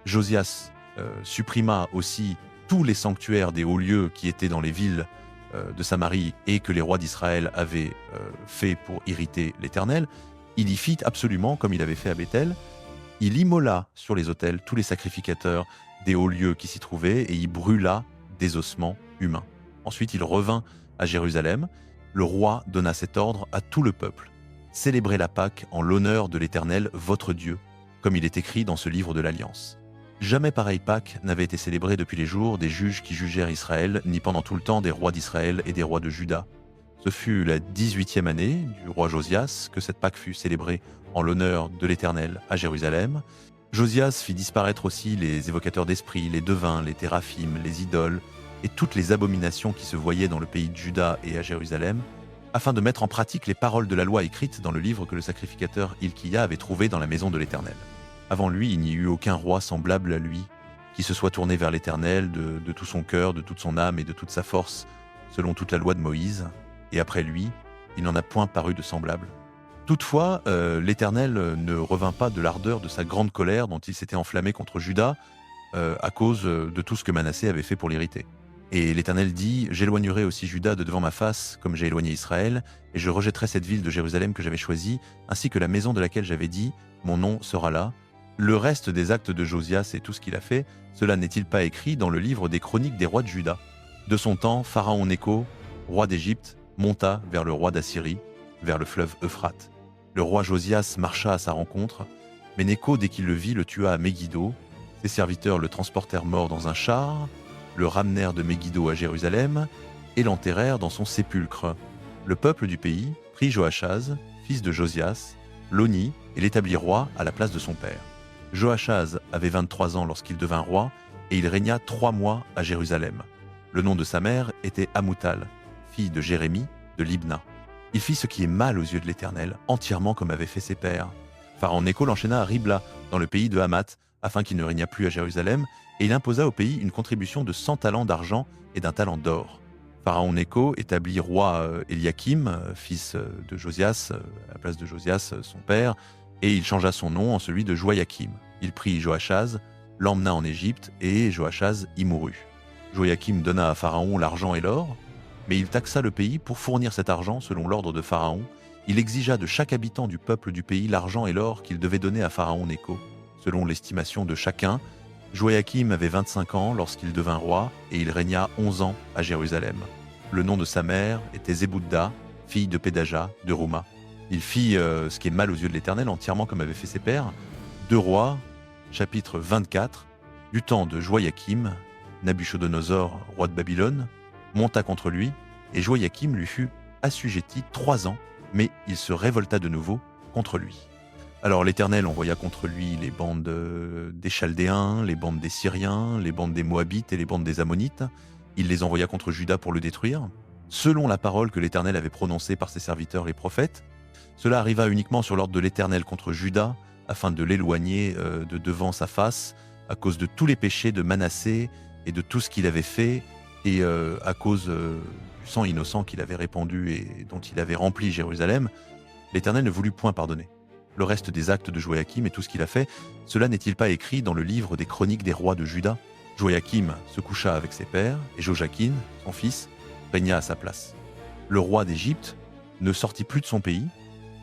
Speaker 1: Josias supprima aussi tous les sanctuaires des hauts lieux qui étaient dans les villes de Samarie et que les rois d'Israël avaient fait pour irriter l'Éternel. Il y fit absolument comme il avait fait à Béthel. Il immola sur les autels tous les sacrificateurs des hauts lieux qui s'y trouvaient et y brûla des ossements humains. Ensuite, il revint à Jérusalem. Le roi donna cet ordre à tout le peuple. Célébrez la Pâque en l'honneur de l'Éternel, votre Dieu, comme il est écrit dans ce livre de l'Alliance. Jamais pareille Pâque n'avait été célébrée depuis les jours des juges qui jugèrent Israël, ni pendant tout le temps des rois d'Israël et des rois de Juda. Ce fut la 18e année du roi Josias que cette Pâque fut célébrée en l'honneur de l'Éternel à Jérusalem. Josias fit disparaître aussi les évocateurs d'esprit, les devins, les théraphim, les idoles et toutes les abominations qui se voyaient dans le pays de Juda et à Jérusalem, afin de mettre en pratique les paroles de la loi écrites dans le livre que le sacrificateur Hilkiah avait trouvé dans la maison de l'Éternel. Avant lui, il n'y eut aucun roi semblable à lui, qui se soit tourné vers l'Éternel de tout son cœur, de toute son âme et de toute sa force, selon toute la loi de Moïse. Et après lui, il n'en a point paru de semblable. Toutefois, l'Éternel ne revint pas de l'ardeur de sa grande colère dont il s'était enflammé contre Juda à cause de tout ce que Manassé avait fait pour l'irriter. Et l'Éternel dit « J'éloignerai aussi Juda de devant ma face, comme j'ai éloigné Israël, et je rejetterai cette ville de Jérusalem que j'avais choisie, ainsi que la maison de laquelle j'avais dit « Mon nom sera là ». Le reste des actes de Josias et tout ce qu'il a fait, cela n'est-il pas écrit dans le livre des chroniques des rois de Juda? De son temps, Pharaon Nécho, roi d'Égypte, monta vers le roi d'Assyrie, vers le fleuve Euphrate. Le roi Josias marcha à sa rencontre, mais Nécho, dès qu'il le vit, le tua à Megiddo. Ses serviteurs le transportèrent mort dans un char, le ramenèrent de Megiddo à Jérusalem et l'enterrèrent dans son sépulcre. Le peuple du pays prit Joachaz, fils de Josias, l'Oni et l'établit roi à la place de son père. Joachaz avait 23 ans lorsqu'il devint roi et il régna 3 mois à Jérusalem. Le nom de sa mère était Amoutal, fille de Jérémie de Libna. Il fit ce qui est mal aux yeux de l'Éternel, entièrement comme avaient fait ses pères. Pharaon Nécho l'enchaîna à Ribla, dans le pays de Hamath, afin qu'il ne régnât plus à Jérusalem, et il imposa au pays une contribution de 100 talents d'argent et d'un talent d'or. Pharaon Nécho établit roi Eliakim, fils de Josias, à la place de Josias, son père, et il changea son nom en celui de Joachim. Il prit Joachaz, l'emmena en Égypte, et Joachaz y mourut. Joachim donna à Pharaon l'argent et l'or, mais il taxa le pays pour fournir cet argent selon l'ordre de Pharaon. Il exigea de chaque habitant du peuple du pays l'argent et l'or qu'il devait donner à Pharaon Nécho, selon l'estimation de chacun. Joachim avait 25 ans lorsqu'il devint roi, et il régna 11 ans à Jérusalem. Le nom de sa mère était Zébouda, fille de Pédaja, de Rouma. Il fit ce qui est mal aux yeux de l'Éternel, entièrement comme avaient fait ses pères. 2 Rois, chapitre 24, du temps de Joachim, Nabuchodonosor, roi de Babylone, monta contre lui, et Joachim lui fut assujetti 3 ans, mais il se révolta de nouveau contre lui. Alors l'Éternel envoya contre lui les bandes des Chaldéens, les bandes des Syriens, les bandes des Moabites et les bandes des Ammonites. Il les envoya contre Juda pour le détruire, selon la parole que l'Éternel avait prononcée par ses serviteurs les prophètes. Cela arriva uniquement sur l'ordre de l'Éternel contre Juda, afin de l'éloigner de devant sa face, à cause de tous les péchés de Manassé et de tout ce qu'il avait fait, et à cause du sang innocent qu'il avait répandu et dont il avait rempli Jérusalem. L'Éternel ne voulut point pardonner. Le reste des actes de Joachim et tout ce qu'il a fait, cela n'est-il pas écrit dans le livre des chroniques des rois de Juda? Joachim se coucha avec ses pères, et Joachim, son fils, régna à sa place. Le roi d'Égypte ne sortit plus de son pays,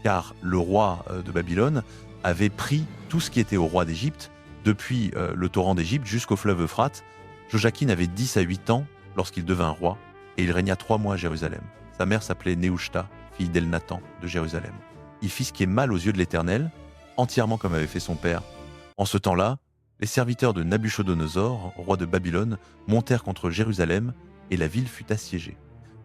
Speaker 1: car le roi de Babylone avait pris tout ce qui était au roi d'Égypte, depuis le torrent d'Égypte jusqu'au fleuve Euphrate. Joachim avait 10 à 8 ans lorsqu'il devint roi, et il régna 3 mois à Jérusalem. Sa mère s'appelait Nehushta, fille d'Elnathan de Jérusalem. Il fit ce qui est mal aux yeux de l'Éternel, entièrement comme avait fait son père. En ce temps-là, les serviteurs de Nabuchodonosor, roi de Babylone, montèrent contre Jérusalem, et la ville fut assiégée.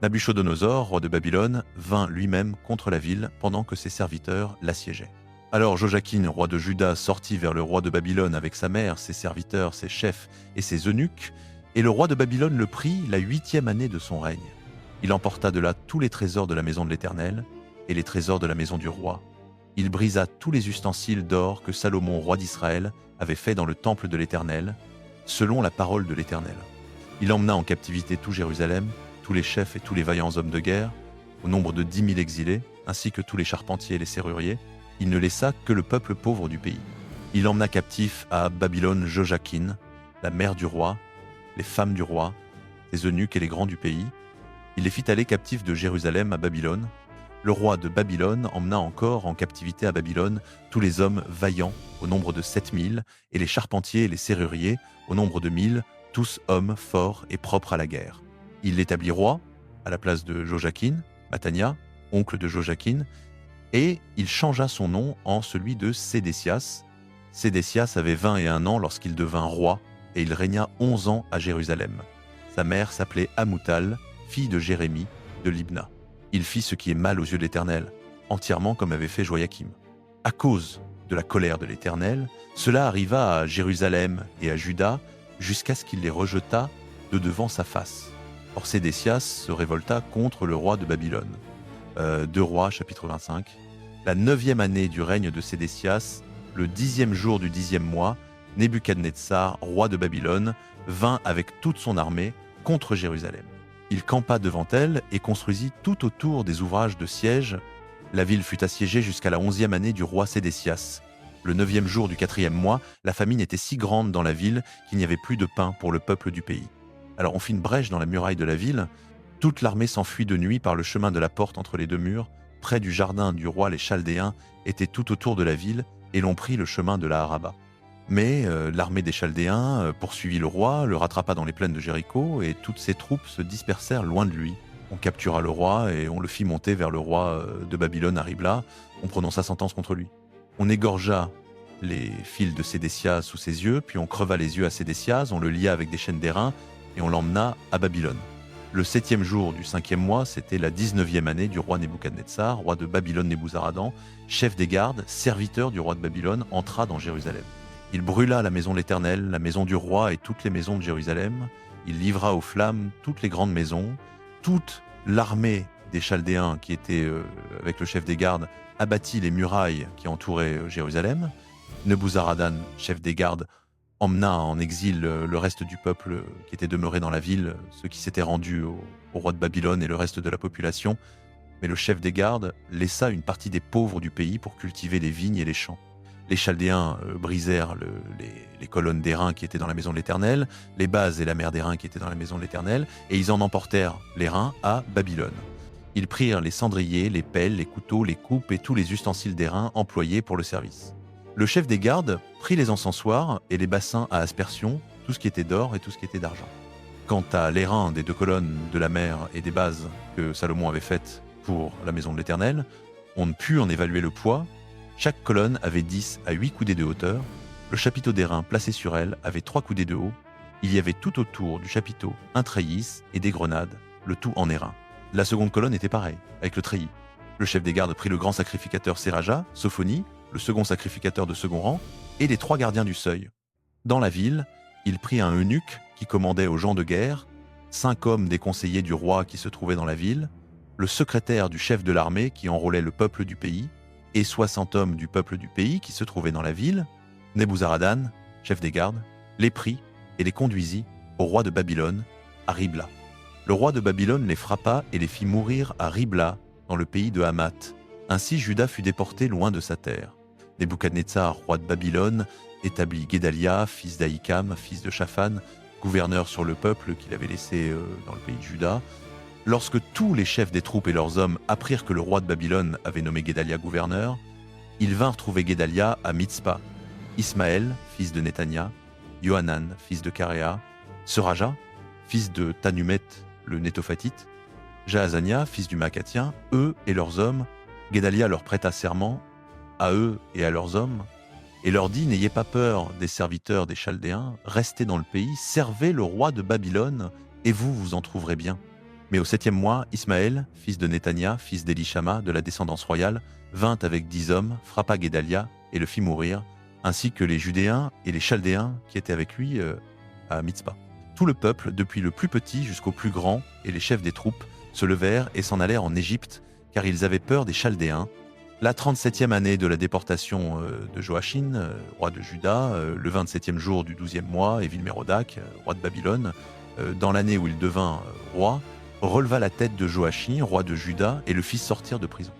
Speaker 1: Nabuchodonosor, roi de Babylone, vint lui-même contre la ville pendant que ses serviteurs l'assiégeaient. Alors Joachim, roi de Juda, sortit vers le roi de Babylone avec sa mère, ses serviteurs, ses chefs et ses eunuques, et le roi de Babylone le prit la 8e année de son règne. Il emporta de là tous les trésors de la maison de l'Éternel et les trésors de la maison du roi. Il brisa tous les ustensiles d'or que Salomon, roi d'Israël, avait fait dans le temple de l'Éternel, selon la parole de l'Éternel. Il emmena en captivité tout Jérusalem, tous les chefs et tous les vaillants hommes de guerre, au nombre de 10 000 exilés, ainsi que tous les charpentiers et les serruriers. Il ne laissa que le peuple pauvre du pays. Il emmena captif à Babylone Joachim, la mère du roi, les femmes du roi, les eunuques et les grands du pays. Il les fit aller captifs de Jérusalem à Babylone. Le roi de Babylone emmena encore en captivité à Babylone tous les hommes vaillants, au nombre de 7 000, et les charpentiers et les serruriers, au nombre de 1 000, tous hommes forts et propres à la guerre. Il l'établit roi, à la place de Joachim, Mathania, oncle de Joachim, et il changea son nom en celui de Sédécias. Sédécias avait 21 ans lorsqu'il devint roi, et il régna 11 ans à Jérusalem. Sa mère s'appelait Amoutal, fille de Jérémie de Libna. Il fit ce qui est mal aux yeux de l'Éternel, entièrement comme avait fait Joachim. À cause de la colère de l'Éternel, cela arriva à Jérusalem et à Juda jusqu'à ce qu'il les rejetât de devant sa face. Or Sédécias se révolta contre le roi de Babylone. 2 Rois, chapitre 25. La 9e année du règne de Sédécias, le 10e jour du 10e mois, Nebuchadnezzar, roi de Babylone, vint avec toute son armée contre Jérusalem. Il campa devant elle et construisit tout autour des ouvrages de siège. La ville fut assiégée jusqu'à la 11e année du roi Sédécias. Le 9e jour du 4e mois, la famine était si grande dans la ville qu'il n'y avait plus de pain pour le peuple du pays. Alors on fit une brèche dans la muraille de la ville. Toute l'armée s'enfuit de nuit par le chemin de la porte entre les deux murs. Près du jardin du roi, les Chaldéens étaient tout autour de la ville et l'ont pris le chemin de la Araba. Mais l'armée des Chaldéens poursuivit le roi, le rattrapa dans les plaines de Jéricho et toutes ses troupes se dispersèrent loin de lui. On captura le roi et on le fit monter vers le roi de Babylone à Ribla. On prononça sentence contre lui. On égorgea les fils de Sédécias sous ses yeux, puis on creva les yeux à Sédécias, on le lia avec des chaînes d'airain et on l'emmena à Babylone. Le 7e jour du 5e mois, c'était la 19e année du roi Nebuchadnezzar, roi de Babylone Nebuzaradan, chef des gardes, serviteur du roi de Babylone, entra dans Jérusalem. Il brûla la maison de l'Éternel, la maison du roi et toutes les maisons de Jérusalem. Il livra aux flammes toutes les grandes maisons. Toute l'armée des Chaldéens qui était avec le chef des gardes abattit les murailles qui entouraient Jérusalem. Nebuzaradan, chef des gardes, emmena en exil le reste du peuple qui était demeuré dans la ville, ceux qui s'étaient rendus au roi de Babylone et le reste de la population. Mais le chef des gardes laissa une partie des pauvres du pays pour cultiver les vignes et les champs. Les Chaldéens brisèrent les colonnes d'airain qui étaient dans la maison de l'Éternel, les bases et la mer d'airain qui étaient dans la maison de l'Éternel, et ils en emportèrent les reins à Babylone. Ils prirent les cendriers, les pelles, les couteaux, les coupes et tous les ustensiles d'airain employés pour le service. Le chef des gardes prit les encensoirs et les bassins à aspersion, tout ce qui était d'or et tout ce qui était d'argent. Quant à l'airain des 2 colonnes de la mer et des bases que Salomon avait faites pour la maison de l'Éternel, on ne put en évaluer le poids. Chaque colonne avait 10 à 8 coudées de hauteur. Le chapiteau d'airain placé sur elle avait 3 coudées de haut. Il y avait tout autour du chapiteau un treillis et des grenades, le tout en airain. La seconde colonne était pareille, avec le treillis. Le chef des gardes prit le grand sacrificateur Séraja, Sophonie, le second sacrificateur de second rang, et les 3 gardiens du seuil. Dans la ville, il prit un eunuque qui commandait aux gens de guerre, 5 hommes des conseillers du roi qui se trouvaient dans la ville, le secrétaire du chef de l'armée qui enrôlait le peuple du pays, et 60 hommes du peuple du pays qui se trouvaient dans la ville. Nebuzaradan, chef des gardes, les prit et les conduisit au roi de Babylone, à Ribla. Le roi de Babylone les frappa et les fit mourir à Ribla, dans le pays de Hamath. Ainsi Juda fut déporté loin de sa terre. Nebuchadnezzar, roi de Babylone, établit Guédalia, fils d'Ahikam, fils de Shaphan, gouverneur sur le peuple qu'il avait laissé dans le pays de Juda. Lorsque tous les chefs des troupes et leurs hommes apprirent que le roi de Babylone avait nommé Guédalia gouverneur, ils vinrent trouver Guédalia à Mitzpa. Ismaël, fils de Netania, Yohanan, fils de Karéa, Seraja, fils de Tanumet, le Nétophatite, Jaazania, fils du Macatien, eux et leurs hommes, Guédalia leur prêta serment, à eux et à leurs hommes, et leur dit « N'ayez pas peur des serviteurs des Chaldéens, restez dans le pays, servez le roi de Babylone, et vous vous en trouverez bien. » Mais au 7e mois, Ismaël, fils de Netania, fils d'Élishama, de la descendance royale, vint avec 10 hommes, frappa Guédalia et le fit mourir, ainsi que les Judéens et les Chaldéens qui étaient avec lui à Mitzpa. Tout le peuple, depuis le plus petit jusqu'au plus grand, et les chefs des troupes, se levèrent et s'en allèrent en Égypte, car ils avaient peur des Chaldéens. La 37e année de la déportation de Joachim, roi de Juda, le 27e jour du 12e mois, Évil-Mérodach, roi de Babylone, dans l'année où il devint roi, releva la tête de Joachim, roi de Juda, et le fit sortir de prison.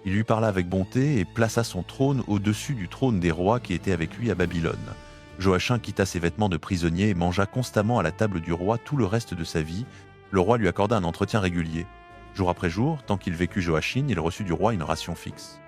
Speaker 1: Il lui parla avec bonté et plaça son trône au-dessus du trône des rois qui étaient avec lui à Babylone. Joachim quitta ses vêtements de prisonnier et mangea constamment à la table du roi tout le reste de sa vie. Le roi lui accorda un entretien régulier. Jour après jour, tant qu'il vécut Joachim, il reçut du roi une ration fixe.